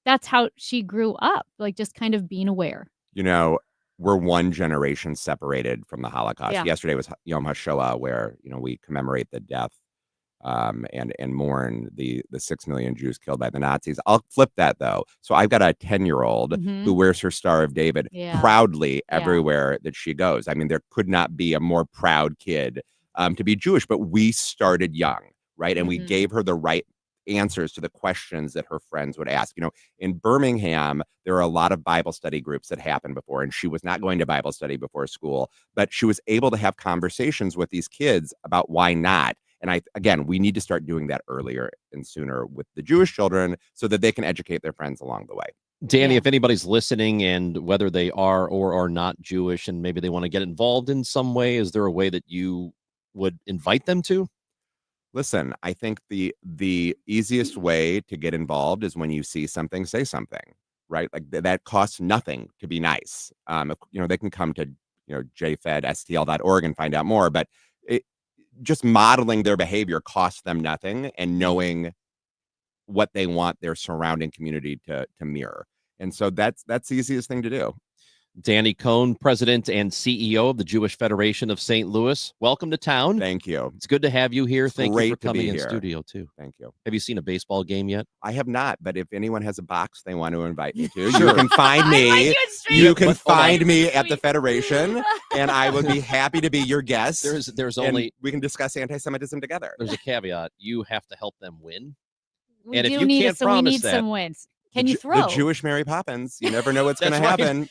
that's how she grew up, like just kind of being aware. We're one generation separated from the Holocaust. Yeah. Yesterday was Yom HaShoah, where, we commemorate the death and mourn the 6 million Jews killed by the Nazis. I'll flip that though. So I've got a 10-year-old who wears her Star of David proudly everywhere that she goes. I mean, there could not be a more proud kid to be Jewish, but we started young, right? And we gave her the right answers to the questions that her friends would ask. In Birmingham, there are a lot of Bible study groups that happened before, and she was not going to Bible study before school, but she was able to have conversations with these kids about why not. And we need to start doing that earlier and sooner with the Jewish children so that they can educate their friends along the way. Danny, if anybody's listening and whether they are or are not Jewish and maybe they want to get involved in some way, is there a way that you would invite them to? Listen, I think the easiest way to get involved is when you see something, say something, right? Like that costs nothing to be nice. They can come to, jfedstl.org and find out more, but just modeling their behavior costs them nothing, and knowing what they want their surrounding community to mirror. And so that's the easiest thing to do. Danny Cohn, President and CEO of the Jewish Federation of St. Louis. Welcome to town. Thank you. It's good to have you here. Thank you for Great to coming be in here. studio too. Thank you. Have you seen a baseball game yet? I have not, but if anyone has a box they want to invite me to, Sure. you can find me. You can find me at the Sweet. Federation, and I would be happy to be your guest. There's and only we can discuss anti-Semitism together. there's a caveat. You have to help them win. We And if do you need can't so we promise need that- some wins. Can you The throw? Jewish Mary Poppins. You never know what's going to That's right. happen.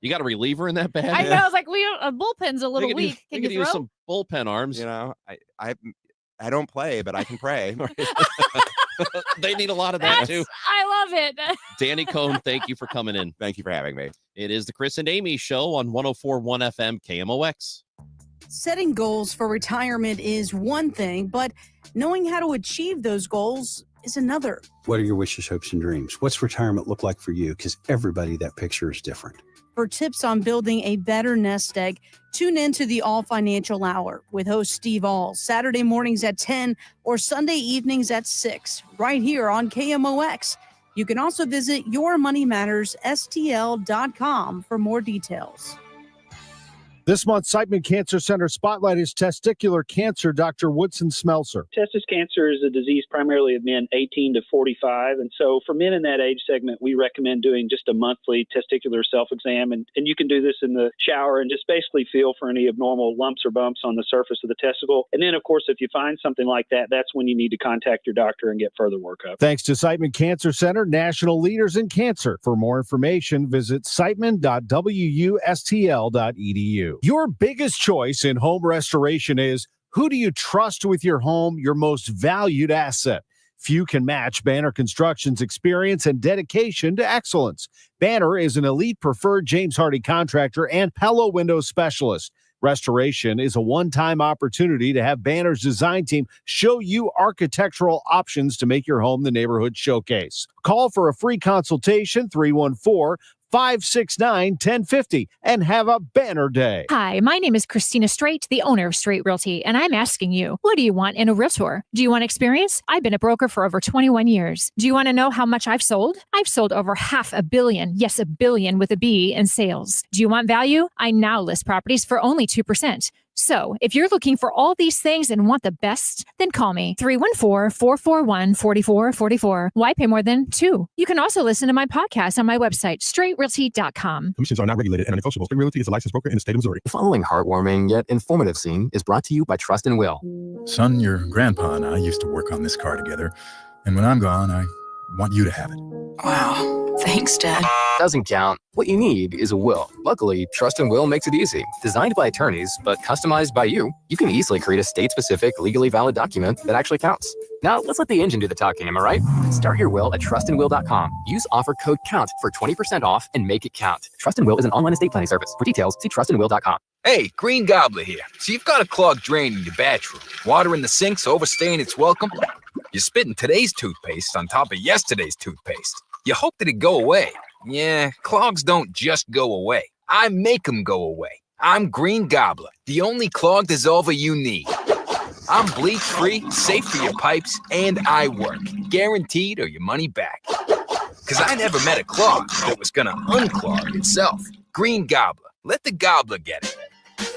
You got a reliever in that bag? I know. I was like, a bullpen's a They little could weak. They Can could you use throw? some bullpen arms. I don't play, but I can pray. They need a lot of that too. I love it. Danny Cohn, thank you for coming in. Thank you for having me. It is the Chris and Amy Show on 104.1 FM KMOX. Setting goals for retirement is one thing, but knowing how to achieve those goals is another. What are your wishes, hopes, and dreams? What's retirement look like for you? Because everybody, that picture is different. For tips on building a better nest egg, tune in to the All Financial Hour with host Steve All, Saturday mornings at 10 or Sunday evenings at 6, right here on KMOX. You can also visit yourmoneymattersstl.com for more details. This month, Siteman Cancer Center Spotlight is testicular cancer. Dr. Woodson Smelser. Testis cancer is a disease primarily of men 18 to 45. And so for men in that age segment, we recommend doing just a monthly testicular self-exam. And you can do this in the shower and just basically feel for any abnormal lumps or bumps on the surface of the testicle. And then, of course, if you find something like that, that's when you need to contact your doctor and get further workup. Thanks to Siteman Cancer Center, national leaders in cancer. For more information, visit siteman.wustl.edu. Your biggest choice in home restoration is, who do you trust with your home, your most valued asset? Few can match Banner Construction's experience and dedication to excellence. Banner is an elite preferred James Hardie contractor and Pella window specialist. Restoration is a one-time opportunity to have Banner's design team show you architectural options to make your home the neighborhood showcase. Call for a free consultation, 314-569-1050, and have a Banner day. Hi, my name is Christina Straight, the owner of Straight Realty, and I'm asking you, what do you want in a realtor? Do you want experience? I've been a broker for over 21 years. Do you want to know how much I've sold? I've sold over $500 million, yes, $1 billion with a B, in sales. Do you want value? I now list properties for only 2%. So, if you're looking for all these things and want the best, then call me 314-441-4444. Why pay more than 2? You can also listen to my podcast on my website, straightrealty.com. Commissions are not regulated and negotiable. Straight Realty is a licensed broker in the state of Missouri. The following heartwarming yet informative scene is brought to you by Trust and Will. Son, your grandpa and I used to work on this car together, and when I'm gone, I want you to have it. Wow. Thanks, Dad. Doesn't count. What you need is a will. Luckily, Trust and Will makes it easy. Designed by attorneys, but customized by you, you can easily create a state-specific, legally valid document that actually counts. Now, let's let the engine do the talking, am I right? Start your will at trustandwill.com. Use offer code COUNT for 20% off and make it count. Trust and Will is an online estate planning service. For details, see trustandwill.com. Hey, Green Gobbler here. So you've got a clogged drain in your bathroom. Water in the sink's overstaying its welcome. You're spitting today's toothpaste on top of yesterday's toothpaste. You hope that it go away. Yeah, clogs don't just go away. I make them go away. I'm Green Gobbler, the only clog dissolver you need. I'm bleach-free, safe for your pipes, and I work. Guaranteed or your money back. Because I never met a clog that was going to unclog itself. Green Gobbler. Let the gobbler get it.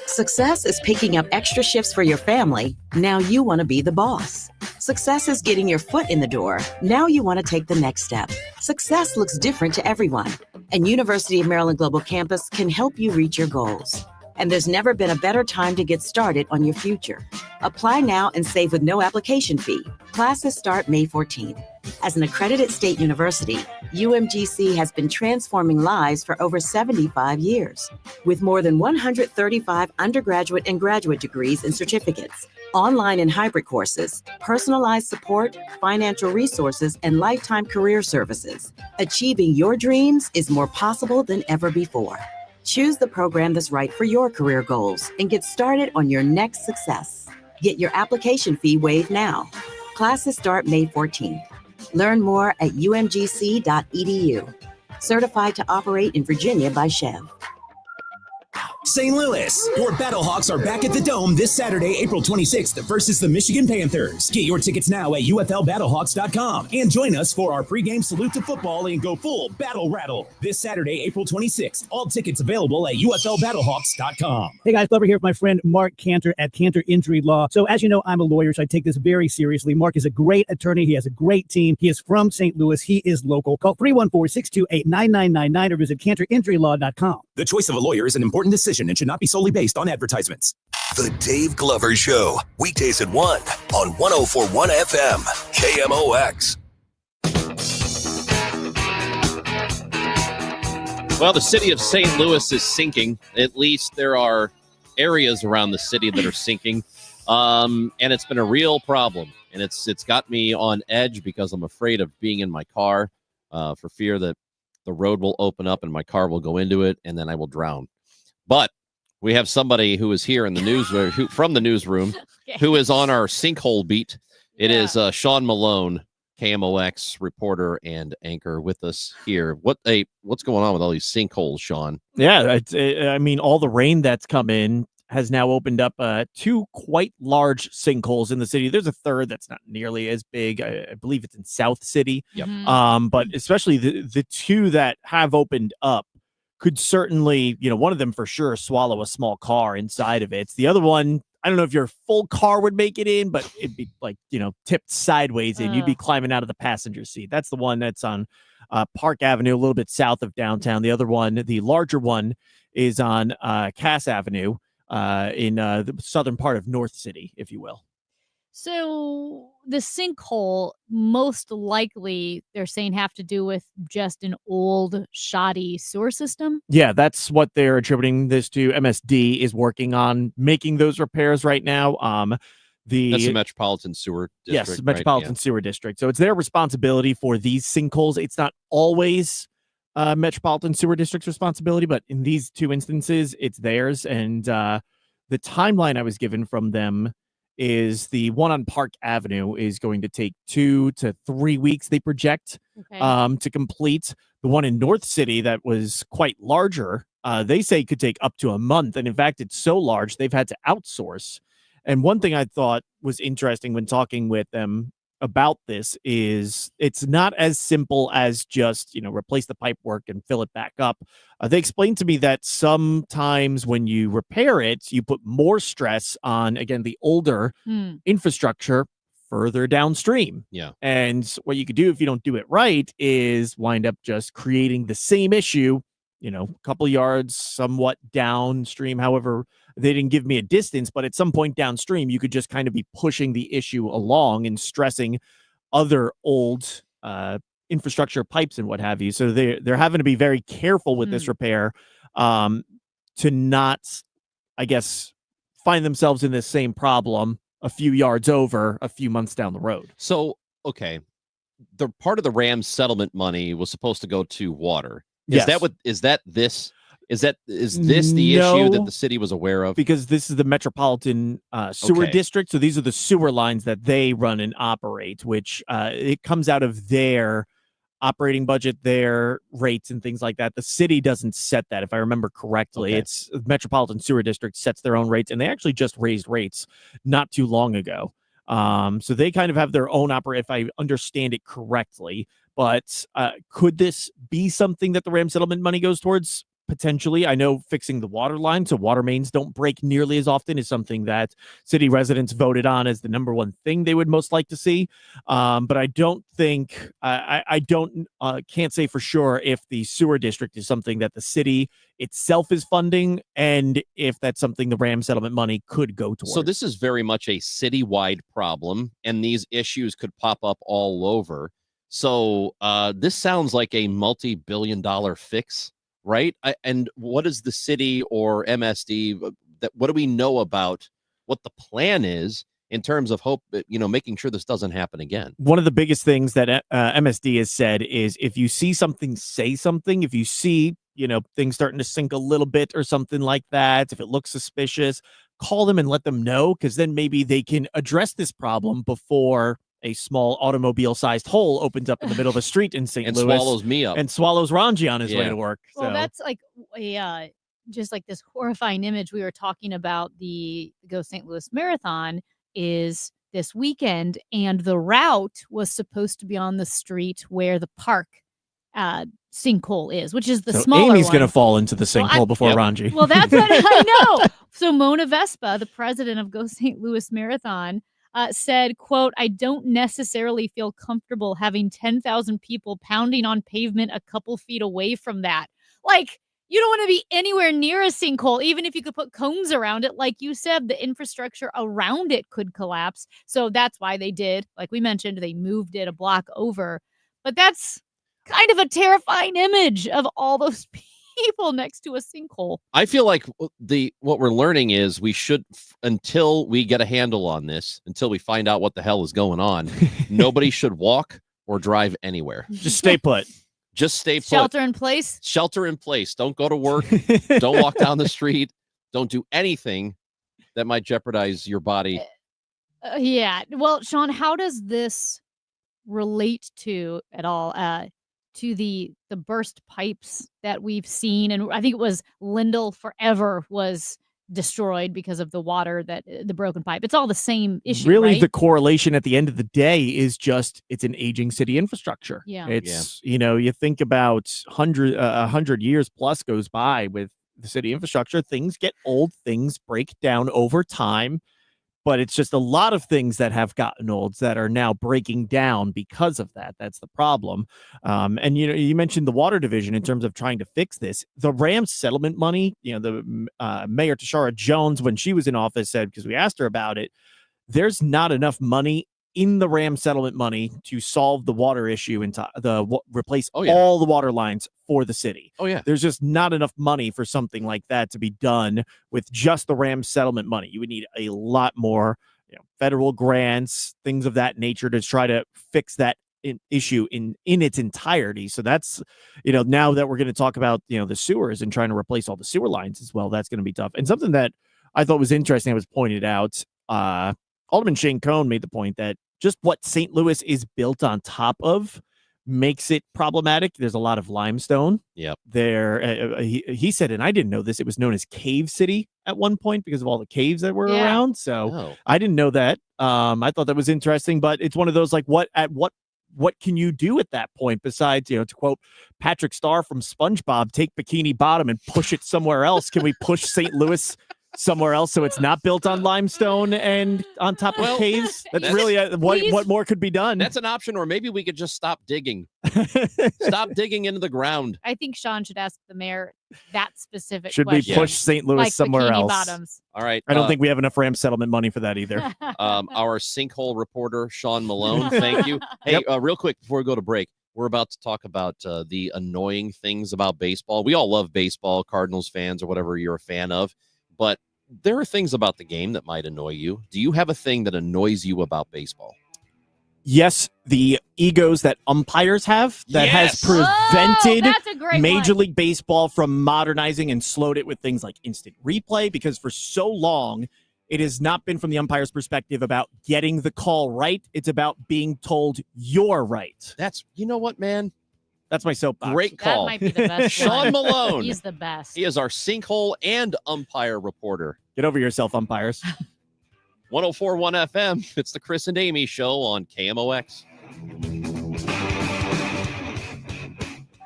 Success is picking up extra shifts for your family. Now you want to be the boss. Success is getting your foot in the door. Now you want to take the next step. Success looks different to everyone, and University of Maryland Global Campus can help you reach your goals. And there's never been a better time to get started on your future. Apply now and save with no application fee. Classes start May 14th. As an accredited state university, UMGC has been transforming lives for over 75 years. With more than 135 undergraduate and graduate degrees and certificates, online and hybrid courses, personalized support, financial resources, and lifetime career services, achieving your dreams is more possible than ever before. Choose the program that's right for your career goals and get started on your next success. Get your application fee waived now. Classes start May 14th. Learn more at umgc.edu. Certified to operate in Virginia by Chev. St. Louis, your Battlehawks are back at the Dome this Saturday, April 26th versus the Michigan Panthers. Get your tickets now at uflbattlehawks.com and join us for our pregame salute to football and go full battle rattle this Saturday, April 26th. All tickets available at uflbattlehawks.com. Hey guys, Glover here with my friend Mark Cantor at Cantor Injury Law. So as you know, I'm a lawyer, so I take this very seriously. Mark is a great attorney. He has a great team. He is from St. Louis. He is local. Call 314-628-9999 or visit cantorinjurylaw.com. The choice of a lawyer is an important decision and should not be solely based on advertisements. The Dave Glover Show, weekdays at 1 on 104.1 FM, KMOX. Well, the city of St. Louis is sinking. At least there are areas around the city that are sinking. And it's been a real problem. And it's got me on edge because I'm afraid of being in my car for fear that the road will open up and my car will go into it and then I will drown. But we have somebody who is here in the news from the newsroom who is on our sinkhole beat. It is Sean Malone, KMOX reporter and anchor with us here. What's going on with all these sinkholes, Sean? Yeah, I mean, all the rain that's come in has now opened up two quite large sinkholes in the city. There's a third that's not nearly as big. I believe it's in South City. Yep. But especially the two that have opened up could certainly, one of them for sure swallow a small car inside of it. The other one, I don't know if your full car would make it in, but it'd be like, tipped sideways in. You'd be climbing out of the passenger seat. That's the one that's on Park Avenue, a little bit south of downtown. The other one, the larger one, is on Cass Avenue in the southern part of North City, if you will. So the sinkhole, most likely, they're saying have to do with just an old, shoddy sewer system. Yeah, that's what they're attributing this to. MSD is working on making those repairs right now. That's the Metropolitan Sewer District. Yes, Metropolitan Sewer District. So it's their responsibility for these sinkholes. It's not always Metropolitan Sewer District's responsibility, but in these two instances, it's theirs. And the timeline I was given from them is the one on Park Avenue is going to take 2 to 3 weeks, they project, to complete. The one in North City that was quite larger, they say could take up to a month. And in fact, it's so large, they've had to outsource. And one thing I thought was interesting when talking with them about this is it's not as simple as just, replace the pipework and fill it back up. They explained to me that sometimes when you repair it, you put more stress on, again, the older infrastructure further downstream. Yeah. And what you could do if you don't do it right is wind up just creating the same issue, a couple yards somewhat downstream. However, they didn't give me a distance, but at some point downstream, you could just kind of be pushing the issue along and stressing other old infrastructure pipes and what have you. So they're having to be very careful with this repair to not, I guess, find themselves in this same problem a few yards over a few months down the road. So, okay, the part of the Rams settlement money was supposed to go to water. Is this the issue that the city was aware of? Because this is the Metropolitan Sewer District. So these are the sewer lines that they run and operate, which it comes out of their operating budget, their rates and things like that. The city doesn't set that, if I remember correctly. It's Metropolitan Sewer District sets their own rates, and they actually just raised rates not too long ago. So they kind of have their own if I understand it correctly. But could this be something that the Ram settlement money goes towards? Potentially. I know fixing the water line so water mains don't break nearly as often is something that city residents voted on as the number one thing they would most like to see. But I don't think, can't say for sure if the sewer district is something that the city itself is funding and if that's something the Ram settlement money could go towards. So this is very much a citywide problem, and these issues could pop up all over. So this sounds like a multi-billion-dollar fix. Right. And what is the city or MSD what do we know about what the plan is in terms of making sure this doesn't happen again? One of the biggest things that MSD has said is if you see something, say something. If you see, things starting to sink a little bit or something like that, if it looks suspicious, call them and let them know, because then maybe they can address this problem before a small automobile-sized hole opens up in the middle of a street in St. Louis. And swallows me up. And swallows Ranji on his way to work. Well, so. that's like just like this horrifying image we were talking about. The Go St. Louis Marathon is this weekend, and the route was supposed to be on the street where the park sinkhole is, which is the smaller Amy's one. going to fall into the sinkhole before Ranji. Well, that's what I know. So Mona Vespa, the president of Go St. Louis Marathon, said, quote, "I don't necessarily feel comfortable having 10,000 people pounding on pavement a couple feet away from that." Like, you don't want to be anywhere near a sinkhole, even if you could put cones around it. Like you said, the infrastructure around it could collapse. So that's why they did, like we mentioned, they moved it a block over. But that's kind of a terrifying image of all those people next to a sinkhole. I feel like what we're learning is we should, until we get a handle on this, until we find out what the hell is going on, nobody should walk or drive anywhere. Just stay put. Just stay put. Shelter in place. Shelter in place. Don't go to work. Don't walk down the street. Don't do anything that might jeopardize your body. Yeah. Well, Sean, how does this relate to at all to the burst pipes that we've seen? And I think it was Lindell Forever was destroyed because of the water, that the broken pipe. It's all the same issue. Really, right? the correlation at the end of the day is just it's an aging city infrastructure. Yeah. It's, you think about 100 years plus goes by with the city infrastructure. Things get old, things break down over time. But it's just a lot of things that have gotten old that are now breaking down because of that. That's the problem. And, you mentioned the water division in terms of trying to fix this. The Rams settlement money, the Mayor Tashara Jones, when she was in office, said, because we asked her about it, there's not enough money in the Ram settlement money to solve the water issue and to replace all the water lines for the city. Oh, yeah. There's just not enough money for something like that to be done with just the Ram settlement money. You would need a lot more, federal grants, things of that nature to try to fix that issue in its entirety. So that's, now that we're going to talk about, the sewers and trying to replace all the sewer lines as well, that's going to be tough. And something that I thought was interesting, I was pointed out, Alderman Shane Cohn made the point that just what St. Louis is built on top of makes it problematic. There's a lot of limestone. Yep. There, he said, and I didn't know this, it was known as Cave City at one point because of all the caves that were around. So I didn't know that. I thought that was interesting, but it's one of those like, what can you do at that point besides, to quote Patrick Starr from SpongeBob, take Bikini Bottom and push it somewhere else? Can we push St. Louis somewhere else so it's not built on limestone and on top of caves? That's really what more could be done. That's an option, or maybe we could just stop digging. Stop digging into the ground. I think Sean should ask the mayor that specific Should question. we push St. Louis like somewhere Bikini else? Bottoms. All right. I don't think we have enough Ram settlement money for that either. Our sinkhole reporter, Sean Malone, thank you. Hey, real quick before we go to break, we're about to talk about the annoying things about baseball. We all love baseball, Cardinals fans or whatever you're a fan of, but there are things about the game that might annoy you. Do you have a thing that annoys you about baseball? Yes, the egos that umpires have that has prevented that's a great Major one. League Baseball from modernizing and slowed it with things like instant replay, because for so long it has not been from the umpire's perspective about getting the call right. It's about being told you're right. That's, you know what, man? That's my soapbox. Great call. That might be the best Sean one. Malone. He's the best. He is our sinkhole and umpire reporter. Get over yourself, umpires. 104.1 FM. It's the Chris and Amy show on KMOX.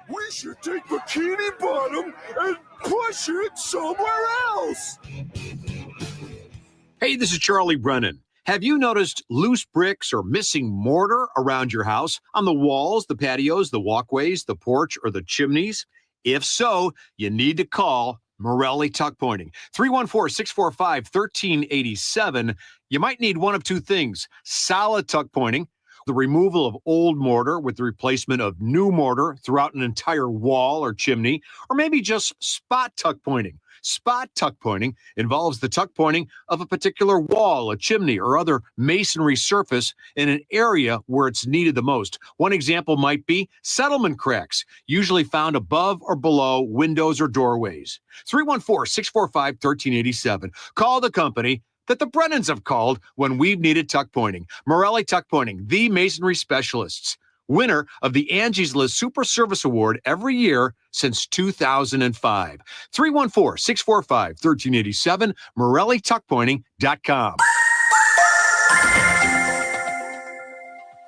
We should take Bikini Bottom and push it somewhere else. Hey, this is Charlie Brennan. Have you noticed loose bricks or missing mortar around your house, on the walls, the patios, the walkways, the porch, or the chimneys? If so, you need to call Morelli Tuck Pointing. 314-645-1387. You might need one of two things: solid tuck pointing, the removal of old mortar with the replacement of new mortar throughout an entire wall or chimney, or maybe just spot tuck pointing. Spot tuck pointing involves the tuck pointing of a particular wall, a chimney, or other masonry surface in an area where it's needed the most. One example might be settlement cracks, usually found above or below windows or doorways. 314-645-1387. Call the company that the Brennans have called when we've needed tuck pointing. Morelli Tuck Pointing, the masonry specialists. Winner of the Angie's List Super Service Award every year since 2005. 314-645-1387, MorelliTuckPointing.com.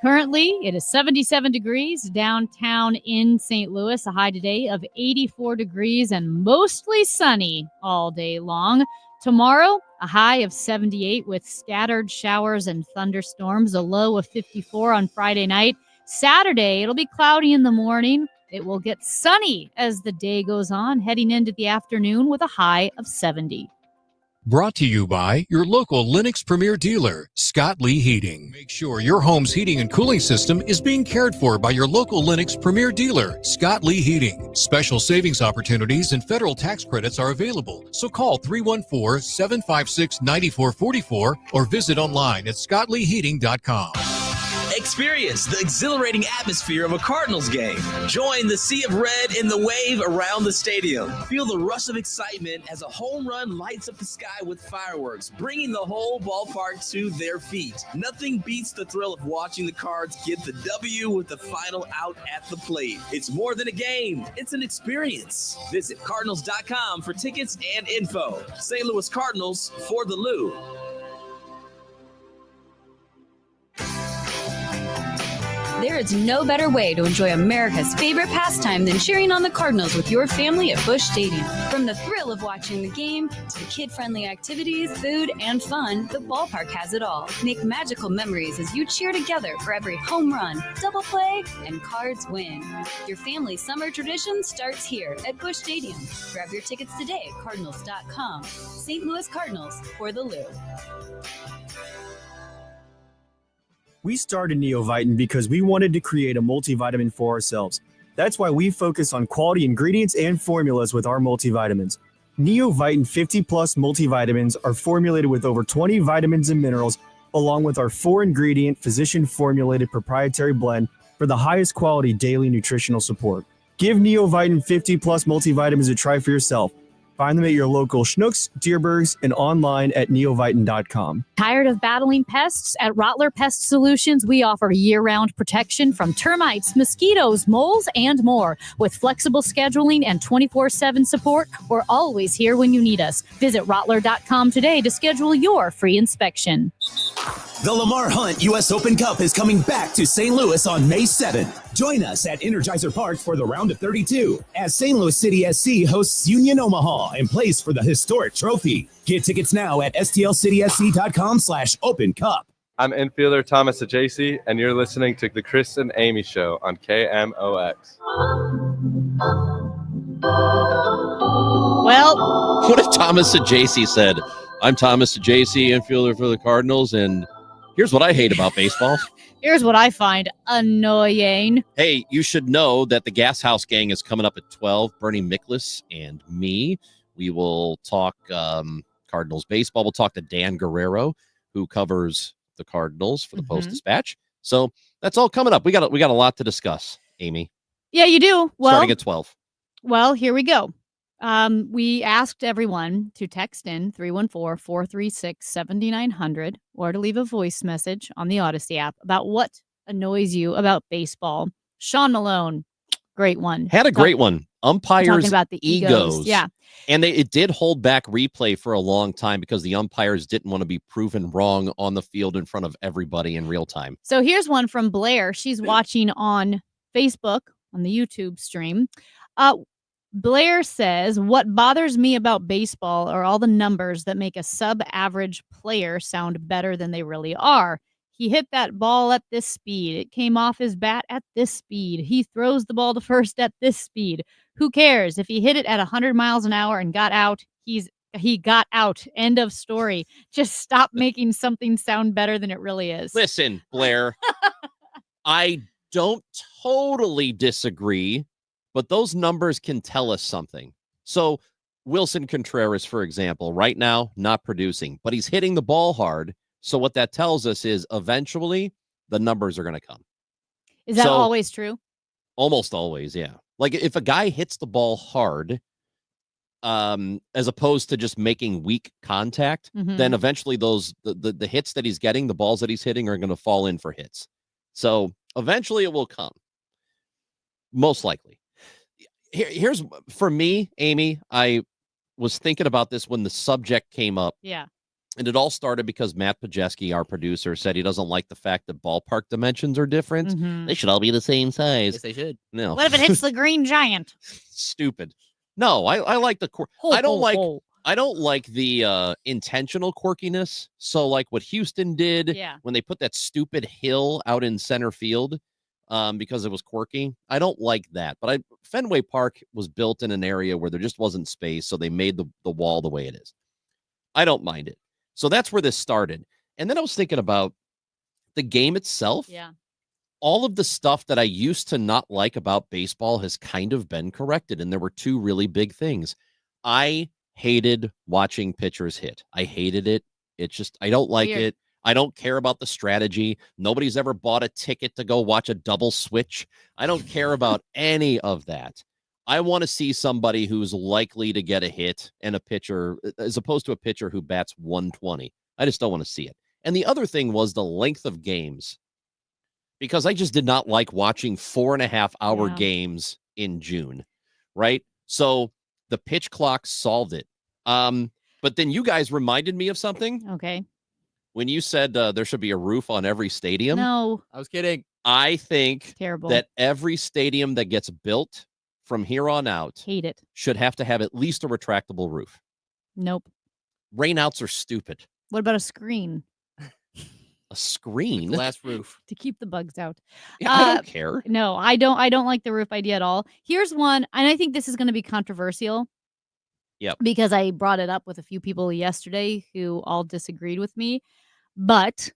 Currently, it is 77 degrees downtown in St. Louis, a high today of 84 degrees and mostly sunny all day long. Tomorrow, a high of 78 with scattered showers and thunderstorms, a low of 54 on Friday night. Saturday, it'll be cloudy in the morning. It will get sunny as the day goes on, heading into the afternoon with a high of 70. Brought to you by your local Lennox Premier dealer, Scott Lee Heating. Make sure your home's heating and cooling system is being cared for by your local Lennox Premier dealer, Scott Lee Heating. Special savings opportunities and federal tax credits are available, so call 314-756-9444 or visit online at scottleeheating.com. Experience the exhilarating atmosphere of a Cardinals game. Join the sea of red in the wave around the stadium. Feel the rush of excitement as a home run lights up the sky with fireworks, bringing the whole ballpark to their feet. Nothing beats the thrill of watching the Cards get the W with the final out at the plate. It's more than a game. It's an experience. Visit Cardinals.com for tickets and info. St. Louis Cardinals for the Lou. There is no better way to enjoy America's favorite pastime than cheering on the Cardinals with your family at Busch Stadium. From the thrill of watching the game to the kid-friendly activities, food, and fun, the ballpark has it all. Make magical memories as you cheer together for every home run, double play, and Cards win. Your family's summer tradition starts here at Busch Stadium. Grab your tickets today at Cardinals.com. St. Louis Cardinals for the Lou. We started Neovitin because we wanted to create a multivitamin for ourselves. That's why we focus on quality ingredients and formulas with our multivitamins. Neovitin 50 Plus multivitamins are formulated with over 20 vitamins and minerals along with our 4-ingredient, physician-formulated proprietary blend for the highest quality daily nutritional support. Give Neovitin 50-plus multivitamins a try for yourself. Find them at your local Schnucks, Dierbergs, and online at neovitin.com. Tired of battling pests? At Rottler Pest Solutions, we offer year-round protection from termites, mosquitoes, moles, and more. With flexible scheduling and 24/7 support, we're always here when you need us. Visit Rottler.com today to schedule your free inspection. The Lamar Hunt U.S. Open Cup is coming back to St. Louis on May 7th. Join us at Energizer Park for the round of 32 as St. Louis City SC hosts Union Omaha and plays for the historic trophy. Get tickets now at stlcitysc.com/Open Cup. I'm infielder Thomas Ajacey, and you're listening to The Chris and Amy Show on KMOX. Well, what if Thomas Ajacey said, I'm Thomas Ajacey, infielder for the Cardinals, and here's what I hate about baseball. Here's what I find annoying. Hey, you should know that the Gas House Gang is coming up at 12. Bernie Miklas and me. We will talk Cardinals baseball. We'll talk to Dan Guerrero, who covers the Cardinals for the Post-Dispatch. So that's all coming up. We got a lot to discuss, Amy. Yeah, you do. Well, starting at 12. Well, here we go. We asked everyone to text in 314-436-7900 or to leave a voice message on the Odyssey app about what annoys you about baseball. Sean Malone, great one. Had a great one. Umpires talking about the egos. Yeah. And it did hold back replay for a long time because the umpires didn't want to be proven wrong on the field in front of everybody in real time. So here's one from Blair. She's watching on Facebook on the YouTube stream. Blair says, what bothers me about baseball are all the numbers that make a sub-average player sound better than they really are. He hit that ball at this speed. It came off his bat at this speed. He throws the ball to first at this speed. Who cares? If he hit it at 100 miles an hour and got out, he got out. End of story. Just stop making something sound better than it really is. Listen, Blair, I don't totally disagree, but those numbers can tell us something. So Wilson Contreras, for example, right now, not producing, but he's hitting the ball hard. So what that tells us is eventually the numbers are going to come. Is that always true? Almost always, yeah. Like if a guy hits the ball hard, as opposed to just making weak contact, then eventually the hits that he's getting, the balls that he's hitting are going to fall in for hits. So eventually it will come. Most likely. Here's for me, Amy, I was thinking about this when the subject came up. Yeah. And it all started because Matt Pajeski, our producer, said he doesn't like the fact that ballpark dimensions are different. They should all be the same size. Yes, they should. No. What if it hits the green giant? Stupid. No, I like the I don't like the intentional quirkiness. So like what Houston did when they put that stupid hill out in center field because it was quirky. I don't like that. But Fenway Park was built in an area where there just wasn't space, so they made the wall the way it is. I don't mind it. So that's where this started. And then I was thinking about the game itself. Yeah. All of the stuff that I used to not like about baseball has kind of been corrected. And there were two really big things. I hated watching pitchers hit. I hated it. It's just, I don't like it. I don't care about the strategy. Nobody's ever bought a ticket to go watch a double switch. I don't care about any of that. I want to see somebody who's likely to get a hit and a pitcher, as opposed to a pitcher who bats 120. I just don't want to see it. And the other thing was the length of games, because I just did not like watching 4.5-hour games in June, right? So the pitch clock solved it. But then you guys reminded me of something. Okay. When you said there should be a roof on every stadium. No. I was kidding. I think terrible that every stadium that gets built from here on out, hate it, should have to have at least a retractable roof. Nope. Rainouts are stupid. What about a screen? A screen? Glass roof. To keep the bugs out. Yeah, I don't care. No, I don't like the roof idea at all. Here's one, and I think this is going to be controversial. Yep. Because I brought it up with a few people yesterday who all disagreed with me. But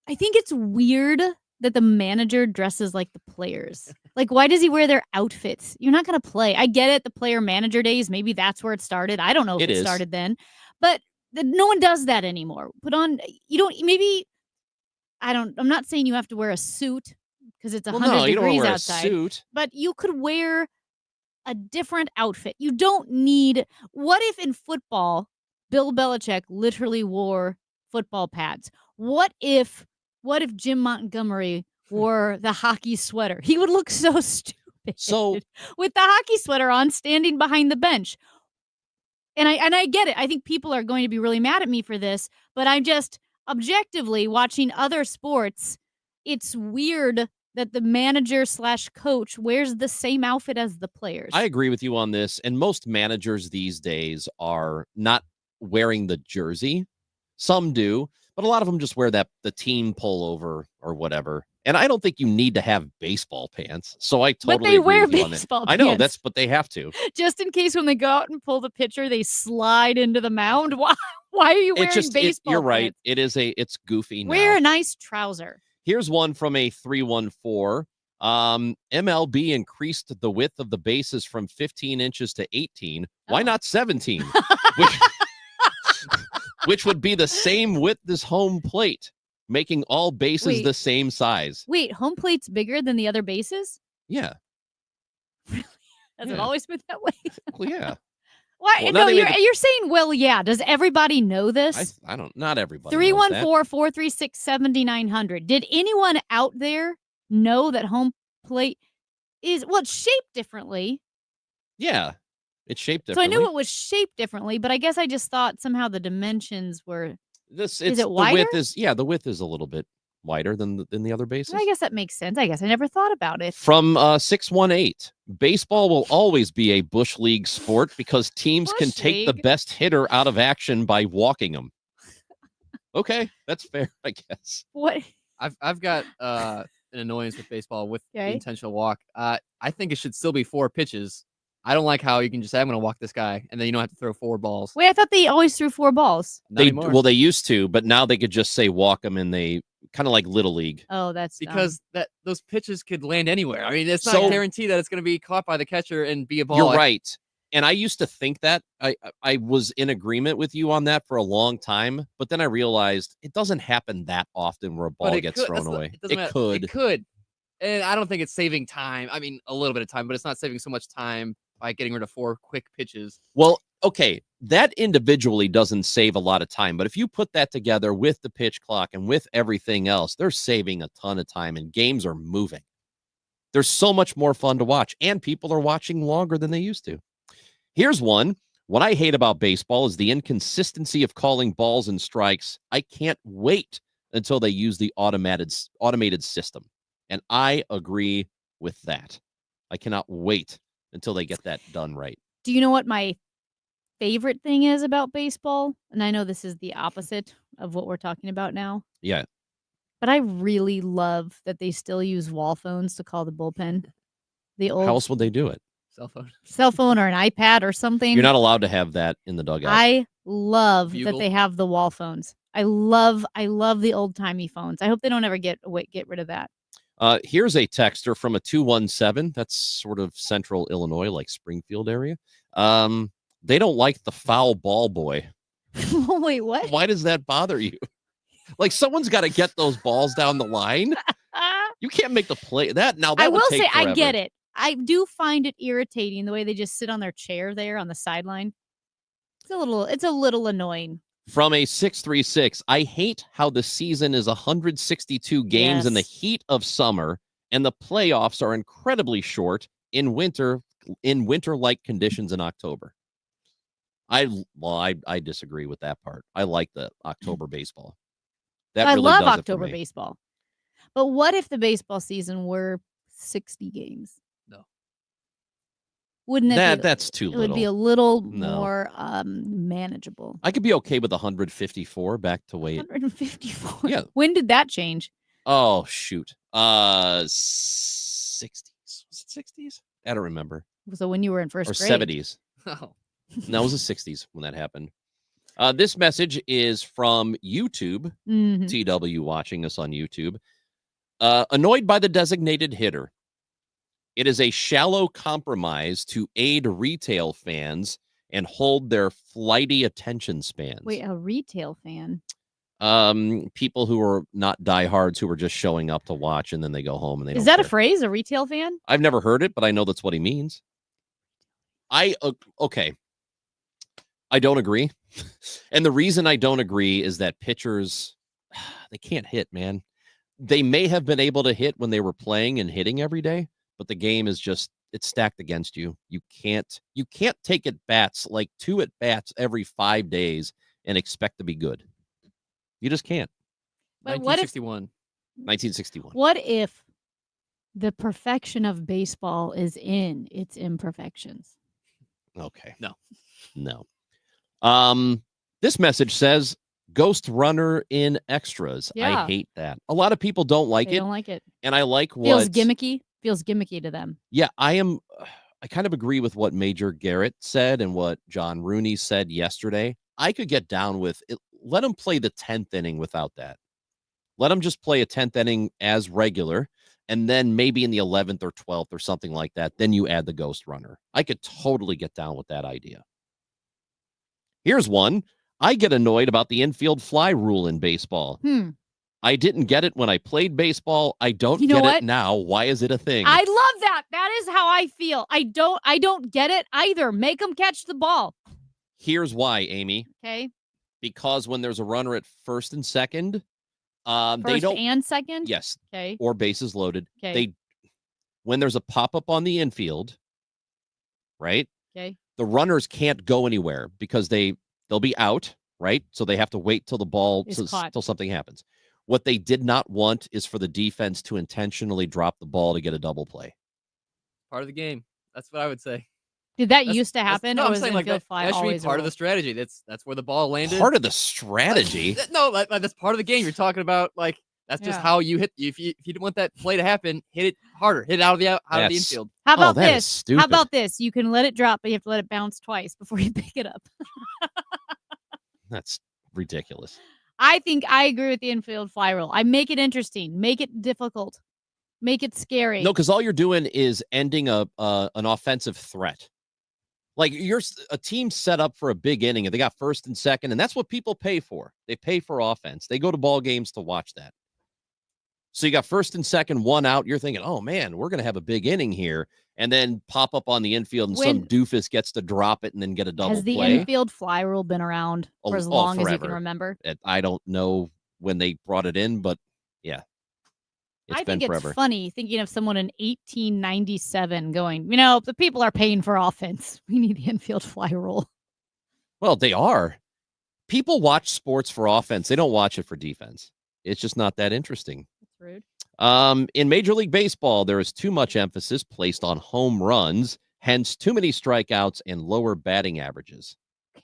I think it's weird that the manager dresses like the players. Like, why does he wear their outfits? You're not going to play. I get it. The player manager days, maybe that's where it started. I don't know if it started then. But No one does that anymore. You don't, maybe, I'm not saying you have to wear a suit because it's 100 degrees outside. Suit. But you could wear a different outfit. You don't need, what if in football, Bill Belichick literally wore football pads? What if Jim Montgomery wore the hockey sweater? He would look so stupid. So with the hockey sweater on, standing behind the bench. And I get it. I think people are going to be really mad at me for this, but I'm just objectively watching other sports. It's weird that the manager/coach wears the same outfit as the players. I agree with you on this. And most managers these days are not wearing the jersey. Some do, but a lot of them just wear the team pullover or whatever. And I don't think you need to have baseball pants. So I totally But they agree wear with you on that. baseball I know pants. but they have to. Just in case when they go out and pull the pitcher, they slide into the mound. Why are you wearing baseball You're right. pants? It's goofy now. Wear a nice trouser. Here's one from a 314. MLB increased the width of the bases from 15 inches to 18. Why not 17? Which would be the same width as home plate, making all bases the same size. Wait, home plate's bigger than the other bases? Yeah. Has it always been that way? Well, yeah. Why? Well, no, now they you're made saying, well, yeah. Does everybody know this? I don't. Not everybody. 314-436-7900. Did anyone out there know that home plate is, well, it's shaped differently? Yeah, it's shaped So I differently. knew it was shaped differently, but I guess I just thought somehow the dimensions were. Is it the wider? the width is a little bit wider than the other bases. I guess that makes sense. I guess I never thought about it. From 618, baseball will always be a bush league sport because teams can take the best hitter out of action by walking them. Okay, that's fair, I guess. What? I've got an annoyance with baseball with the Okay. intentional walk. I think it should still be 4 pitches. I don't like how you can just say, I'm going to walk this guy, and then you don't have to throw 4 balls. Wait, I thought they always threw 4 balls. Not anymore. They used to, but now they could just say walk them, and they kind of like Little League. Oh, that's because those pitches could land anywhere. I mean, it's not So- a guarantee that it's going to be caught by the catcher and be a ball. You're right. And I used to think that I was in agreement with you on that for a long time, but then I realized it doesn't happen that often where a But ball it gets could- thrown that's the- away. doesn't It matter. could. It could. And I don't think it's saving time. I mean, a little bit of time, but it's not saving so much time by getting rid of 4 quick pitches. Well, okay, that individually doesn't save a lot of time, but if you put that together with the pitch clock and with everything else, they're saving a ton of time and games are moving. They're so much more fun to watch, and people are watching longer than they used to. Here's one. What I hate about baseball is the inconsistency of calling balls and strikes. I can't wait until they use the automated system. And I agree with that. I cannot wait until they get that done right. Do you know what my favorite thing is about baseball? And I know this is the opposite of what we're talking about now, Yeah. but I really love that they still use wall phones to call the bullpen. The old How else would they do it? Cell phone. cell phone or an iPad or something. You're not allowed to have that in the dugout. I love that Bugle? they have the wall phones. I love the old timey phones. I hope they don't ever get rid of that. Here's a texter from a 217. That's sort of central Illinois, like Springfield area. They don't like the foul ball boy. Wait, what? Why does that bother you? Like someone's got to get those balls down the line. You can't make the play. That would I will take say I forever. get it. I do find it irritating the way they just sit on their chair there on the sideline. It's a little annoying. From a 636, I hate how the season is 162 games in the Yes. heat of summer, and the playoffs are incredibly short in winter-like conditions in October. I disagree with that part. I like the October baseball. That I really love does it for October me. baseball. But what if the baseball season were 60 games? No. Wouldn't it be, That's too it would be a little. little No. more manageable. I could be okay with 154 back to weight. 154. Yeah. When did that change? Oh shoot. 60s. Was it 60s? I don't remember. So when you were in first Or grade. 70s. Oh. No, it was the 60s when that happened. This message is from YouTube. Mhm. TW watching us on YouTube. Annoyed by the designated hitter. It is a shallow compromise to aid retail fans and hold their flighty attention spans. Wait, a retail fan? People who are not diehards who are just showing up to watch and then they go home and they Is don't that care. a phrase, a retail fan? I've never heard it, but I know that's what he means. Okay. I don't agree. And the reason I don't agree is that pitchers, they can't hit, man. They may have been able to hit when they were playing and hitting every day, but the game is just, it's stacked against you. You can't take at bats, like 2 at bats every 5 days and expect to be good. You just can't. But what if 1961. What if the perfection of baseball is in its imperfections? Okay. No. This message says Ghost Runner in extras. Yeah. I hate that. A lot of people don't like They it. don't like it. And I like Feels what gimmicky. Feels gimmicky to them. Yeah, I kind of agree with what Major Garrett said and what John Rooney said yesterday. I could get down with it. Let him play the 10th inning without that. Let him just play a 10th inning as regular, and then maybe in the 11th or 12th or something like that, then you add the Ghost Runner. I could totally get down with that idea. Here's one. I get annoyed about the infield fly rule in baseball. I didn't get it when I played baseball. I don't You know get what? it now. Why is it a thing? I love that. That is how I feel. I don't get it either. Make them catch the ball. Here's why, Amy. Okay. Because when there's a runner at first and second, they First don't. and second? Yes. Okay. Or bases loaded. Okay. When there's a pop up on the infield, right? Okay. The runners can't go anywhere because they'll be out, right? So they have to wait till the ball Is caught. till something happens. What they did not want is for the defense to intentionally drop the ball to get a double play. Part of the game. That's what I would say. Did that used to happen? No, or I'm was saying like infield that, fly that should be always a part of rule? the strategy. That's where the ball landed. Part of the strategy. No, that's part of the game. You're talking about like that's just Yeah. how you hit. If you didn't want that play to happen, hit it harder. Hit it out of the That's- infield. How about that is this? stupid. How about this? You can let it drop, but you have to let it bounce twice before you pick it up. That's ridiculous. I think I agree with the infield fly rule. I make it interesting, make it difficult, make it scary. No, because all you're doing is ending an offensive threat. Like you're a team set up for a big inning and they got first and second, and that's what people pay for. They pay for offense. They go to ball games to watch that. So you got first and second, 1 out. You're thinking, oh man, we're gonna have a big inning here, and then pop up on the infield and some doofus gets to drop it and then get a double Has the play. infield fly rule been around for as Oh, long as you can forever. remember? I don't know when they brought it in, but yeah, it's I been think forever. it's funny thinking of someone in 1897 going, the people are paying for offense. We need the infield fly rule. Well, they are. People watch sports for offense. They don't watch it for defense. It's just not that interesting. That's rude. In Major League Baseball, there is too much emphasis placed on home runs, hence too many strikeouts and lower batting averages.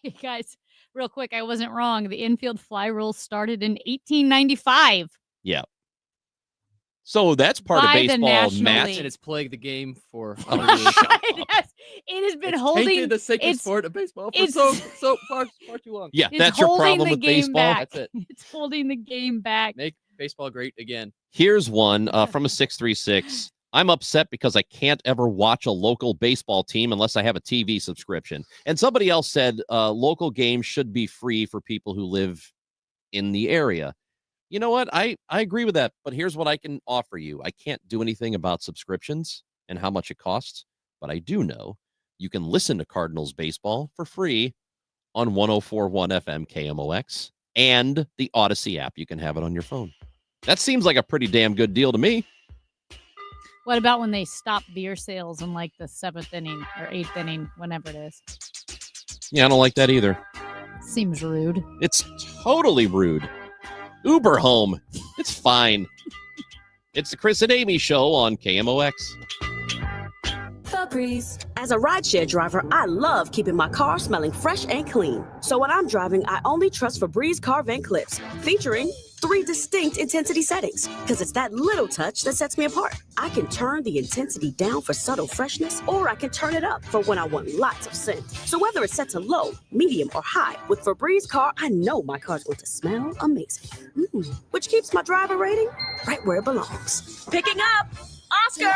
Hey guys, real quick, I wasn't wrong. The infield fly rule started in 1895. Yeah. So that's part By of the baseball, National Matt. League. And it's plagued the game for Yes, it has been holding tainted the sacred it's- sport of baseball for it's- so far too long. Yeah, it's that's your holding problem the with game baseball. back. That's it. It's holding the game back. Make baseball great again. Here's one from a 636. I'm upset because I can't ever watch a local baseball team unless I have a TV subscription. And somebody else said local games should be free for people who live in the area. You know what? I agree with that, but here's what I can offer you. I can't do anything about subscriptions and how much it costs, but I do know you can listen to Cardinals baseball for free on 104.1 FM KMOX and the Odyssey app. You can have it on your phone. That seems like a pretty damn good deal to me. What about when they stop beer sales in like the 7th inning or 8th inning, whenever it is? Yeah, I don't like that either. Seems rude. It's totally rude. Uber home. It's fine. It's the Chris and Amy show on KMOX. Febreze. As a rideshare driver, I love keeping my car smelling fresh and clean. So when I'm driving, I only trust Febreze car vent clips, featuring 3 distinct intensity settings, because it's that little touch that sets me apart. I can turn the intensity down for subtle freshness, or I can turn it up for when I want lots of scent. So whether it's set to low, medium, or high, with Febreze car, I know my car's going to smell amazing. Which keeps my driver rating right where it belongs. Picking up, Oscar!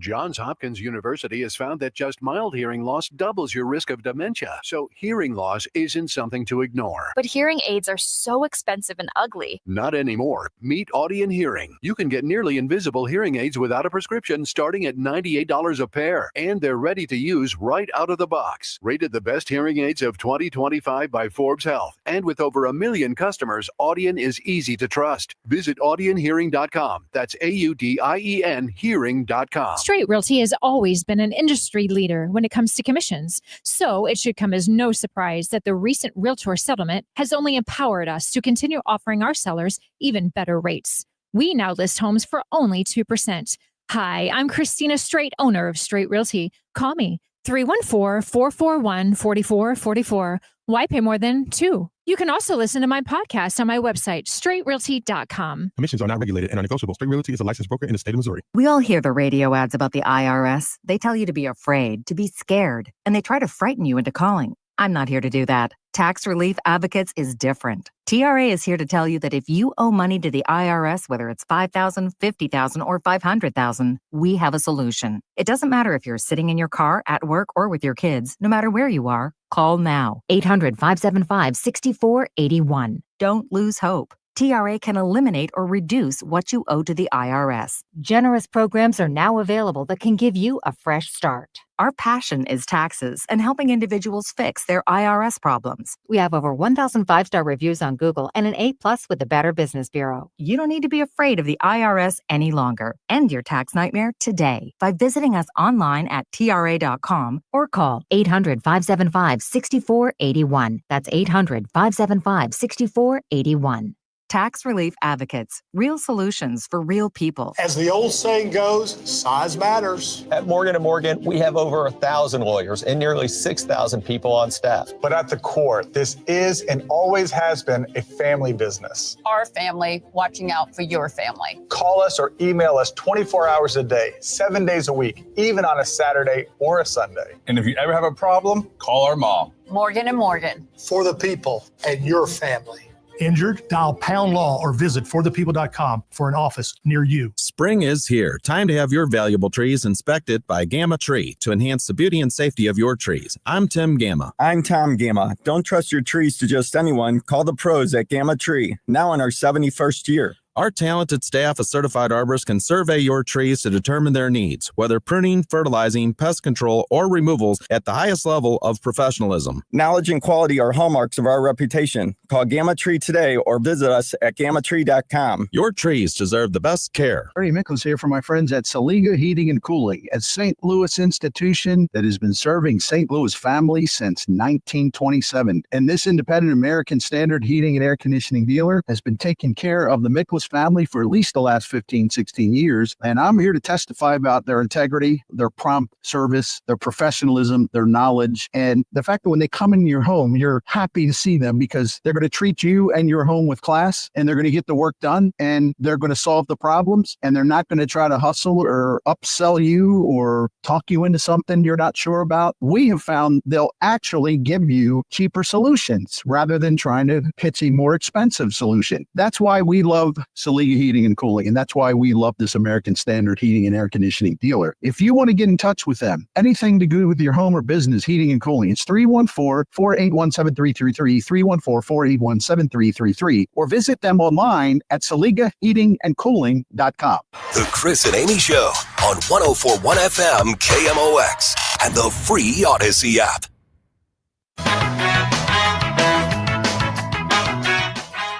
Johns Hopkins University has found that just mild hearing loss doubles your risk of dementia, so hearing loss isn't something to ignore. But hearing aids are so expensive and ugly. Not anymore. Meet Audien Hearing. You can get nearly invisible hearing aids without a prescription starting at $98 a pair, and they're ready to use right out of the box. Rated the best hearing aids of 2025 by Forbes Health, and with over 1 million customers, Audien is easy to trust. Visit audienhearing.com. That's AUDIEN hearing.com. Straight Realty has always been an industry leader when it comes to commissions, so it should come as no surprise that the recent Realtor settlement has only empowered us to continue offering our sellers even better rates. We now list homes for only 2%. Hi, I'm Christina Straight, owner of Straight Realty. Call me 314-441-4444. Why pay more than 2? You can also listen to my podcast on my website, straightrealty.com. Commissions are not regulated and are negotiable. Straight Realty is a licensed broker in the state of Missouri. We all hear the radio ads about the IRS. They tell you to be afraid, to be scared, and they try to frighten you into calling. I'm not here to do that. Tax Relief Advocates is different. TRA is here to tell you that if you owe money to the IRS, whether it's $5,000, $50,000, or $500,000, we have a solution. It doesn't matter if you're sitting in your car, at work, or with your kids. No matter where you are, call now. 800-575-6481. Don't lose hope. TRA can eliminate or reduce what you owe to the IRS. Generous programs are now available that can give you a fresh start. Our passion is taxes and helping individuals fix their IRS problems. We have over 1,000 5-star reviews on Google and an A+ with the Better Business Bureau. You don't need to be afraid of the IRS any longer. End your tax nightmare today by visiting us online at TRA.com or call 800-575-6481. That's 800-575-6481. Tax Relief Advocates. Real solutions for real people. As the old saying goes, size matters. At Morgan & Morgan, we have over 1,000 lawyers and nearly 6,000 people on staff. But at the core, this is and always has been a family business. Our family watching out for your family. Call us or email us 24 hours a day, 7 days a week, even on a Saturday or a Sunday. And if you ever have a problem, call our mom. Morgan & Morgan. For the people and your family. Injured? Dial Pound Law or visit forthepeople.com for an office near you. Spring is here. Time to have your valuable trees inspected by Gamma Tree to enhance the beauty and safety of your trees. I'm Tim Gamma. I'm Tom Gamma. Don't trust your trees to just anyone. Call the pros at Gamma Tree. Now in our 71st year. Our talented staff of certified arborists can survey your trees to determine their needs, whether pruning, fertilizing, pest control, or removals at the highest level of professionalism. Knowledge and quality are hallmarks of our reputation. Call Gamma Tree today or visit us at gammatree.com. Your trees deserve the best care. Ernie Mickles here from my friends at Saliga Heating and Cooling, a St. Louis institution that has been serving St. Louis families since 1927. And this independent American standard heating and air conditioning dealer has been taking care of the Mickles family for at least the last 15, 16 years. And I'm here to testify about their integrity, their prompt service, their professionalism, their knowledge, and the fact that when they come in your home, you're happy to see them because they're going to treat you and your home with class, and they're going to get the work done, and they're going to solve the problems, and they're not going to try to hustle or upsell you or talk you into something you're not sure about. We have found they'll actually give you cheaper solutions rather than trying to pitch a more expensive solution. That's why we love Saliga Heating and Cooling, and that's why we love this American Standard heating and air conditioning dealer. If you want to get in touch with them, anything to do with your home or business heating and cooling, it's 314-481-7333, 314-481-7333, or visit them online at saligaheatingandcooling.com. The Chris and Amy Show on 104.1 FM KMOX and the free Odyssey app.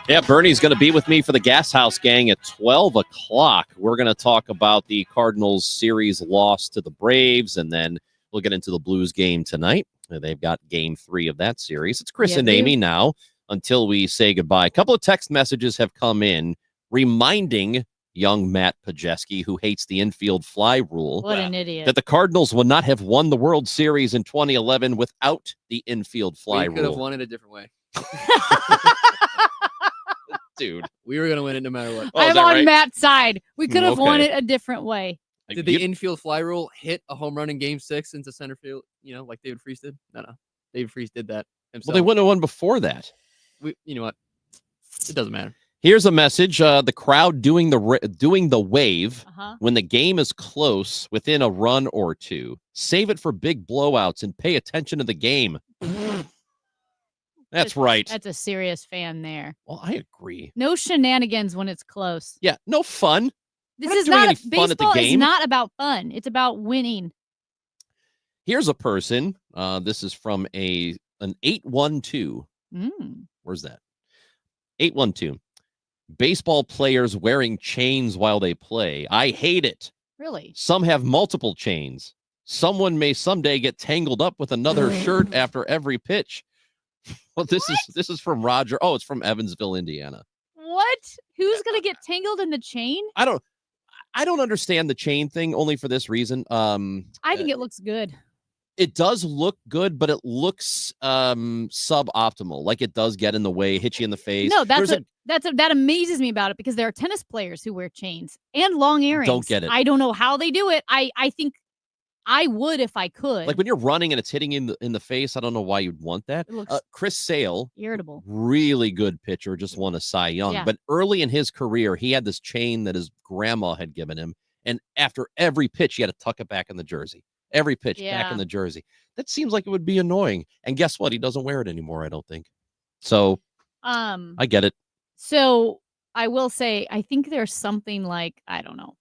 Yeah, Bernie's going to be with me for the Gas House Gang at 12 o'clock. We're going to talk about the Cardinals series loss to the Braves, and then we'll get into the Blues game tonight. They've got game 3 of that series. It's Chris and Amy now until we say goodbye. A couple of text messages have come in reminding young Matt Pajeski, who hates the infield fly rule, What an idiot. that the Cardinals would not have won the World Series in 2011 without the infield fly We could have rule. won it a different way. Dude. We were going to win it no matter what. I'm on Matt's side. We could have won Okay. it a different way. Did the infield fly rule hit a home run in game 6 into center field, like David Freese did? No. David Freese did that himself. Well, they wouldn't have won before that. You know what? It doesn't matter. Here's a message. The crowd doing the wave when the game is close within a run or two. Save it for big blowouts and pay attention to the game. That's right. That's a serious fan there. Well, I agree. No shenanigans when it's close. Yeah, no fun. This is doing not any fun at the baseball game. is not about fun. It's about winning. Here's a person. This is from an 812. Where's that? 812. Baseball players wearing chains while they play. I hate it. Really? Some have multiple chains. Someone may someday get tangled up with another shirt after every pitch. Well, this is from Roger. Oh, it's from Evansville, Indiana. What? Who's gonna get tangled in the chain? I don't understand the chain thing only for this reason. I think it looks good. It does look good, but it looks suboptimal. Like it does get in the way, hit you in the face. No, that amazes me about it because there are tennis players who wear chains and long earrings. Don't get it. I don't know how they do it. I think I would if I could. Like when you're running and it's hitting you in the face, I don't know why you'd want that. It looks Chris Sale, irritable. Really good pitcher, just won a Cy Young. Yeah. But early in his career, he had this chain that his grandma had given him. And after every pitch, he had to tuck it back in the jersey. Every pitch back in the jersey. That seems like it would be annoying. And guess what? He doesn't wear it anymore, I don't think. So I get it. So I will say, I think there's something like, I don't know.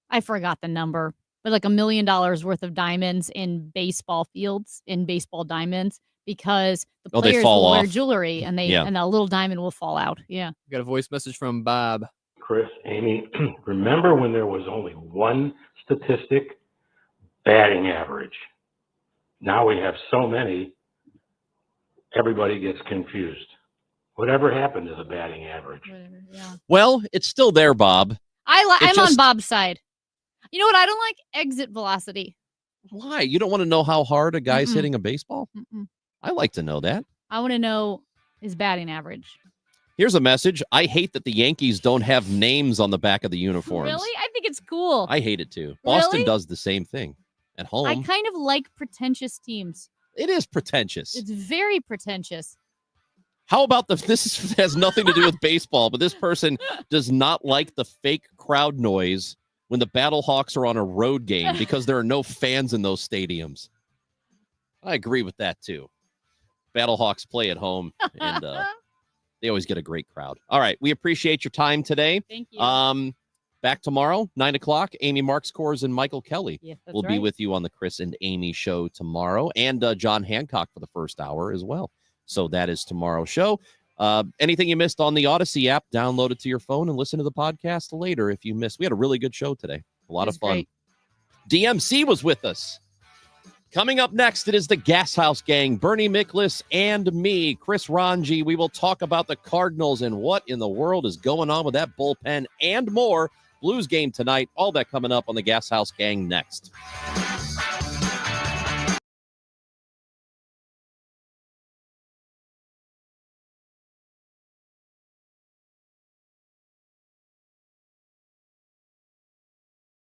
I forgot the number. But like $1 million worth of diamonds in baseball fields, in baseball diamonds, because the players will wear jewelry and and a little diamond will fall out. Yeah. We got a voice message from Bob. Chris, Amy, remember when there was only one statistic, batting average? Now we have so many, everybody gets confused. Whatever happened to the batting average? Well, it's still there, Bob. I'm on Bob's side. You know what? I don't like exit velocity. Why? You don't want to know how hard a guy's hitting a baseball? I like to know that. I want to know his batting average. Here's a message. I hate that the Yankees don't have names on the back of the uniforms. Really? I think it's cool. I hate it too. Boston does the same thing at home. I kind of like pretentious teams. It is pretentious. It's very pretentious. How about this has nothing to do with baseball, but this person does not like the fake crowd noise when the Battlehawks are on a road game because there are no fans in those stadiums. I agree with that too. Battlehawks play at home and they always get a great crowd. All right. We appreciate your time today. Thank you. Back tomorrow, 9:00. Amy Marks-Kors and Michael Kelly will be right. with you on the Chris and Amy show tomorrow, and John Hancock for the first hour as well. So that is tomorrow's show. Anything you missed on the Odyssey app, download it to your phone and listen to the podcast later if you missed. We had a really good show today. A lot of fun. Great. DMC was with us. Coming up next, it is the Gas House Gang, Bernie Miklasz and me, Chris Ranji. We will talk about the Cardinals and what in the world is going on with that bullpen and more. Blues game tonight. All that coming up on the Gas House Gang next.